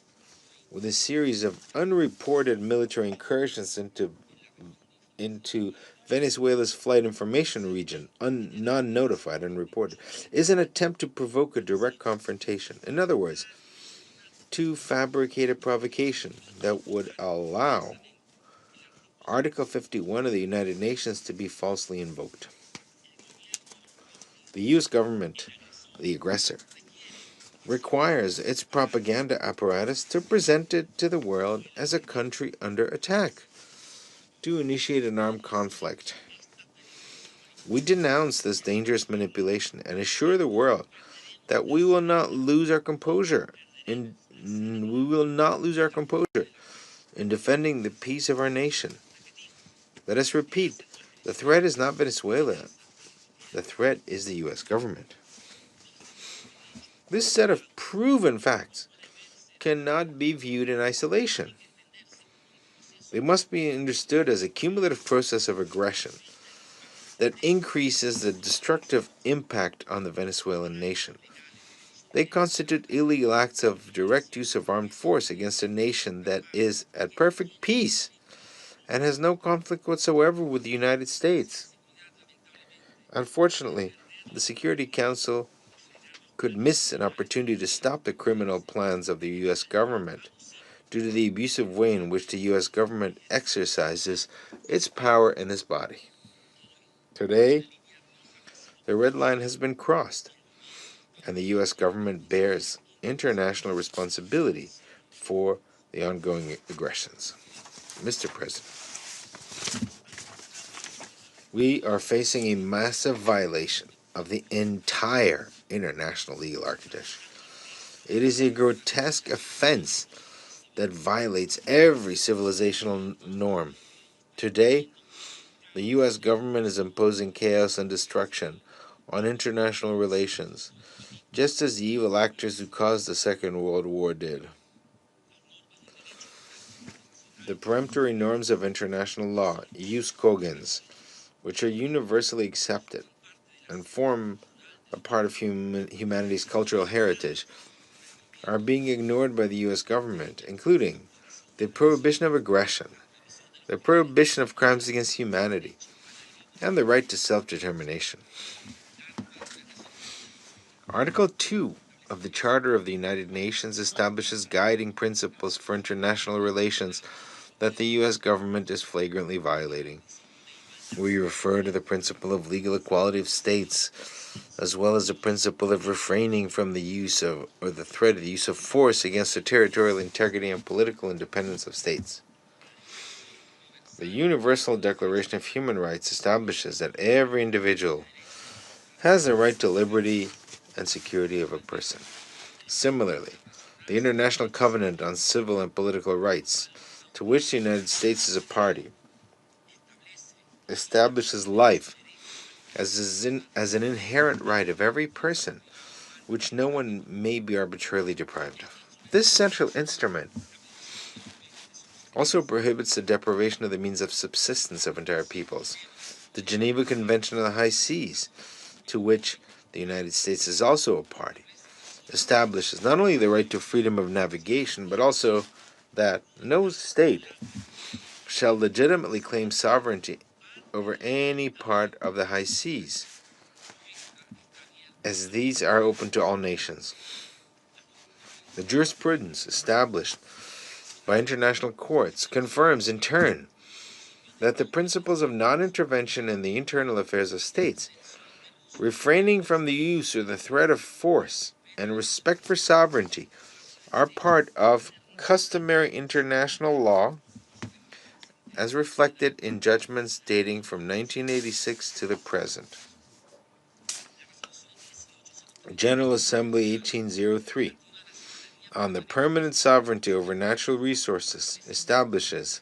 with a series of unreported military incursions into into Venezuela's flight information region, non-notified, unreported, is an attempt to provoke a direct confrontation. In other words, to fabricate a provocation that would allow Article 51 of the United Nations to be falsely invoked. The U.S. government, the aggressor, requires its propaganda apparatus to present it to the world as a country under attack, to initiate an armed conflict. We denounce this dangerous manipulation and assure the world that we will not lose our composure in defending the peace of our nation. Let us repeat, the threat is not Venezuela. The threat is the U.S. government. This set of proven facts cannot be viewed in isolation. They must be understood as a cumulative process of aggression that increases the destructive impact on the Venezuelan nation. They constitute illegal acts of direct use of armed force against a nation that is at perfect peace and has no conflict whatsoever with the United States. Unfortunately, the Security Council could miss an opportunity to stop the criminal plans of the U.S. government due to the abusive way in which the U.S. government exercises its power in this body. Today, the red line has been crossed, and the U.S. government bears international responsibility for the ongoing aggressions. Mr. President, we are facing a massive violation of the entire international legal architecture. It is a grotesque offense that violates every civilizational norm. Today, the U.S. government is imposing chaos and destruction on international relations, just as the evil actors who caused the Second World War did. The peremptory norms of international law, jus cogens, which are universally accepted and form a part of humanity's cultural heritage, are being ignored by the U.S. government, including the prohibition of aggression, the prohibition of crimes against humanity, and the right to self-determination. Article 2 of the Charter of the United Nations establishes guiding principles for international relations that the U.S. government is flagrantly violating. We refer to the principle of legal equality of states, as well as the principle of refraining from the use of, or the threat of the use of force against the territorial integrity and political independence of states. The Universal Declaration of Human Rights establishes that every individual has the right to liberty and security of a person. Similarly, the International Covenant on Civil and Political Rights, to which the United States is a party, establishes life as an inherent right of every person, which no one may be arbitrarily deprived of. This central instrument also prohibits the deprivation of the means of subsistence of entire peoples. The Geneva Convention on the High Seas, to which the United States is also a party, establishes not only the right to freedom of navigation, but also that no state shall legitimately claim sovereignty over any part of the high seas, as these are open to all nations. The jurisprudence established by international courts confirms in turn that the principles of non-intervention in the internal affairs of states, refraining from the use or the threat of force, and respect for sovereignty are part of customary international law as reflected in judgments dating from 1986 to the present. General Assembly 1803 on the permanent sovereignty over natural resources establishes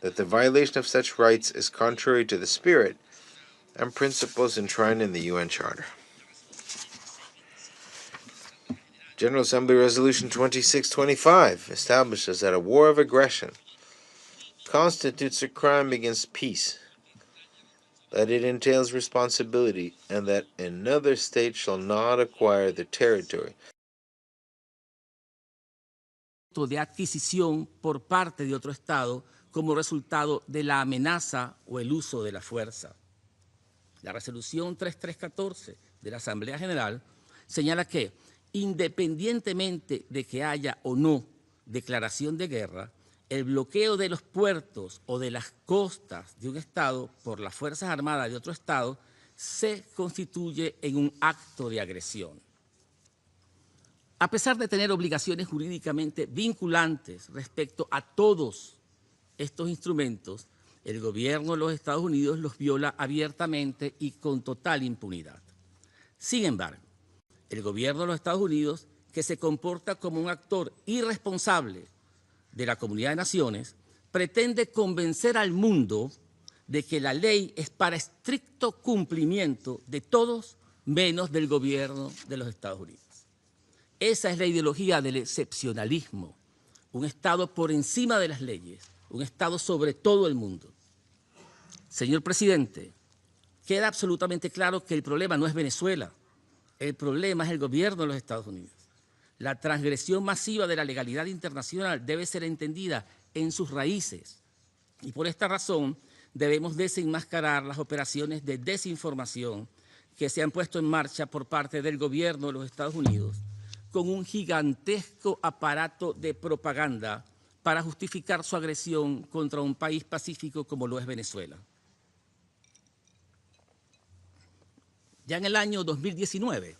that the violation of such rights is contrary to the spirit and principles enshrined in the UN Charter. General Assembly Resolution 2625 establishes that a war of aggression constitutes a crime against peace, that it entails responsibility, and that another state shall not acquire the territory de adquisición por parte de otro Estado como resultado de la amenaza o el uso de la fuerza. La resolución 3314 de la Asamblea General señala que, independientemente de que haya o no declaración de guerra, el bloqueo de los puertos o de las costas de un Estado por las Fuerzas Armadas de otro Estado se constituye en un acto de agresión. A pesar de tener obligaciones jurídicamente vinculantes respecto a todos estos instrumentos, el gobierno de los Estados Unidos los viola abiertamente y con total impunidad. Sin embargo, el gobierno de los Estados Unidos, que se comporta como un actor irresponsable de la comunidad de naciones, pretende convencer al mundo de que la ley es para estricto cumplimiento de todos menos del gobierno de los Estados Unidos. Esa es la ideología del excepcionalismo, un Estado por encima de las leyes, un Estado sobre todo el mundo. Señor presidente, queda absolutamente claro que el problema no es Venezuela, el problema es el gobierno de los Estados Unidos. La transgresión masiva de la legalidad internacional debe ser entendida en sus raíces y por esta razón debemos desenmascarar las operaciones de desinformación que se han puesto en marcha por parte del gobierno de los Estados Unidos con un gigantesco aparato de propaganda para justificar su agresión contra un país pacífico como lo es Venezuela. Ya en el año 2019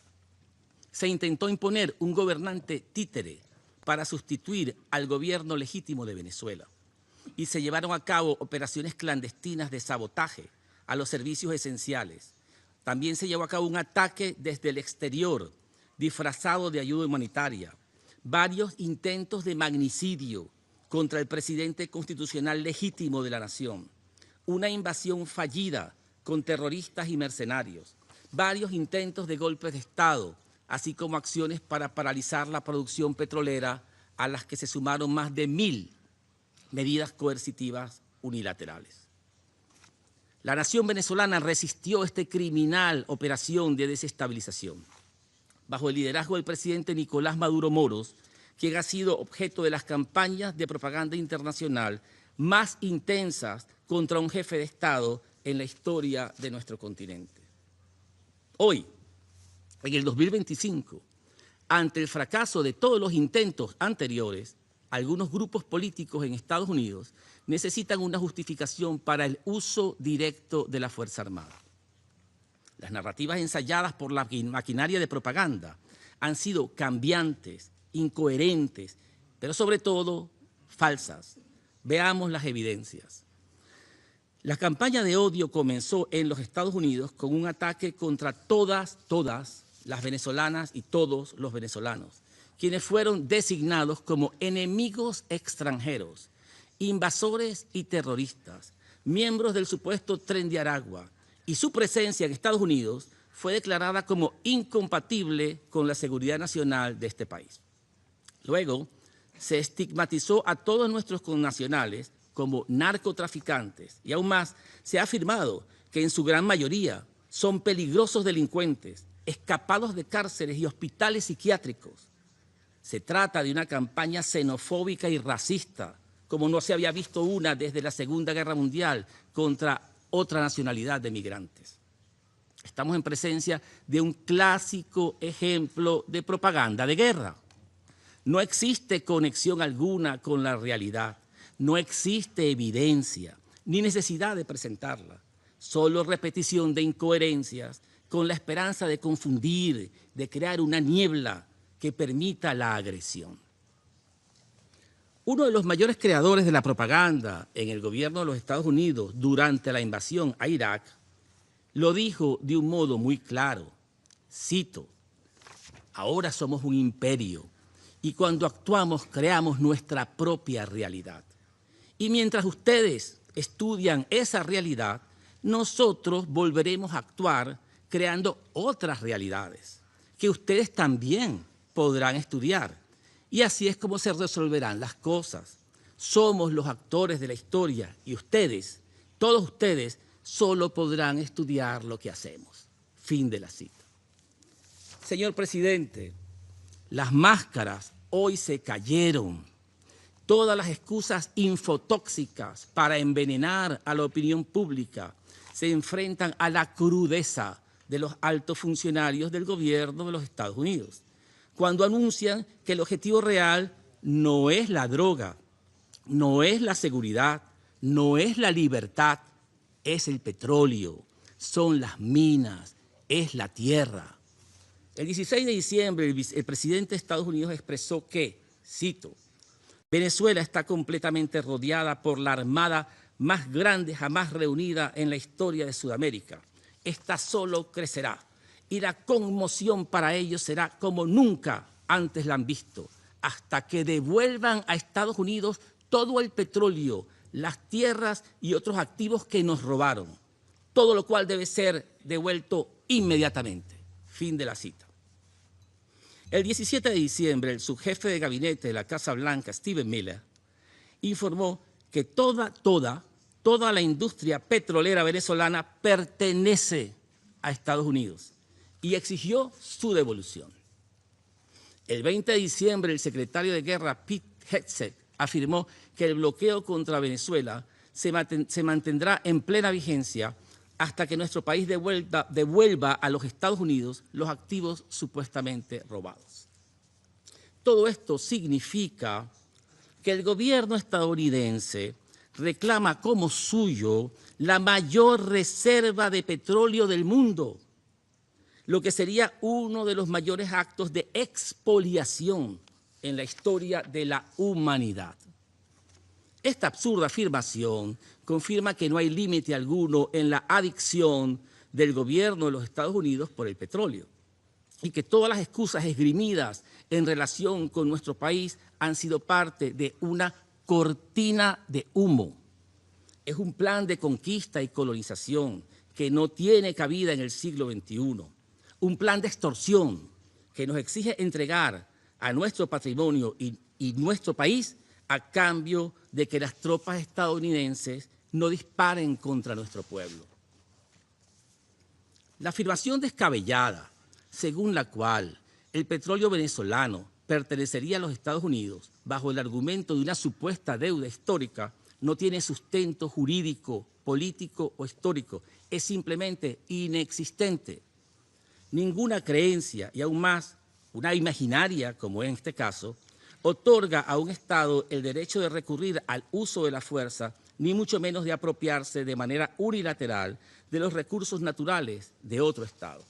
se intentó imponer un gobernante títere para sustituir al gobierno legítimo de Venezuela y se llevaron a cabo operaciones clandestinas de sabotaje a los servicios esenciales. También se llevó a cabo un ataque desde el exterior disfrazado de ayuda humanitaria, varios intentos de magnicidio contra el presidente constitucional legítimo de la nación, una invasión fallida con terroristas y mercenarios, varios intentos de golpes de Estado, así como acciones para paralizar la producción petrolera a las que se sumaron más de 1000 medidas coercitivas unilaterales. La nación venezolana resistió esta criminal operación de desestabilización bajo el liderazgo del presidente Nicolás Maduro Moros, quien ha sido objeto de las campañas de propaganda internacional más intensas contra un jefe de Estado en la historia de nuestro continente. Hoy, en el 2025, ante el fracaso de todos los intentos anteriores, algunos grupos políticos en Estados Unidos necesitan una justificación para el uso directo de la Fuerza Armada. Las narrativas ensayadas por la maquinaria de propaganda han sido cambiantes, incoherentes, pero sobre todo falsas. Veamos las evidencias. La campaña de odio comenzó en los Estados Unidos con un ataque contra todas las venezolanas y todos los venezolanos, quienes fueron designados como enemigos extranjeros, invasores y terroristas, miembros del supuesto Tren de Aragua, y su presencia en Estados Unidos fue declarada como incompatible con la seguridad nacional de este país. Luego, se estigmatizó a todos nuestros connacionales como narcotraficantes y aún más se ha afirmado que en su gran mayoría son peligrosos delincuentes, escapados de cárceles y hospitales psiquiátricos. Se trata de una campaña xenofóbica y racista, como no se había visto una desde la Segunda Guerra Mundial contra otra nacionalidad de migrantes. Estamos en presencia de un clásico ejemplo de propaganda de guerra. No existe conexión alguna con la realidad, no existe evidencia, ni necesidad de presentarla, solo repetición de incoherencias con la esperanza de confundir, de crear una niebla que permita la agresión. Uno de los mayores creadores de la propaganda en el gobierno de los Estados Unidos durante la invasión a Irak lo dijo de un modo muy claro, cito, ahora somos un imperio y cuando actuamos creamos nuestra propia realidad. Y mientras ustedes estudian esa realidad, nosotros volveremos a actuar creando otras realidades que ustedes también podrán estudiar. Y así es como se resolverán las cosas. Somos los actores de la historia y ustedes, todos ustedes, solo podrán estudiar lo que hacemos. Fin de la cita. Señor presidente, las máscaras hoy se cayeron. todas las excusas infotóxicas para envenenar a la opinión pública se enfrentan a la crudeza de los altos funcionarios del gobierno de los Estados Unidos, cuando anuncian que el objetivo real no es la droga, no es la seguridad, no es la libertad, es el petróleo, son las minas, es la tierra. El 16 de diciembre, el presidente de Estados Unidos expresó que, cito, Venezuela está completamente rodeada por la armada más grande jamás reunida en la historia de Sudamérica. Esta solo crecerá y la conmoción para ellos será como nunca antes la han visto, hasta que devuelvan a Estados Unidos todo el petróleo, las tierras y otros activos que nos robaron, todo lo cual debe ser devuelto inmediatamente. Fin de la cita. El 17 de diciembre, el subjefe de gabinete de la Casa Blanca, Stephen Miller, informó que toda la industria petrolera venezolana pertenece a Estados Unidos y exigió su devolución. El 20 de diciembre, el secretario de Guerra, Pete Hegseth, afirmó que el bloqueo contra Venezuela se mantendrá en plena vigencia hasta que nuestro país devuelva a los Estados Unidos los activos supuestamente robados. Todo esto significa que el gobierno estadounidense reclama como suyo la mayor reserva de petróleo del mundo, lo que sería uno de los mayores actos de expoliación en la historia de la humanidad. Esta absurda afirmación confirma que no hay límite alguno en la adicción del gobierno de los Estados Unidos por el petróleo y que todas las excusas esgrimidas en relación con nuestro país han sido parte de una cortina de humo. Es un plan de conquista y colonización que no tiene cabida en el siglo XXI. Un plan de extorsión que nos exige entregar a nuestro patrimonio y nuestro país a cambio de que las tropas estadounidenses no disparen contra nuestro pueblo. La afirmación descabellada, según la cual el petróleo venezolano pertenecería a los Estados Unidos bajo el argumento de una supuesta deuda histórica, no tiene sustento jurídico, político o histórico. Es simplemente inexistente. Ninguna creencia, y aún más una imaginaria, como en este caso, otorga a un Estado el derecho de recurrir al uso de la fuerza, ni mucho menos de apropiarse de manera unilateral de los recursos naturales de otro Estado.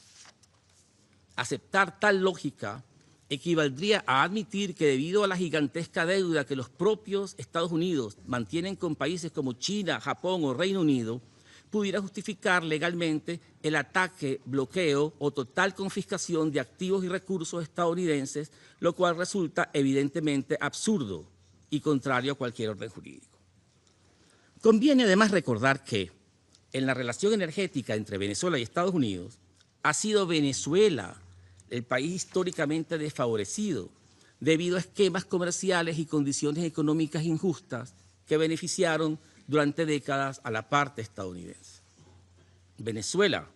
Aceptar tal lógica equivaldría a admitir que debido a la gigantesca deuda que los propios Estados Unidos mantienen con países como China, Japón o Reino Unido, pudiera justificar legalmente el ataque, bloqueo o total confiscación de activos y recursos estadounidenses, lo cual resulta evidentemente absurdo y contrario a cualquier orden jurídico. Conviene además recordar que en la relación energética entre Venezuela y Estados Unidos, ha sido Venezuela el país históricamente desfavorecido debido a esquemas comerciales y condiciones económicas injustas que beneficiaron durante décadas a la parte estadounidense. Venezuela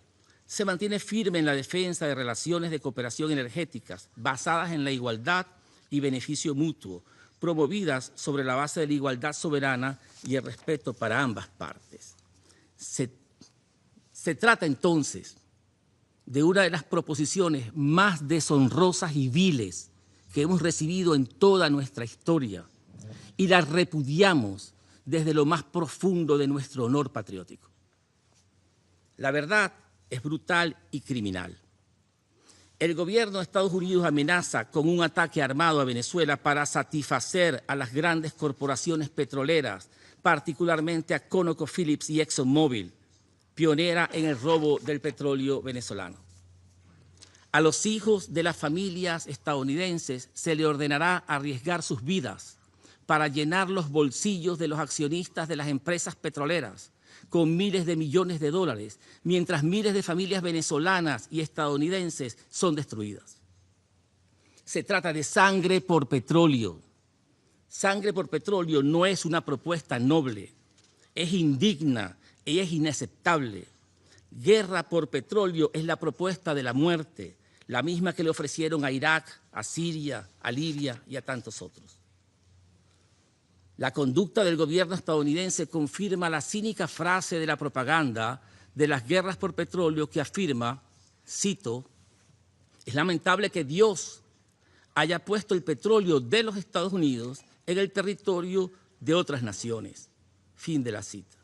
se mantiene firme en la defensa de relaciones de cooperación energéticas basadas en la igualdad y beneficio mutuo, promovidas sobre la base de la igualdad soberana y el respeto para ambas partes. Se trata entonces de una de las proposiciones más deshonrosas y viles que hemos recibido en toda nuestra historia y la repudiamos desde lo más profundo de nuestro honor patriótico. La verdad es brutal y criminal. El gobierno de Estados Unidos amenaza con un ataque armado a Venezuela para satisfacer a las grandes corporaciones petroleras, particularmente a ConocoPhillips y ExxonMobil, pionera en el robo del petróleo venezolano. A los hijos de las familias estadounidenses se le ordenará arriesgar sus vidas para llenar los bolsillos de los accionistas de las empresas petroleras con miles de millones de dólares, mientras miles de familias venezolanas y estadounidenses son destruidas. Se trata de sangre por petróleo. Sangre por petróleo no es una propuesta noble, es indigna y es inaceptable. Guerra por petróleo es la propuesta de la muerte, la misma que le ofrecieron a Irak, a Siria, a Libia y a tantos otros. La conducta del gobierno estadounidense confirma la cínica frase de la propaganda de las guerras por petróleo que afirma, cito, es lamentable que Dios haya puesto el petróleo de los Estados Unidos en el territorio de otras naciones. Fin de la cita.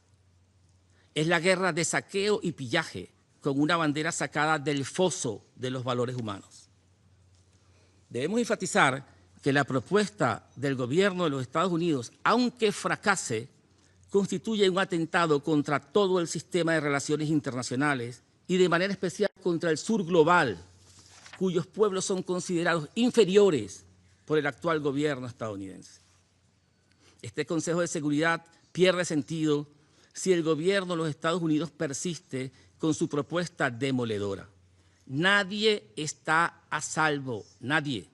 Es la guerra de saqueo y pillaje con una bandera sacada del foso de los valores humanos. Debemos enfatizar que la propuesta del gobierno de los Estados Unidos, aunque fracase, constituye un atentado contra todo el sistema de relaciones internacionales y de manera especial contra el sur global, cuyos pueblos son considerados inferiores por el actual gobierno estadounidense. Este Consejo de Seguridad pierde sentido si el gobierno de los Estados Unidos persiste con su propuesta demoledora. Nadie está a salvo, nadie.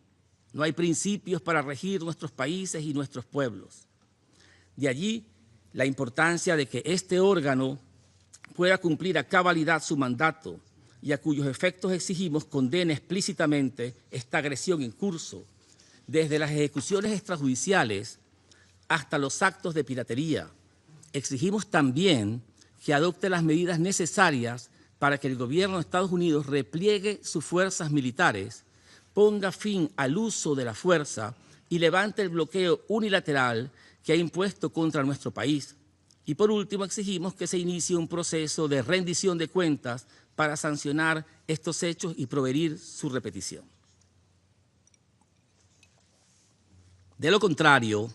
No hay principios para regir nuestros países y nuestros pueblos. De allí la importancia de que este órgano pueda cumplir a cabalidad su mandato y a cuyos efectos exigimos condene explícitamente esta agresión en curso, desde las ejecuciones extrajudiciales hasta los actos de piratería. Exigimos también que adopte las medidas necesarias para que el gobierno de Estados Unidos repliegue sus fuerzas militares, ponga fin al uso de la fuerza y levante el bloqueo unilateral que ha impuesto contra nuestro país. Y por último, exigimos que se inicie un proceso de rendición de cuentas para sancionar estos hechos y prevenir su repetición. De lo contrario,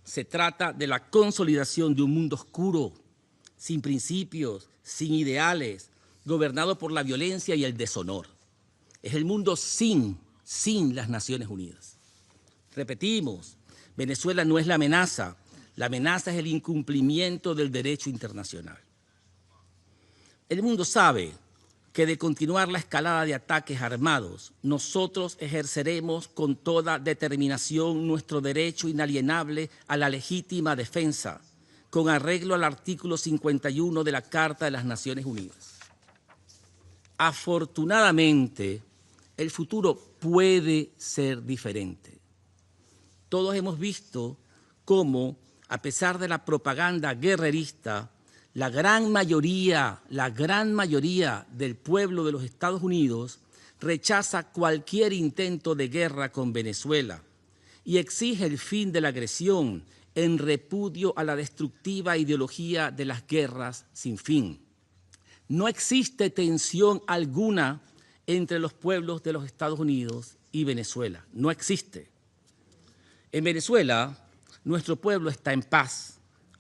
se trata de la consolidación de un mundo oscuro, sin principios, sin ideales, gobernado por la violencia y el deshonor. Es el mundo sin las Naciones Unidas. Repetimos, Venezuela no es la amenaza es el incumplimiento del derecho internacional. El mundo sabe que de continuar la escalada de ataques armados, nosotros ejerceremos con toda determinación nuestro derecho inalienable a la legítima defensa, con arreglo al artículo 51 de la Carta de las Naciones Unidas. Afortunadamente, el futuro puede ser diferente. Todos hemos visto cómo, a pesar de la propaganda guerrerista, la gran mayoría del pueblo de los Estados Unidos rechaza cualquier intento de guerra con Venezuela y exige el fin de la agresión en repudio a la destructiva ideología de las guerras sin fin. No existe tensión alguna entre los pueblos de los Estados Unidos y Venezuela. No existe. En Venezuela, nuestro pueblo está en paz,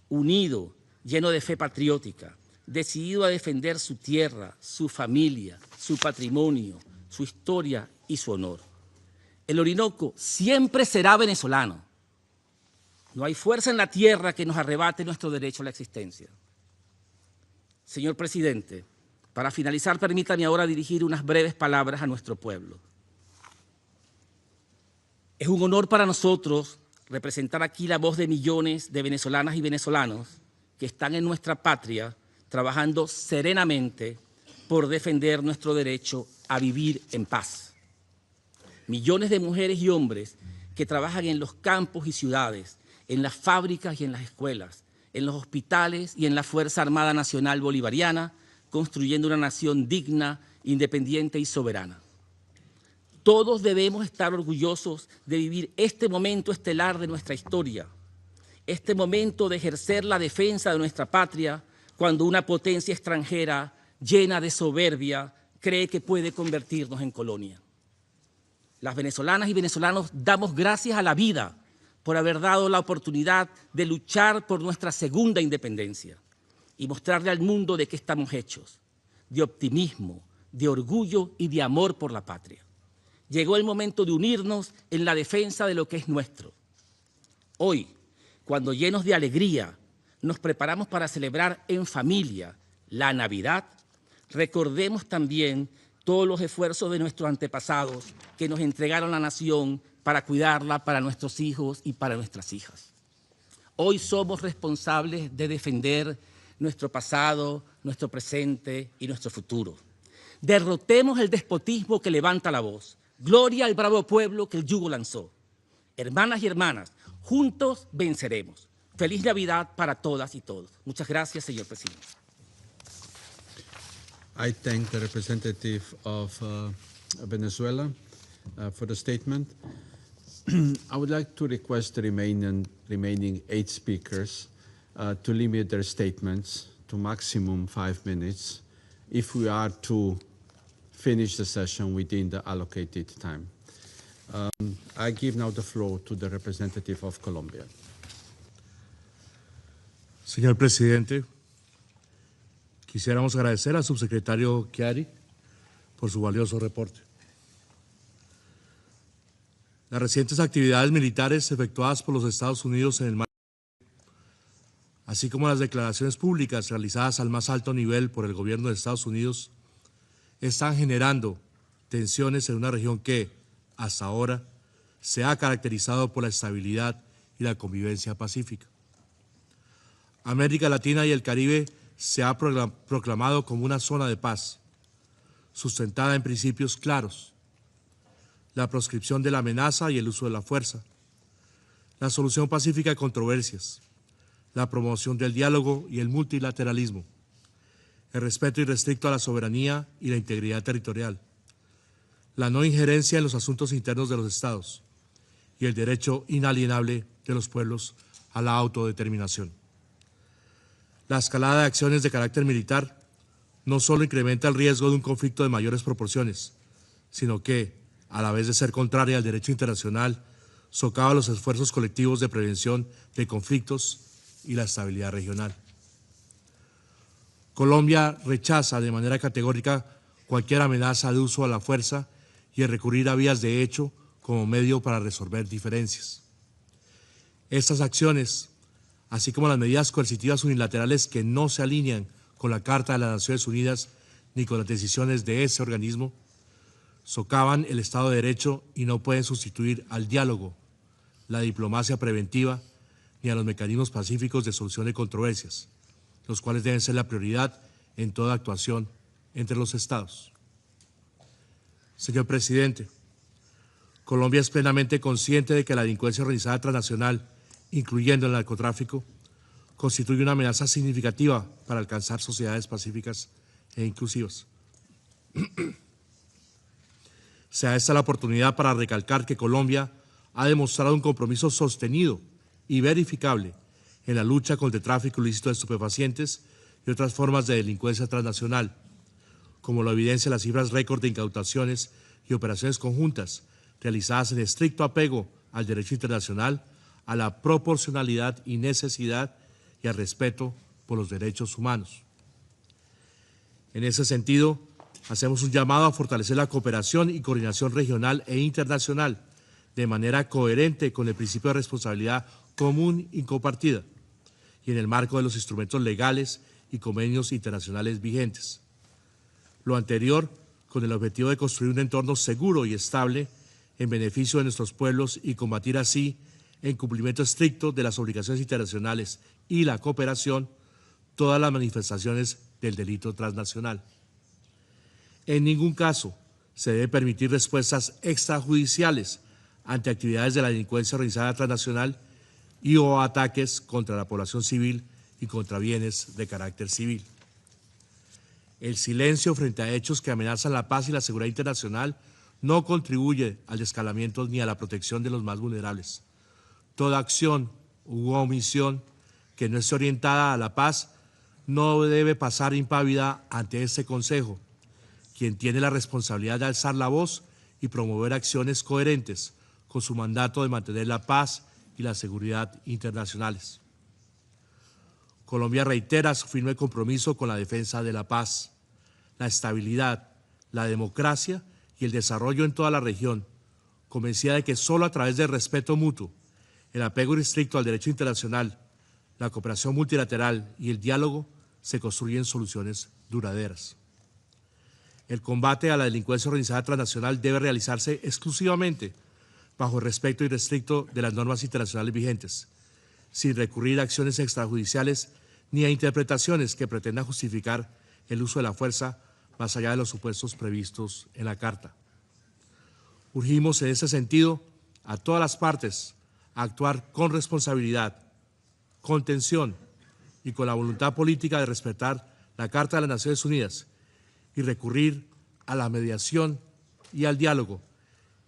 unido, lleno de fe patriótica, decidido a defender su tierra, su familia, su patrimonio, su historia y su honor. El Orinoco siempre será venezolano. No hay fuerza en la tierra que nos arrebate nuestro derecho a la existencia. Señor presidente, para finalizar, permítame ahora dirigir unas breves palabras a nuestro pueblo. Es un honor para nosotros representar aquí la voz de millones de venezolanas y venezolanos que están en nuestra patria trabajando serenamente por defender nuestro derecho a vivir en paz. Millones de mujeres y hombres que trabajan en los campos y ciudades, en las fábricas y en las escuelas, en los hospitales y en la Fuerza Armada Nacional Bolivariana, construyendo una nación digna, independiente y soberana. Todos debemos estar orgullosos de vivir este momento estelar de nuestra historia, este momento de ejercer la defensa de nuestra patria cuando una potencia extranjera llena de soberbia cree que puede convertirnos en colonia. Las venezolanas y venezolanos damos gracias a la vida por haber dado la oportunidad de luchar por nuestra segunda independencia y mostrarle al mundo de qué estamos hechos, de optimismo, de orgullo y de amor por la patria. Llegó el momento de unirnos en la defensa de lo que es nuestro. Hoy, cuando llenos de alegría nos preparamos para celebrar en familia la Navidad, recordemos también todos los esfuerzos de nuestros antepasados que nos entregaron la nación para cuidarla para nuestros hijos y para nuestras hijas. Hoy somos responsables de defender nuestro pasado, nuestro presente y nuestro futuro. Derrotemos el despotismo que levanta la voz. Gloria al bravo pueblo que el yugo lanzó. Hermanas y hermanas, Juntos venceremos. Feliz Navidad para todas y todos. Muchas gracias, señor presidente. I thank the representative of Venezuela for the statement. I would like to request the remaining 8 speakers to limit their statements to maximum 5 minutes if we are to finish the session within the allocated time. I give now the floor to the representative of Colombia. Señor presidente, quisiéramos agradecer al subsecretario Khiari por su valioso reporte. Las recientes actividades militares efectuadas por los Estados Unidos en el mar, así como las declaraciones públicas realizadas al más alto nivel por el gobierno de Estados Unidos, están generando tensiones en una región que, hasta ahora, se ha caracterizado por la estabilidad y la convivencia pacífica. América Latina y el Caribe se ha proclamado como una zona de paz, sustentada en principios claros: la proscripción de la amenaza y el uso de la fuerza, la solución pacífica de controversias, la promoción del diálogo y el multilateralismo, el respeto irrestricto a la soberanía y la integridad territorial, la no injerencia en los asuntos internos de los estados y el derecho inalienable de los pueblos a la autodeterminación. La escalada de acciones de carácter militar no solo incrementa el riesgo de un conflicto de mayores proporciones, sino que, a la vez de ser contraria al derecho internacional, socava los esfuerzos colectivos de prevención de conflictos y la estabilidad regional. Colombia rechaza de manera categórica cualquier amenaza de uso a la fuerza y el recurrir a vías de hecho como medio para resolver diferencias. Estas acciones, así como las medidas coercitivas unilaterales que no se alinean con la Carta de las Naciones Unidas ni con las decisiones de ese organismo, socavan el Estado de Derecho y no pueden sustituir al diálogo, la diplomacia preventiva ni a los mecanismos pacíficos de solución de controversias, los cuales deben ser la prioridad en toda actuación entre los Estados. Señor presidente, Colombia es plenamente consciente de que la delincuencia organizada transnacional, incluyendo el narcotráfico, constituye una amenaza significativa para alcanzar sociedades pacíficas e inclusivas. Sea esta la oportunidad para recalcar que Colombia ha demostrado un compromiso sostenido y verificable en la lucha contra el tráfico ilícito de estupefacientes y otras formas de delincuencia transnacional, como lo evidencia las cifras récord de incautaciones y operaciones conjuntas realizadas en estricto apego al derecho internacional, a la proporcionalidad y necesidad y al respeto por los derechos humanos. En ese sentido, hacemos un llamado a fortalecer la cooperación y coordinación regional e internacional de manera coherente con el principio de responsabilidad común y compartida y en el marco de los instrumentos legales y convenios internacionales vigentes. Lo anterior con el objetivo de construir un entorno seguro y estable en beneficio de nuestros pueblos y combatir así, en cumplimiento estricto de las obligaciones internacionales y la cooperación, todas las manifestaciones del delito transnacional. En ningún caso se debe permitir respuestas extrajudiciales ante actividades de la delincuencia organizada transnacional y o ataques contra la población civil y contra bienes de carácter civil. El silencio frente a hechos que amenazan la paz y la seguridad internacional no contribuye al descalamiento ni a la protección de los más vulnerables. Toda acción u omisión que no esté orientada a la paz no debe pasar impávida ante este Consejo, quien tiene la responsabilidad de alzar la voz y promover acciones coherentes con su mandato de mantener la paz y la seguridad internacionales. Colombia reitera su firme compromiso con la defensa de la paz, la estabilidad, la democracia y el desarrollo en toda la región, convencida de que solo a través del respeto mutuo, el apego irrestricto al derecho internacional, la cooperación multilateral y el diálogo se construyen soluciones duraderas. El combate a la delincuencia organizada transnacional debe realizarse exclusivamente bajo el respeto irrestricto de las normas internacionales vigentes, sin recurrir a acciones extrajudiciales ni a interpretaciones que pretendan justificar el uso de la fuerza más allá de los supuestos previstos en la Carta. Urgimos en ese sentido a todas las partes a actuar con responsabilidad, contención y con la voluntad política de respetar la Carta de las Naciones Unidas y recurrir a la mediación y al diálogo,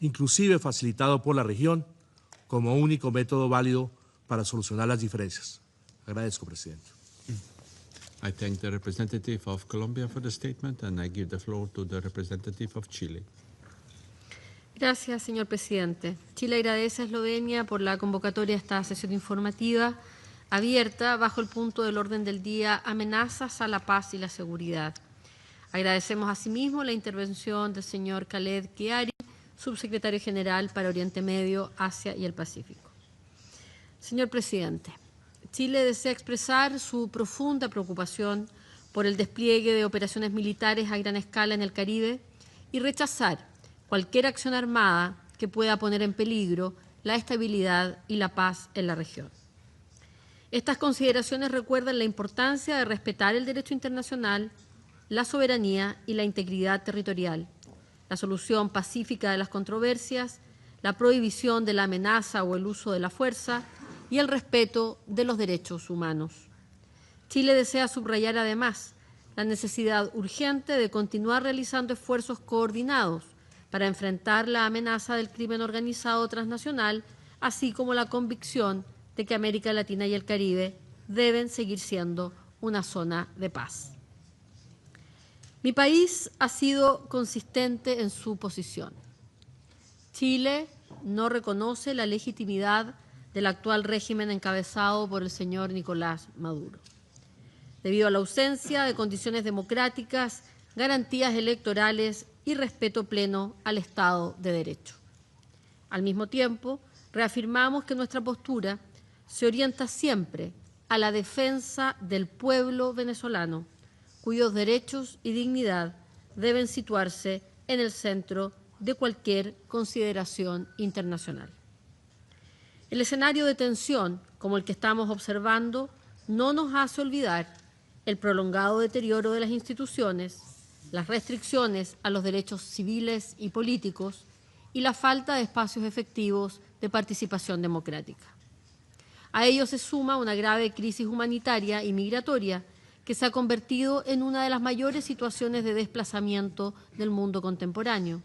inclusive facilitado por la región, como único método válido para solucionar las diferencias. Agradezco, presidente. I thank the representative of Colombia for the statement, and I give the floor to the representative of Chile. Gracias, señor presidente. Chile agradece a Eslovenia por la convocatoria a esta sesión informativa abierta bajo el punto del orden del día amenazas a la paz y la seguridad. Agradecemos asimismo la intervención del señor Khaled, Khiari, subsecretario general para Oriente Medio, Asia y el Pacífico. Señor presidente, Chile desea expresar su profunda preocupación por el despliegue de operaciones militares a gran escala en el Caribe y rechazar cualquier acción armada que pueda poner en peligro la estabilidad y la paz en la región. Estas consideraciones recuerdan la importancia de respetar el derecho internacional, la soberanía y la integridad territorial, la solución pacífica de las controversias, la prohibición de la amenaza o el uso de la fuerza y el respeto de los derechos humanos. Chile desea subrayar además la necesidad urgente de continuar realizando esfuerzos coordinados para enfrentar la amenaza del crimen organizado transnacional, así como la convicción de que América Latina y el Caribe deben seguir siendo una zona de paz. Mi país ha sido consistente en su posición. Chile no reconoce la legitimidad del actual régimen encabezado por el señor Nicolás Maduro. Debido a la ausencia de condiciones democráticas, garantías electorales y respeto pleno al Estado de Derecho. Al mismo tiempo, reafirmamos que nuestra postura se orienta siempre a la defensa del pueblo venezolano, cuyos derechos y dignidad deben situarse en el centro de cualquier consideración internacional. El escenario de tensión, como el que estamos observando, no nos hace olvidar el prolongado deterioro de las instituciones, las restricciones a los derechos civiles y políticos y la falta de espacios efectivos de participación democrática. A ello se suma una grave crisis humanitaria y migratoria que se ha convertido en una de las mayores situaciones de desplazamiento del mundo contemporáneo.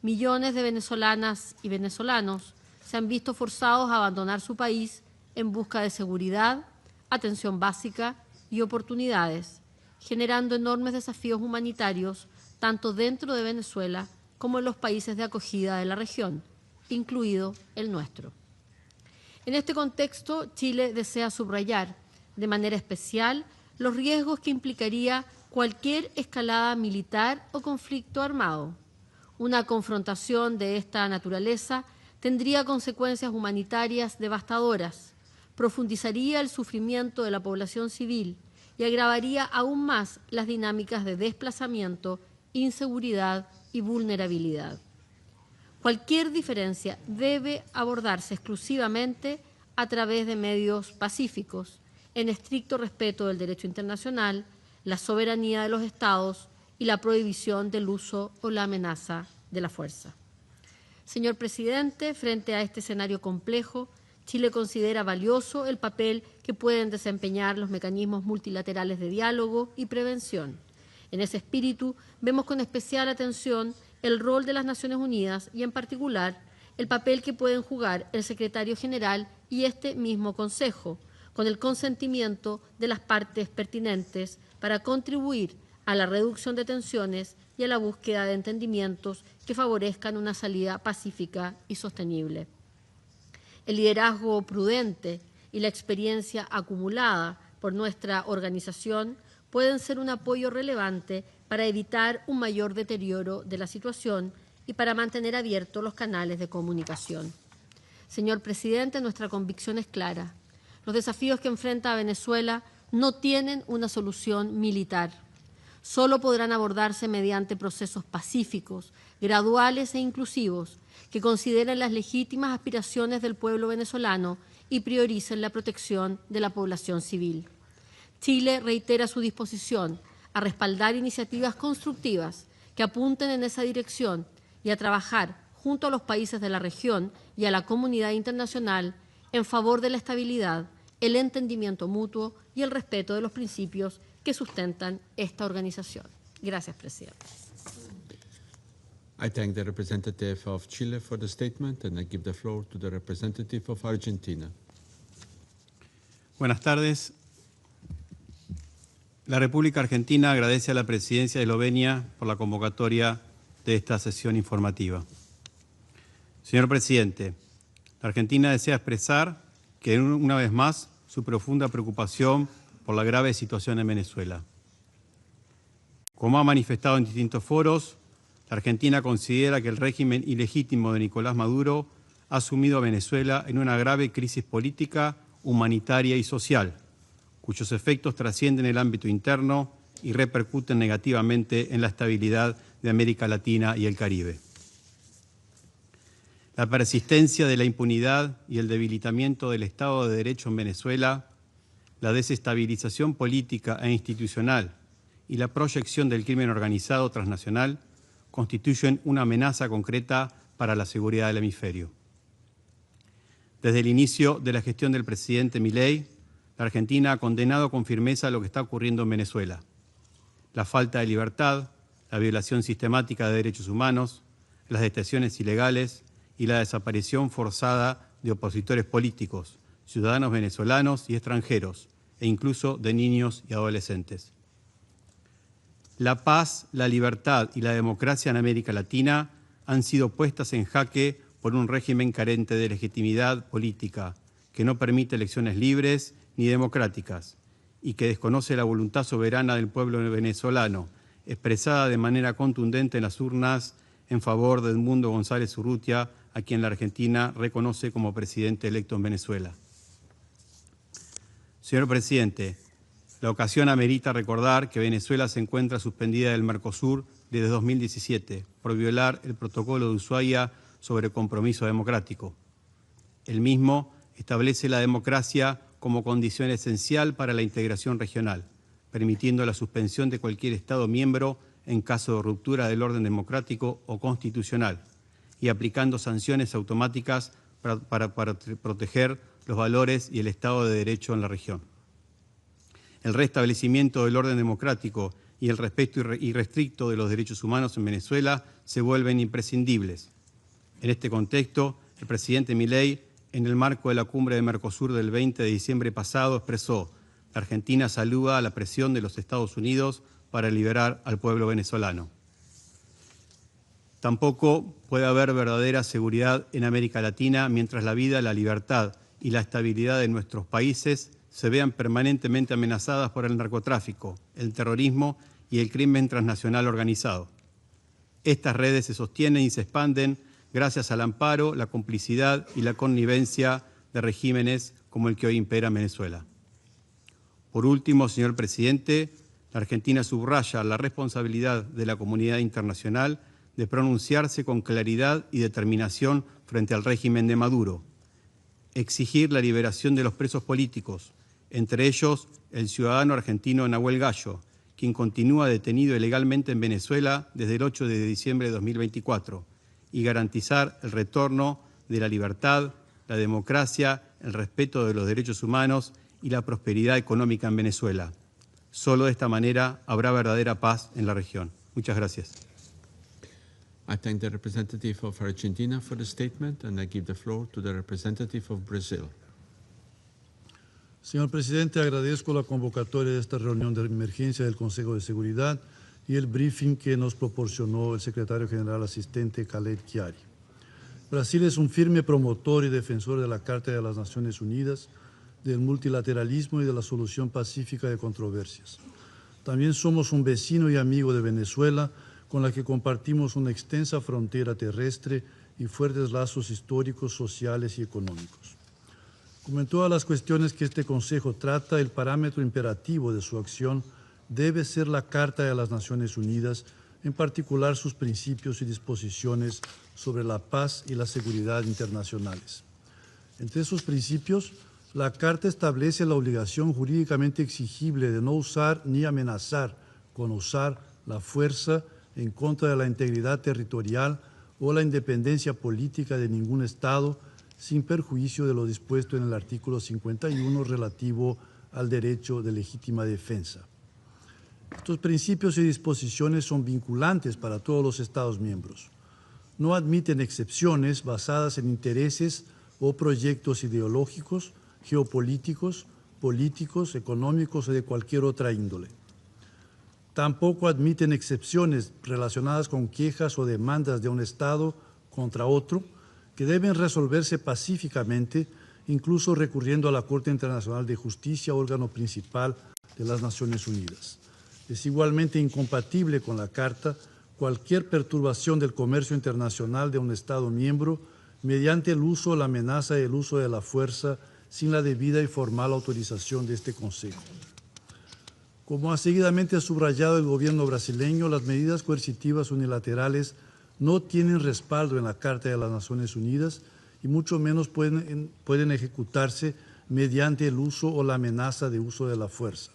Millones de venezolanas y venezolanos se han visto forzados a abandonar su país en busca de seguridad, atención básica y oportunidades, generando enormes desafíos humanitarios tanto dentro de Venezuela como en los países de acogida de la región, incluido el nuestro. En este contexto, Chile desea subrayar de manera especial los riesgos que implicaría cualquier escalada militar o conflicto armado. Una confrontación de esta naturaleza tendría consecuencias humanitarias devastadoras, profundizaría el sufrimiento de la población civil y agravaría aún más las dinámicas de desplazamiento, inseguridad y vulnerabilidad. Cualquier diferencia debe abordarse exclusivamente a través de medios pacíficos, en estricto respeto del derecho internacional, la soberanía de los Estados y la prohibición del uso o la amenaza de la fuerza. Señor presidente, frente a este escenario complejo, Chile considera valioso el papel que pueden desempeñar los mecanismos multilaterales de diálogo y prevención. En ese espíritu, vemos con especial atención el rol de las Naciones Unidas y, en particular, el papel que pueden jugar el secretario general y este mismo Consejo, con el consentimiento de las partes pertinentes para contribuir a la reducción de tensiones y a la búsqueda de entendimientos que favorezcan una salida pacífica y sostenible. El liderazgo prudente y la experiencia acumulada por nuestra organización pueden ser un apoyo relevante para evitar un mayor deterioro de la situación y para mantener abiertos los canales de comunicación. Señor presidente, nuestra convicción es clara. Los desafíos que enfrenta Venezuela no tienen una solución militar. Solo podrán abordarse mediante procesos pacíficos, graduales e inclusivos, que consideren las legítimas aspiraciones del pueblo venezolano y prioricen la protección de la población civil. Chile reitera su disposición a respaldar iniciativas constructivas que apunten en esa dirección y a trabajar junto a los países de la región y a la comunidad internacional en favor de la estabilidad, el entendimiento mutuo y el respeto de los principios que sustentan esta organización. Gracias, presidente. I thank the representative of Chile for the statement, and I give the floor to the representative of Argentina. Buenas tardes. La República Argentina agradece a la Presidencia de Eslovenia por la convocatoria de esta sesión informativa. Señor Presidente, la Argentina desea expresar que una vez más su profunda preocupación por la grave situación en Venezuela. Como ha manifestado en distintos foros, la Argentina considera que el régimen ilegítimo de Nicolás Maduro ha sumido a Venezuela en una grave crisis política, humanitaria y social, cuyos efectos trascienden el ámbito interno y repercuten negativamente en la estabilidad de América Latina y el Caribe. La persistencia de la impunidad y el debilitamiento del Estado de Derecho en Venezuela, la desestabilización política e institucional y la proyección del crimen organizado transnacional constituyen una amenaza concreta para la seguridad del hemisferio. Desde el inicio de la gestión del presidente Milei, la Argentina ha condenado con firmeza lo que está ocurriendo en Venezuela. La falta de libertad, la violación sistemática de derechos humanos, las detenciones ilegales y la desaparición forzada de opositores políticos, ciudadanos venezolanos y extranjeros, e incluso de niños y adolescentes. La paz, la libertad y la democracia en América Latina han sido puestas en jaque por un régimen carente de legitimidad política, que no permite elecciones libres ni democráticas y que desconoce la voluntad soberana del pueblo venezolano, expresada de manera contundente en las urnas en favor de Edmundo González Urrutia, a quien la Argentina reconoce como presidente electo en Venezuela. Señor Presidente, la ocasión amerita recordar que Venezuela se encuentra suspendida del Mercosur desde 2017 por violar el protocolo de Ushuaia sobre compromiso democrático. El mismo establece la democracia como condición esencial para la integración regional, permitiendo la suspensión de cualquier Estado miembro en caso de ruptura del orden democrático o constitucional y aplicando sanciones automáticas para proteger los valores y el Estado de Derecho en la región. El restablecimiento del orden democrático y el respeto irrestricto de los derechos humanos en Venezuela se vuelven imprescindibles. En este contexto, el presidente Milei, en el marco de la cumbre de Mercosur del 20 de diciembre pasado, expresó: la Argentina saluda la presión de los Estados Unidos para liberar al pueblo venezolano. Tampoco puede haber verdadera seguridad en América Latina mientras la vida, la libertad y la estabilidad de nuestros países se vean permanentemente amenazadas por el narcotráfico, el terrorismo y el crimen transnacional organizado. Estas redes se sostienen y se expanden gracias al amparo, la complicidad y la connivencia de regímenes como el que hoy impera en Venezuela. Por último, señor presidente, la Argentina subraya la responsabilidad de la comunidad internacional de pronunciarse con claridad y determinación frente al régimen de Maduro, exigir la liberación de los presos políticos, entre ellos el ciudadano argentino Nahuel Gallo, quien continúa detenido ilegalmente en Venezuela desde el 8 de diciembre de 2024, y garantizar el retorno de la libertad, la democracia, el respeto de los derechos humanos y la prosperidad económica en Venezuela. Solo de esta manera habrá verdadera paz en la región. Muchas gracias. I thank the representative of Argentina for the statement, and I give the floor to the representative of Brazil. Señor Presidente, agradezco la convocatoria de esta reunión de emergencia del Consejo de Seguridad y el briefing que nos proporcionó el secretario general asistente Khaled Khiari. Brasil es un firme promotor y defensor de la Carta de las Naciones Unidas, del multilateralismo y de la solución pacífica de controversias. También somos un vecino y amigo de Venezuela, con la que compartimos una extensa frontera terrestre y fuertes lazos históricos, sociales y económicos. Como en todas las cuestiones que este Consejo trata, el parámetro imperativo de su acción debe ser la Carta de las Naciones Unidas, en particular sus principios y disposiciones sobre la paz y la seguridad internacionales. Entre esos principios, la Carta establece la obligación jurídicamente exigible de no usar ni amenazar con usar la fuerza en contra de la integridad territorial o la independencia política de ningún Estado, sin perjuicio de lo dispuesto en el artículo 51 relativo al derecho de legítima defensa. Estos principios y disposiciones son vinculantes para todos los Estados miembros. No admiten excepciones basadas en intereses o proyectos ideológicos, geopolíticos, políticos, económicos o de cualquier otra índole. Tampoco admiten excepciones relacionadas con quejas o demandas de un Estado contra otro que deben resolverse pacíficamente, incluso recurriendo a la Corte Internacional de Justicia, órgano principal de las Naciones Unidas. Es igualmente incompatible con la Carta cualquier perturbación del comercio internacional de un Estado miembro mediante el uso, la amenaza y el uso de la fuerza sin la debida y formal autorización de este Consejo. Como ha seguidamente subrayado el gobierno brasileño, las medidas coercitivas unilaterales no tienen respaldo en la Carta de las Naciones Unidas y mucho menos pueden ejecutarse mediante el uso o la amenaza de uso de la fuerza.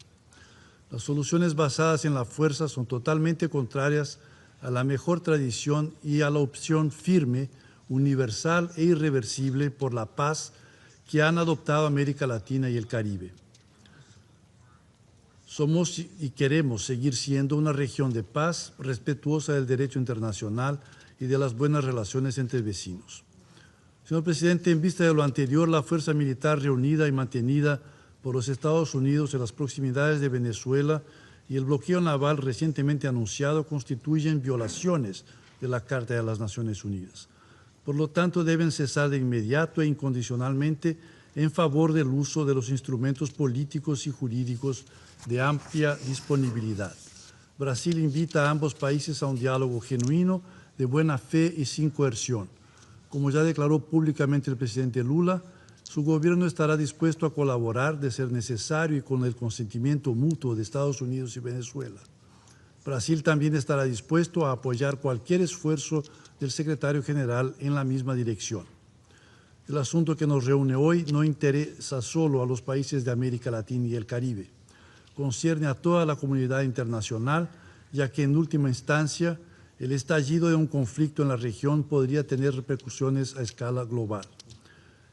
Las soluciones basadas en la fuerza son totalmente contrarias a la mejor tradición y a la opción firme, universal e irreversible por la paz que han adoptado América Latina y el Caribe. Somos y queremos seguir siendo una región de paz, respetuosa del derecho internacional y de las buenas relaciones entre vecinos. Señor presidente, en vista de lo anterior, la fuerza militar reunida y mantenida por los Estados Unidos en las proximidades de Venezuela y el bloqueo naval recientemente anunciado constituyen violaciones de la Carta de las Naciones Unidas. Por lo tanto, deben cesar de inmediato e incondicionalmente en favor del uso de los instrumentos políticos y jurídicos de amplia disponibilidad. Brasil invita a ambos países a un diálogo genuino, de buena fe y sin coerción. Como ya declaró públicamente el presidente Lula, su gobierno estará dispuesto a colaborar de ser necesario y con el consentimiento mutuo de Estados Unidos y Venezuela. Brasil también estará dispuesto a apoyar cualquier esfuerzo del secretario general en la misma dirección. El asunto que nos reúne hoy no interesa solo a los países de América Latina y el Caribe. Concierne a toda la comunidad internacional, ya que en última instancia el estallido de un conflicto en la región podría tener repercusiones a escala global.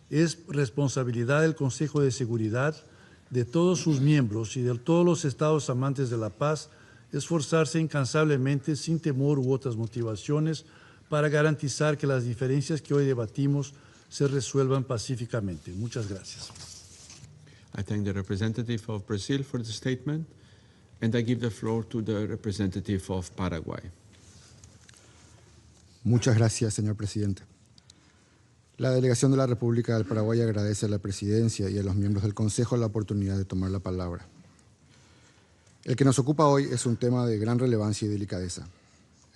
Es responsabilidad del Consejo de Seguridad, de todos sus miembros y de todos los estados amantes de la paz esforzarse incansablemente, sin temor u otras motivaciones, para garantizar que las diferencias que hoy debatimos se resuelvan pacíficamente. Muchas gracias. I thank the representative of Brazil for the statement, and I give the floor to the representative of Paraguay. Muchas gracias, señor presidente. La delegación de la República del Paraguay agradece a la presidencia y a los miembros del Consejo la oportunidad de tomar la palabra. El que nos ocupa hoy es un tema de gran relevancia y delicadeza,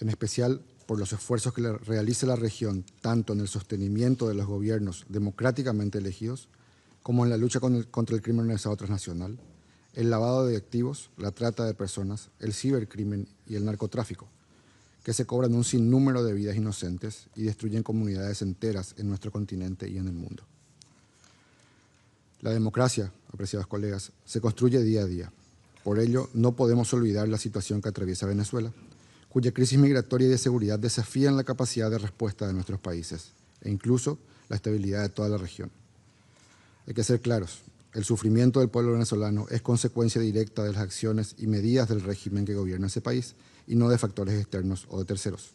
en especial por los esfuerzos que realiza la región, tanto en el sostenimiento de los gobiernos democráticamente elegidos, como en la lucha contra el crimen organizado transnacional, el lavado de activos, la trata de personas, el cibercrimen y el narcotráfico, que se cobran un sinnúmero de vidas inocentes y destruyen comunidades enteras en nuestro continente y en el mundo. La democracia, apreciados colegas, se construye día a día. Por ello, no podemos olvidar la situación que atraviesa Venezuela, cuya crisis migratoria y de seguridad desafían la capacidad de respuesta de nuestros países e incluso la estabilidad de toda la región. Hay que ser claros, el sufrimiento del pueblo venezolano es consecuencia directa de las acciones y medidas del régimen que gobierna ese país y no de factores externos o de terceros.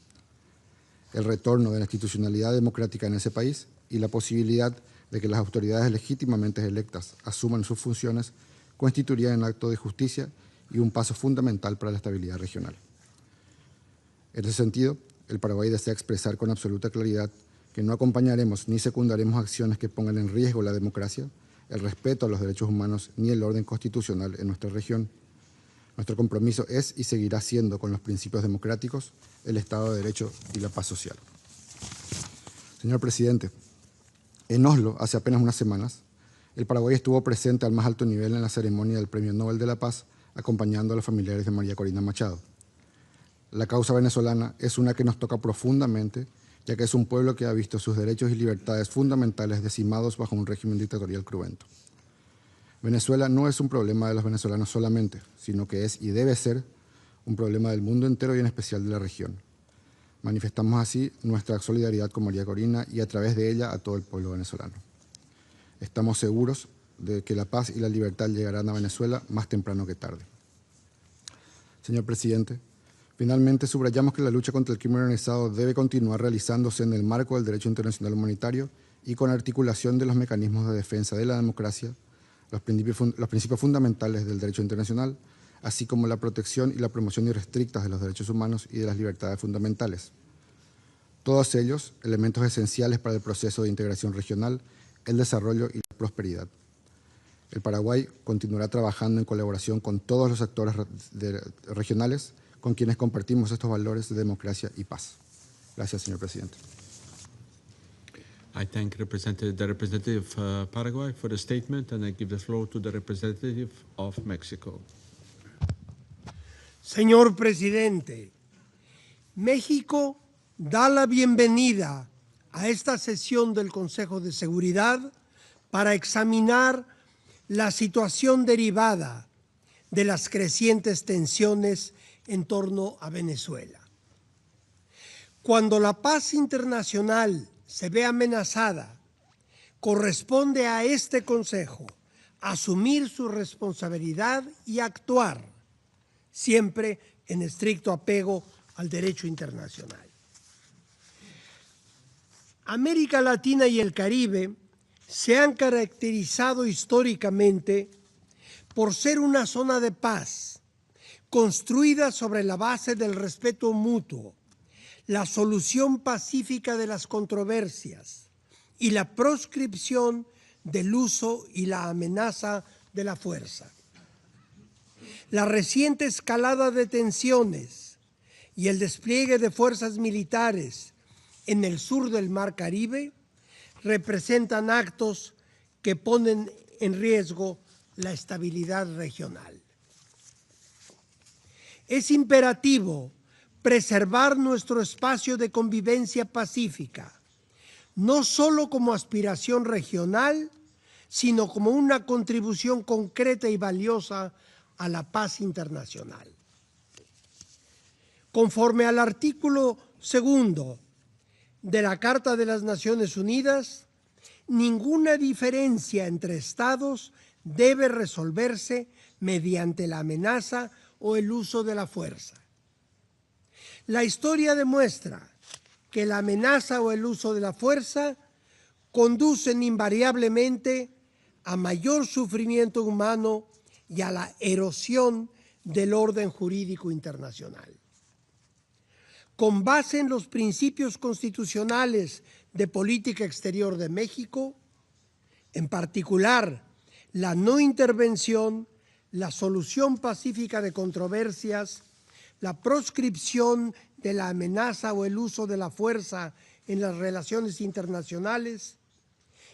El retorno de la institucionalidad democrática en ese país y la posibilidad de que las autoridades legítimamente electas asuman sus funciones constituirían un acto de justicia y un paso fundamental para la estabilidad regional. En ese sentido, el Paraguay desea expresar con absoluta claridad que no acompañaremos ni secundaremos acciones que pongan en riesgo la democracia, el respeto a los derechos humanos ni el orden constitucional en nuestra región. Nuestro compromiso es y seguirá siendo con los principios democráticos, el Estado de Derecho y la paz social. Señor presidente, en Oslo, hace apenas unas semanas, el Paraguay estuvo presente al más alto nivel en la ceremonia del Premio Nobel de la Paz, acompañando a los familiares de María Corina Machado. La causa venezolana es una que nos toca profundamente, ya que es un pueblo que ha visto sus derechos y libertades fundamentales decimados bajo un régimen dictatorial cruento. Venezuela no es un problema de los venezolanos solamente, sino que es y debe ser un problema del mundo entero y en especial de la región. Manifestamos así nuestra solidaridad con María Corina y a través de ella a todo el pueblo venezolano. Estamos seguros de que la paz y la libertad llegarán a Venezuela más temprano que tarde. Señor presidente, finalmente subrayamos que la lucha contra el crimen organizado debe continuar realizándose en el marco del derecho internacional humanitario y con articulación de los mecanismos de defensa de la democracia, los principios fundamentales del derecho internacional, así como la protección y la promoción irrestrictas de los derechos humanos y de las libertades fundamentales. Todos ellos, elementos esenciales para el proceso de integración regional, el desarrollo y la prosperidad. El Paraguay continuará trabajando en colaboración con todos los actores regionales con quienes compartimos estos valores de democracia y paz. Gracias, señor presidente. I thank the representative of Paraguay for the statement, and I give the floor to the representative of Mexico. Señor presidente, México da la bienvenida a esta sesión del Consejo de Seguridad para examinar la situación derivada de las crecientes tensiones en torno a Venezuela. Cuando la paz internacional se ve amenazada, corresponde a este Consejo asumir su responsabilidad y actuar, siempre en estricto apego al derecho internacional. América Latina y el Caribe se han caracterizado históricamente por ser una zona de paz, construida sobre la base del respeto mutuo, la solución pacífica de las controversias y la proscripción del uso y la amenaza de la fuerza. La reciente escalada de tensiones y el despliegue de fuerzas militares en el sur del Mar Caribe representan actos que ponen en riesgo la estabilidad regional. Es imperativo preservar nuestro espacio de convivencia pacífica, no solo como aspiración regional, sino como una contribución concreta y valiosa a la paz internacional. Conforme al artículo 2 de la Carta de las Naciones Unidas, ninguna diferencia entre estados debe resolverse mediante la amenaza o el uso de la fuerza. La historia demuestra que la amenaza o el uso de la fuerza conducen invariablemente a mayor sufrimiento humano y a la erosión del orden jurídico internacional. Con base en los principios constitucionales de política exterior de México, en particular la no intervención, la solución pacífica de controversias, la proscripción de la amenaza o el uso de la fuerza en las relaciones internacionales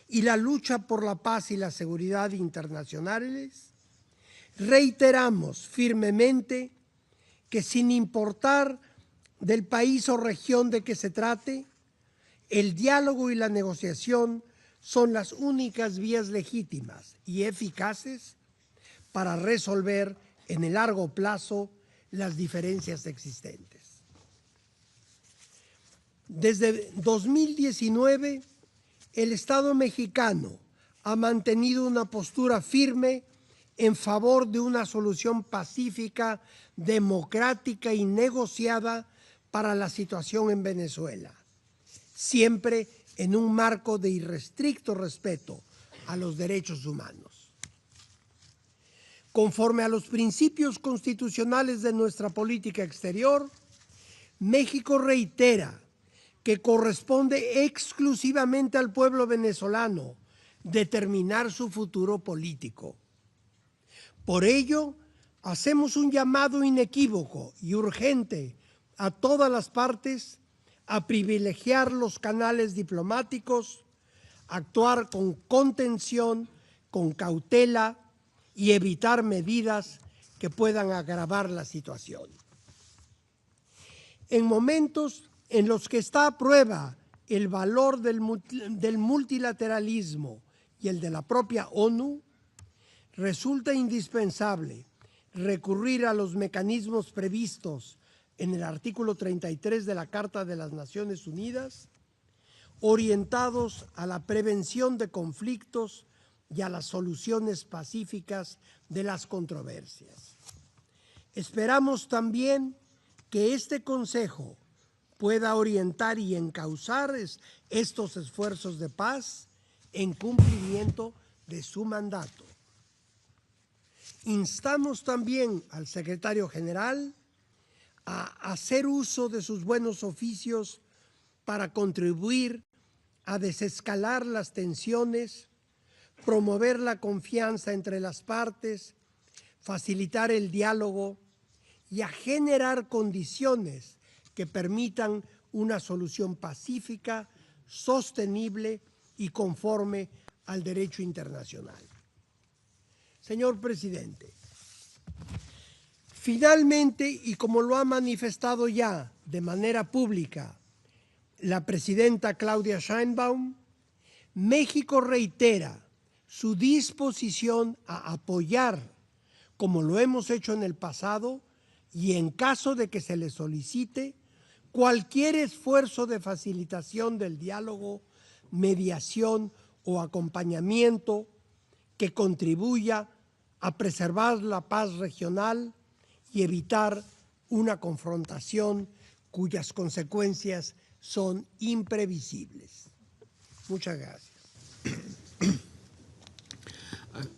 y la lucha por la paz y la seguridad internacionales, reiteramos firmemente que sin importar del país o región de que se trate, el diálogo y la negociación son las únicas vías legítimas y eficaces para resolver en el largo plazo las diferencias existentes. Desde 2019, el Estado mexicano ha mantenido una postura firme en favor de una solución pacífica, democrática y negociada para la situación en Venezuela, siempre en un marco de irrestricto respeto a los derechos humanos. Conforme a los principios constitucionales de nuestra política exterior, México reitera que corresponde exclusivamente al pueblo venezolano determinar su futuro político. Por ello, hacemos un llamado inequívoco y urgente a todas las partes a privilegiar los canales diplomáticos, actuar con contención, con cautela y evitar medidas que puedan agravar la situación. En momentos en los que está a prueba el valor del multilateralismo y el de la propia ONU, resulta indispensable recurrir a los mecanismos previstos en el artículo 33 de la Carta de las Naciones Unidas, orientados a la prevención de conflictos y a las soluciones pacíficas de las controversias. Esperamos también que este Consejo pueda orientar y encauzar estos esfuerzos de paz en cumplimiento de su mandato. Instamos también al secretario general a hacer uso de sus buenos oficios para contribuir a desescalar las tensiones, promover la confianza entre las partes, facilitar el diálogo y a generar condiciones que permitan una solución pacífica, sostenible y conforme al derecho internacional. Señor presidente, finalmente, y como lo ha manifestado ya de manera pública la presidenta Claudia Sheinbaum, México reitera su disposición a apoyar, como lo hemos hecho en el pasado, y en caso de que se le solicite, cualquier esfuerzo de facilitación del diálogo, mediación o acompañamiento que contribuya a preservar la paz regional y evitar una confrontación cuyas consecuencias son imprevisibles. Muchas gracias.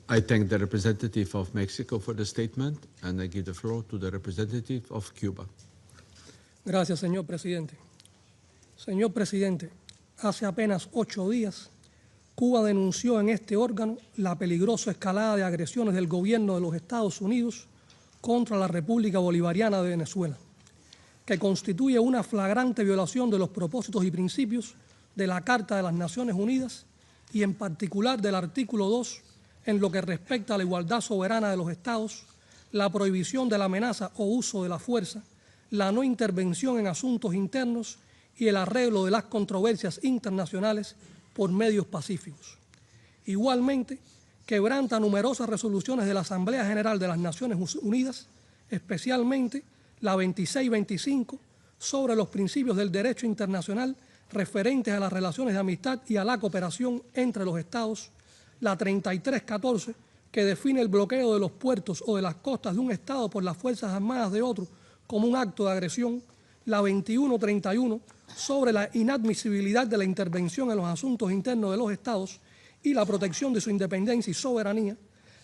I thank the representative of Mexico for the statement, and I give the floor to the representative of Cuba. Gracias, señor presidente. Señor presidente, hace apenas 8 días, Cuba denunció en este órgano la peligrosa escalada de agresiones del gobierno de los Estados Unidos contra la República Bolivariana de Venezuela, que constituye una flagrante violación de los propósitos y principios de la Carta de las Naciones Unidas y en particular del artículo 2 en lo que respecta a la igualdad soberana de los Estados, la prohibición de la amenaza o uso de la fuerza, la no intervención en asuntos internos y el arreglo de las controversias internacionales por medios pacíficos. Igualmente, quebranta numerosas resoluciones de la Asamblea General de las Naciones Unidas, especialmente la 2625 sobre los principios del derecho internacional referentes a las relaciones de amistad y a la cooperación entre los Estados, la 3314, que define el bloqueo de los puertos o de las costas de un Estado por las Fuerzas Armadas de otro como un acto de agresión, la 2131, sobre la inadmisibilidad de la intervención en los asuntos internos de los Estados y la protección de su independencia y soberanía,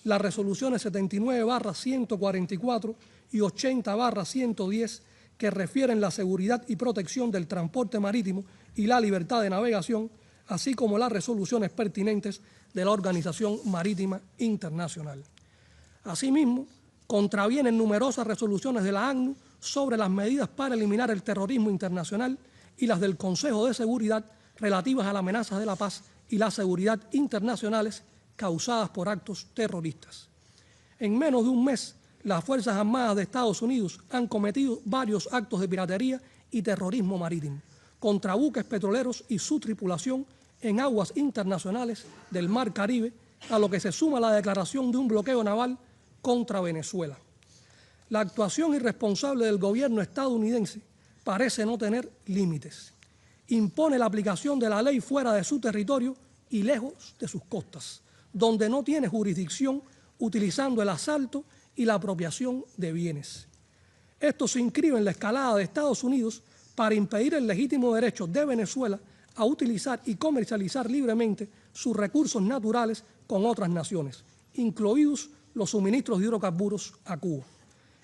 las resoluciones 79/144 y 80/110, que refieren la seguridad y protección del transporte marítimo y la libertad de navegación, así como las resoluciones pertinentes de la Organización Marítima Internacional. Asimismo, contravienen numerosas resoluciones de la ONU sobre las medidas para eliminar el terrorismo internacional y las del Consejo de Seguridad relativas a las amenazas de la paz y la seguridad internacionales causadas por actos terroristas. En menos de un mes, las Fuerzas Armadas de Estados Unidos han cometido varios actos de piratería y terrorismo marítimo contra buques petroleros y su tripulación en aguas internacionales del Mar Caribe, a lo que se suma la declaración de un bloqueo naval contra Venezuela. La actuación irresponsable del gobierno estadounidense parece no tener límites. Impone la aplicación de la ley fuera de su territorio y lejos de sus costas, donde no tiene jurisdicción, utilizando el asalto y la apropiación de bienes. Esto se inscribe en la escalada de Estados Unidos para impedir el legítimo derecho de Venezuela a utilizar y comercializar libremente sus recursos naturales con otras naciones, incluidos los suministros de hidrocarburos a Cuba.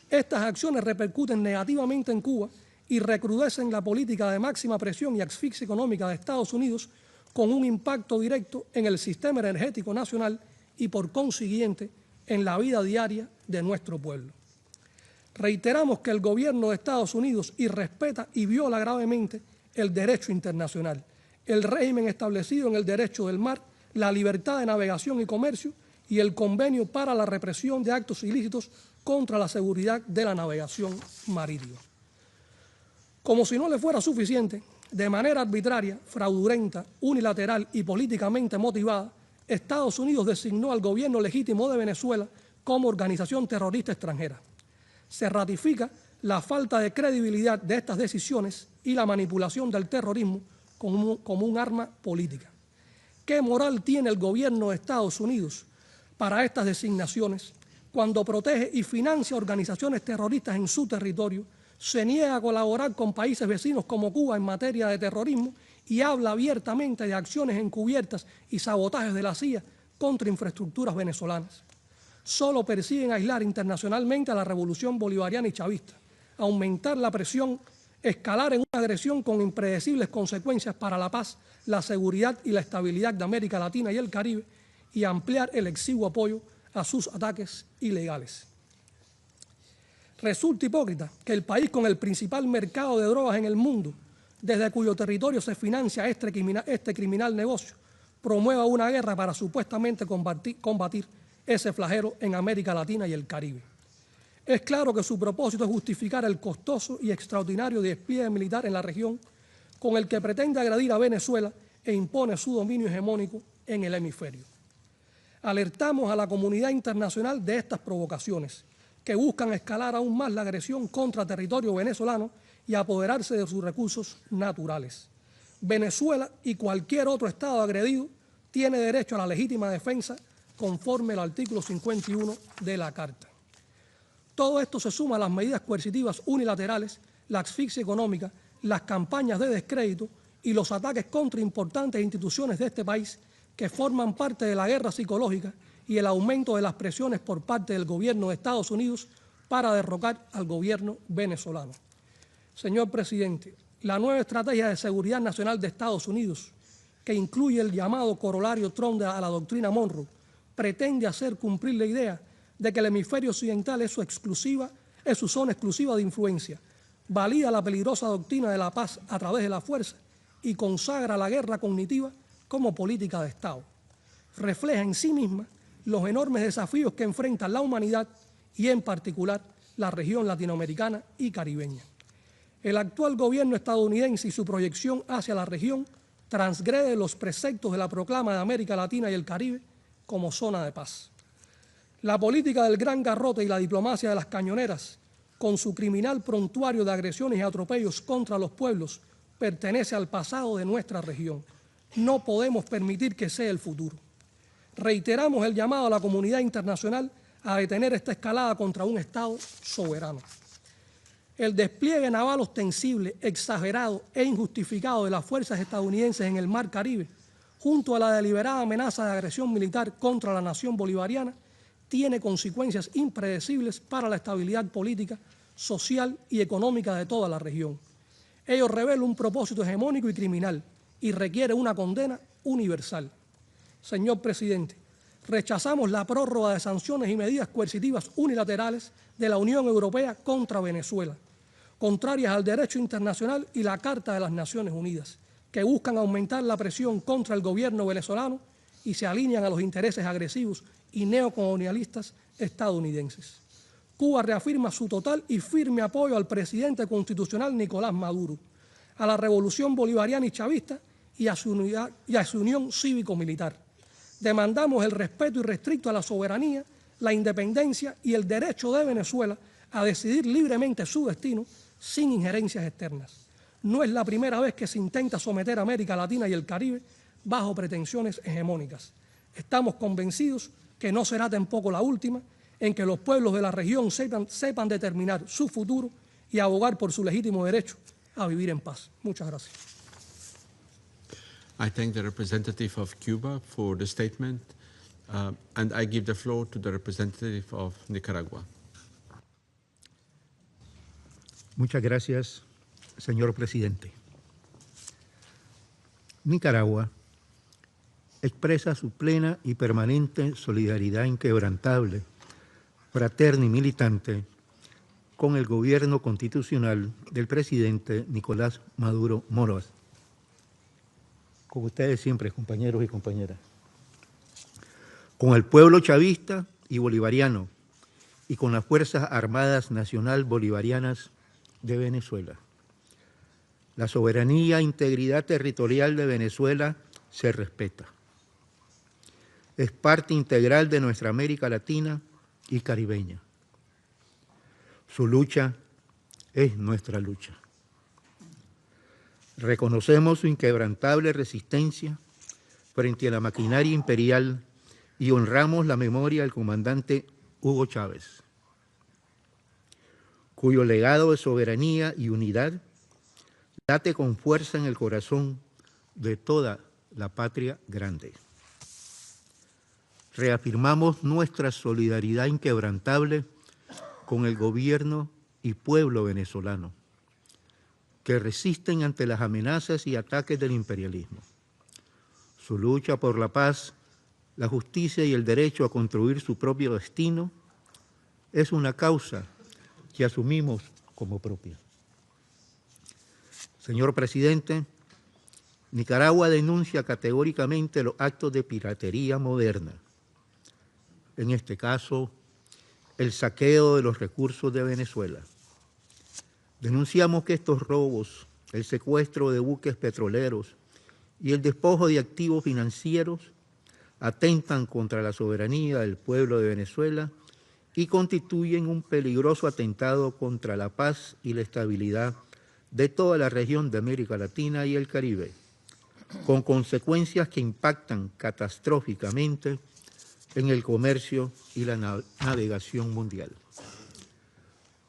Estas acciones repercuten negativamente en Cuba y recrudecen la política de máxima presión y asfixia económica de Estados Unidos, con un impacto directo en el sistema energético nacional y, por consiguiente, en la vida diaria de nuestro pueblo. Reiteramos que el gobierno de Estados Unidos irrespeta y viola gravemente el derecho internacional, el régimen establecido en el derecho del mar, la libertad de navegación y comercio y el convenio para la represión de actos ilícitos contra la seguridad de la navegación marítima. Como si no le fuera suficiente, de manera arbitraria, fraudulenta, unilateral y políticamente motivada, Estados Unidos designó al gobierno legítimo de Venezuela como organización terrorista extranjera. Se ratifica la falta de credibilidad de estas decisiones y la manipulación del terrorismo como un arma política. ¿Qué moral tiene el gobierno de Estados Unidos para estas designaciones cuando protege y financia organizaciones terroristas en su territorio, se niega a colaborar con países vecinos como Cuba en materia de terrorismo y habla abiertamente de acciones encubiertas y sabotajes de la CIA contra infraestructuras venezolanas? Solo persiguen aislar internacionalmente a la revolución bolivariana y chavista, aumentar la presión, escalar en una agresión con impredecibles consecuencias para la paz, la seguridad y la estabilidad de América Latina y el Caribe, y ampliar el exiguo apoyo a sus ataques ilegales. Resulta hipócrita que el país con el principal mercado de drogas en el mundo, desde cuyo territorio se financia este criminal negocio, promueva una guerra para supuestamente combatir ese flagelo en América Latina y el Caribe. Es claro que su propósito es justificar el costoso y extraordinario despliegue militar en la región con el que pretende agredir a Venezuela e impone su dominio hegemónico en el hemisferio. Alertamos a la comunidad internacional de estas provocaciones que buscan escalar aún más la agresión contra territorio venezolano y apoderarse de sus recursos naturales. Venezuela y cualquier otro Estado agredido tiene derecho a la legítima defensa conforme al artículo 51 de la Carta. Todo esto se suma a las medidas coercitivas unilaterales, la asfixia económica, las campañas de descrédito y los ataques contra importantes instituciones de este país que forman parte de la guerra psicológica y el aumento de las presiones por parte del gobierno de Estados Unidos para derrocar al gobierno venezolano. Señor presidente, la nueva estrategia de seguridad nacional de Estados Unidos, que incluye el llamado corolario Trump a la doctrina Monroe, pretende hacer cumplir la idea de que el hemisferio occidental es su zona exclusiva de influencia, valida la peligrosa doctrina de la paz a través de la fuerza y consagra la guerra cognitiva como política de Estado. Refleja en sí misma los enormes desafíos que enfrenta la humanidad y, en particular, la región latinoamericana y caribeña. El actual gobierno estadounidense y su proyección hacia la región transgrede los preceptos de la proclama de América Latina y el Caribe como zona de paz. La política del gran garrote y la diplomacia de las cañoneras, con su criminal prontuario de agresiones y atropellos contra los pueblos, pertenece al pasado de nuestra región. No podemos permitir que sea el futuro. Reiteramos el llamado a la comunidad internacional a detener esta escalada contra un Estado soberano. El despliegue naval ostensible, exagerado e injustificado de las fuerzas estadounidenses en el Mar Caribe, junto a la deliberada amenaza de agresión militar contra la nación bolivariana, tiene consecuencias impredecibles para la estabilidad política, social y económica de toda la región. Ello revela un propósito hegemónico y criminal y requiere una condena universal. Señor presidente, rechazamos la prórroga de sanciones y medidas coercitivas unilaterales de la Unión Europea contra Venezuela, contrarias al derecho internacional y la Carta de las Naciones Unidas, que buscan aumentar la presión contra el gobierno venezolano y se alinean a los intereses agresivos y neocolonialistas estadounidenses. Cuba reafirma su total y firme apoyo al presidente constitucional Nicolás Maduro, a la revolución bolivariana y chavista y a su unión cívico-militar. Demandamos el respeto irrestricto a la soberanía, la independencia y el derecho de Venezuela a decidir libremente su destino sin injerencias externas. No es la primera vez que se intenta someter a América Latina y el Caribe bajo pretensiones hegemónicas. Estamos convencidos que no será tampoco la última en que los pueblos de la región sepan determinar su futuro y abogar por su legítimo derecho a vivir en paz. Muchas gracias. I thank the representative of Cuba for the statement, and I give the floor to the representative of Nicaragua. Muchas gracias, señor presidente. Nicaragua expresa su plena y permanente solidaridad inquebrantable, fraterna y militante con el gobierno constitucional del presidente Nicolás Maduro Moros. Con ustedes siempre, compañeros y compañeras. Con el pueblo chavista y bolivariano y con las Fuerzas Armadas Nacional Bolivarianas de Venezuela. La soberanía e integridad territorial de Venezuela se respeta. Es parte integral de nuestra América Latina y caribeña. Su lucha es nuestra lucha. Reconocemos su inquebrantable resistencia frente a la maquinaria imperial y honramos la memoria del comandante Hugo Chávez, cuyo legado de soberanía y unidad late con fuerza en el corazón de toda la patria grande. Reafirmamos nuestra solidaridad inquebrantable con el gobierno y pueblo venezolano, que resisten ante las amenazas y ataques del imperialismo. Su lucha por la paz, la justicia y el derecho a construir su propio destino es una causa que asumimos como propia. Señor presidente, Nicaragua denuncia categóricamente los actos de piratería moderna, en este caso, el saqueo de los recursos de Venezuela. Denunciamos que estos robos, el secuestro de buques petroleros y el despojo de activos financieros atentan contra la soberanía del pueblo de Venezuela y constituyen un peligroso atentado contra la paz y la estabilidad de toda la región de América Latina y el Caribe, con consecuencias que impactan catastróficamente en el comercio y la navegación mundial.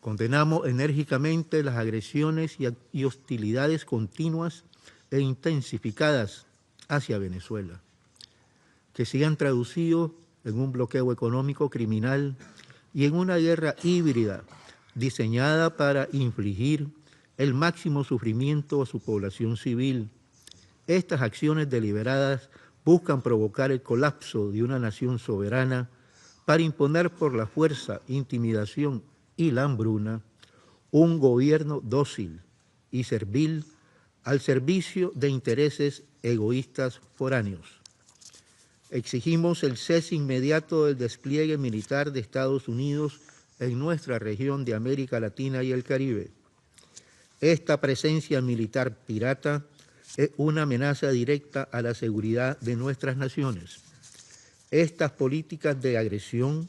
Condenamos enérgicamente las agresiones y hostilidades continuas e intensificadas hacia Venezuela, que se han traducido en un bloqueo económico criminal y en una guerra híbrida diseñada para infligir el máximo sufrimiento a su población civil. Estas acciones deliberadas buscan provocar el colapso de una nación soberana para imponer por la fuerza, intimidación y la hambruna un gobierno dócil y servil al servicio de intereses egoístas foráneos. Exigimos el cese inmediato del despliegue militar de Estados Unidos en nuestra región de América Latina y el Caribe. Esta presencia militar pirata es una amenaza directa a la seguridad de nuestras naciones. Estas políticas de agresión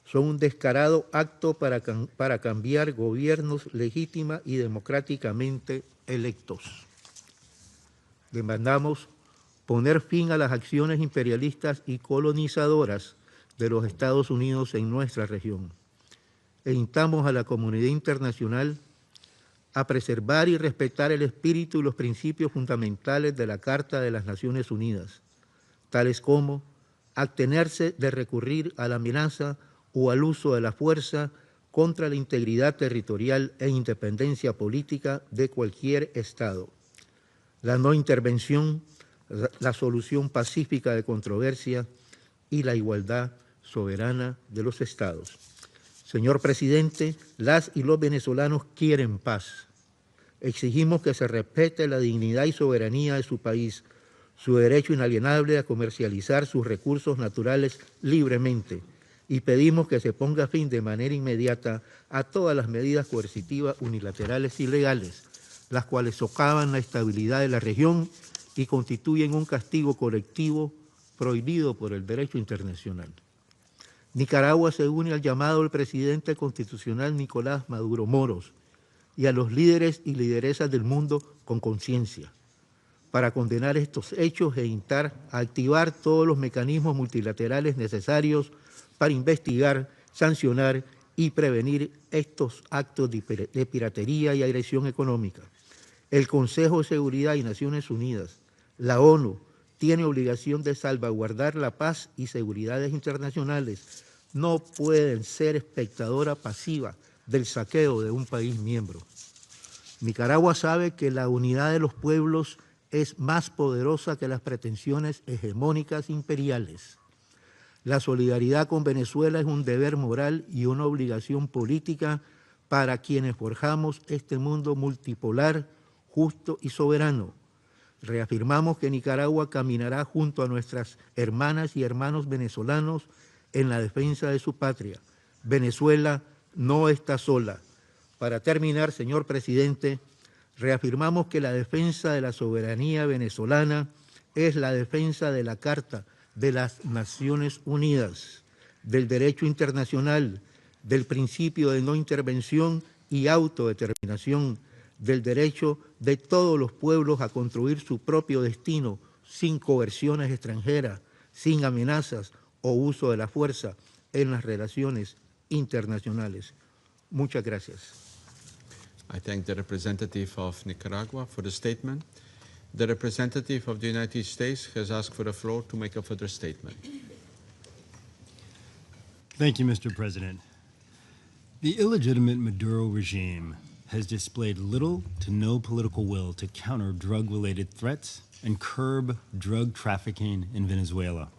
son un descarado acto para cambiar gobiernos legítima y democráticamente electos. Demandamos poner fin a las acciones imperialistas y colonizadoras de los Estados Unidos en nuestra región. E instamos a la comunidad internacional a preservar y respetar el espíritu y los principios fundamentales de la Carta de las Naciones Unidas, tales como abstenerse de recurrir a la amenaza o al uso de la fuerza contra la integridad territorial e independencia política de cualquier Estado, la no intervención, la solución pacífica de controversia y la igualdad soberana de los Estados. Señor presidente, las y los venezolanos quieren paz. Exigimos que se respete la dignidad y soberanía de su país, su derecho inalienable a comercializar sus recursos naturales libremente, y pedimos que se ponga fin de manera inmediata a todas las medidas coercitivas unilaterales y ilegales, las cuales socavan la estabilidad de la región y constituyen un castigo colectivo prohibido por el derecho internacional. Nicaragua se une al llamado del presidente constitucional Nicolás Maduro Moros y a los líderes y lideresas del mundo con conciencia para condenar estos hechos e instar a activar todos los mecanismos multilaterales necesarios para investigar, sancionar y prevenir estos actos de piratería y agresión económica. El Consejo de Seguridad y Naciones Unidas, la ONU, tiene obligación de salvaguardar la paz y seguridad internacionales. No pueden ser espectadora pasiva del saqueo de un país miembro. Nicaragua sabe que la unidad de los pueblos es más poderosa que las pretensiones hegemónicas imperiales. La solidaridad con Venezuela es un deber moral y una obligación política para quienes forjamos este mundo multipolar, justo y soberano. Reafirmamos que Nicaragua caminará junto a nuestras hermanas y hermanos venezolanos en la defensa de su patria. Venezuela no está sola. Para terminar, señor presidente, reafirmamos que la defensa de la soberanía venezolana es la defensa de la Carta de las Naciones Unidas, del derecho internacional, del principio de no intervención y autodeterminación del derecho de todos los pueblos a construir su propio destino sin coerciones extranjeras, sin amenazas o uso de la fuerza en las relaciones internacionales. Muchas gracias. I thank the representative of Nicaragua for the statement. The representative of the United States has asked for the floor to make a further statement. Thank you, Mr. President. The illegitimate Maduro regime has displayed little to no political will to counter drug-related threats and curb drug trafficking in Venezuela.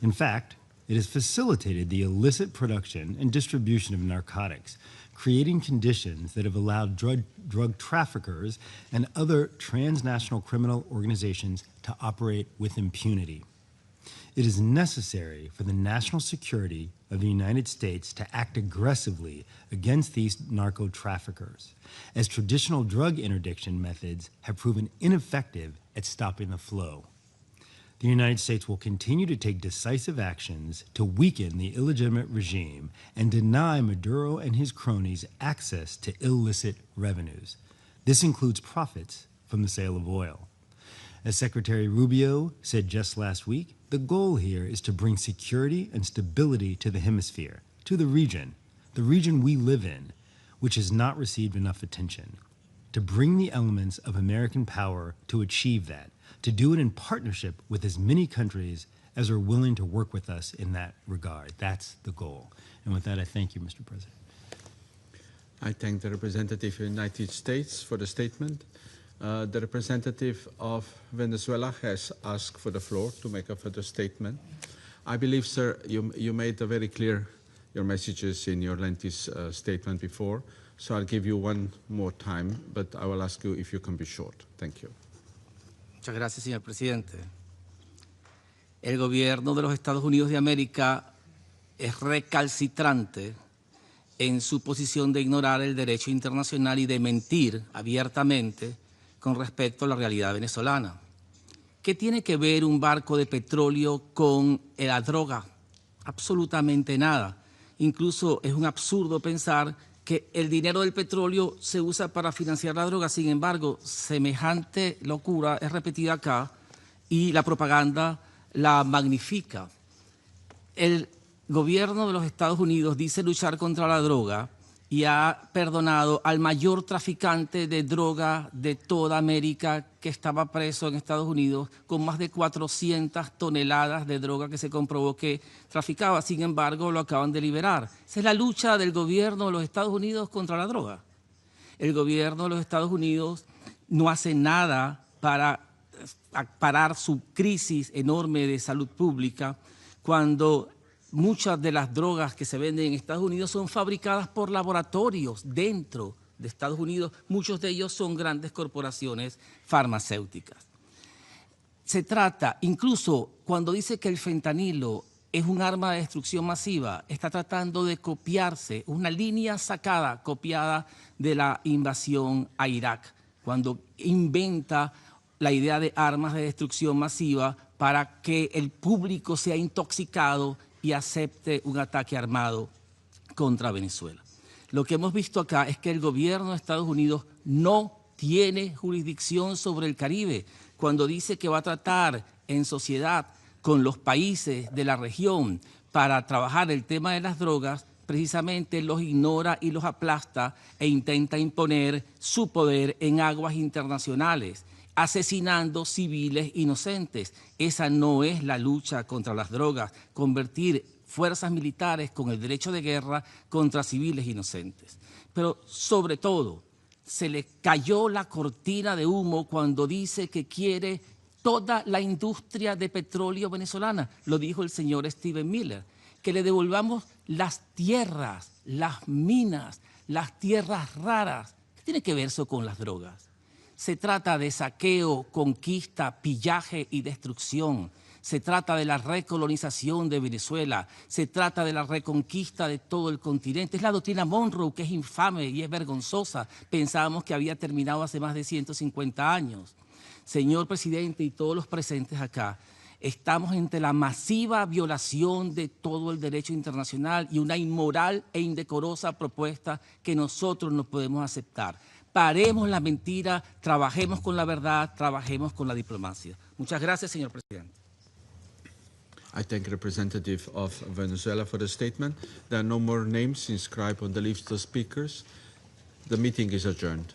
In fact, it has facilitated the illicit production and distribution of narcotics, creating conditions that have allowed drug traffickers and other transnational criminal organizations to operate with impunity. It is necessary for the national security of the United States to act aggressively against these narco-traffickers, as traditional drug interdiction methods have proven ineffective at stopping the flow. The United States will continue to take decisive actions to weaken the illegitimate regime and deny Maduro and his cronies access to illicit revenues. This includes profits from the sale of oil. As Secretary Rubio said just last week, the goal here is to bring security and stability to the hemisphere, to the region we live in, which has not received enough attention, to bring the elements of American power to achieve that, to do it in partnership with as many countries as are willing to work with us in that regard. That's the goal. And with that, I thank you, Mr. President. I thank the representative of the United States for the statement. The representative of Venezuela has asked for the floor to make a further statement. I believe, sir, you made very clear your messages in your lengthy statement before, so I'll give you one more time, but I will ask you if you can be short. Thank you. Muchas gracias, señor presidente. El gobierno de los Estados Unidos de América es recalcitrante en su posición de ignorar el derecho internacional y de mentir abiertamente con respecto a la realidad venezolana. ¿Qué tiene que ver un barco de petróleo con la droga? Absolutamente nada. Incluso es un absurdo pensar que el dinero del petróleo se usa para financiar la droga. Sin embargo, semejante locura es repetida acá y la propaganda la magnifica. El gobierno de los Estados Unidos dice luchar contra la droga y ha perdonado al mayor traficante de droga de toda América que estaba preso en Estados Unidos con más de 400 toneladas de droga que se comprobó que traficaba. Sin embargo, lo acaban de liberar. Esa es la lucha del gobierno de los Estados Unidos contra la droga. El gobierno de los Estados Unidos no hace nada para parar su crisis enorme de salud pública cuando muchas de las drogas que se venden en Estados Unidos son fabricadas por laboratorios dentro de Estados Unidos. Muchos de ellos son grandes corporaciones farmacéuticas. Se trata, incluso cuando dice que el fentanilo es un arma de destrucción masiva, está tratando de copiarse, una línea sacada, copiada de la invasión a Irak, cuando inventa la idea de armas de destrucción masiva para que el público sea intoxicado y acepte un ataque armado contra Venezuela. Lo que hemos visto acá es que el gobierno de Estados Unidos no tiene jurisdicción sobre el Caribe. Cuando dice que va a tratar en sociedad con los países de la región para trabajar el tema de las drogas, precisamente los ignora y los aplasta e intenta imponer su poder en aguas internacionales, asesinando civiles inocentes. Esa no es la lucha contra las drogas, convertir fuerzas militares con el derecho de guerra contra civiles inocentes. Pero sobre todo, se le cayó la cortina de humo cuando dice que quiere toda la industria de petróleo venezolana. Lo dijo el señor Steven Miller, que le devolvamos las tierras, las minas, las tierras raras. ¿Qué tiene que ver eso con las drogas? Se trata de saqueo, conquista, pillaje y destrucción. Se trata de la recolonización de Venezuela. Se trata de la reconquista de todo el continente. Es la doctrina Monroe, que es infame y es vergonzosa. Pensábamos que había terminado hace más de 150 años. Señor presidente y todos los presentes acá, Estamos ante la masiva violación de todo el derecho internacional y una inmoral e indecorosa propuesta que nosotros no podemos aceptar. Paremos la mentira, trabajemos con la verdad, trabajemos con la diplomacia. Muchas gracias, señor presidente. I thank the representative of Venezuela for the statement. There are no more names inscribed on the list of speakers. The meeting is adjourned.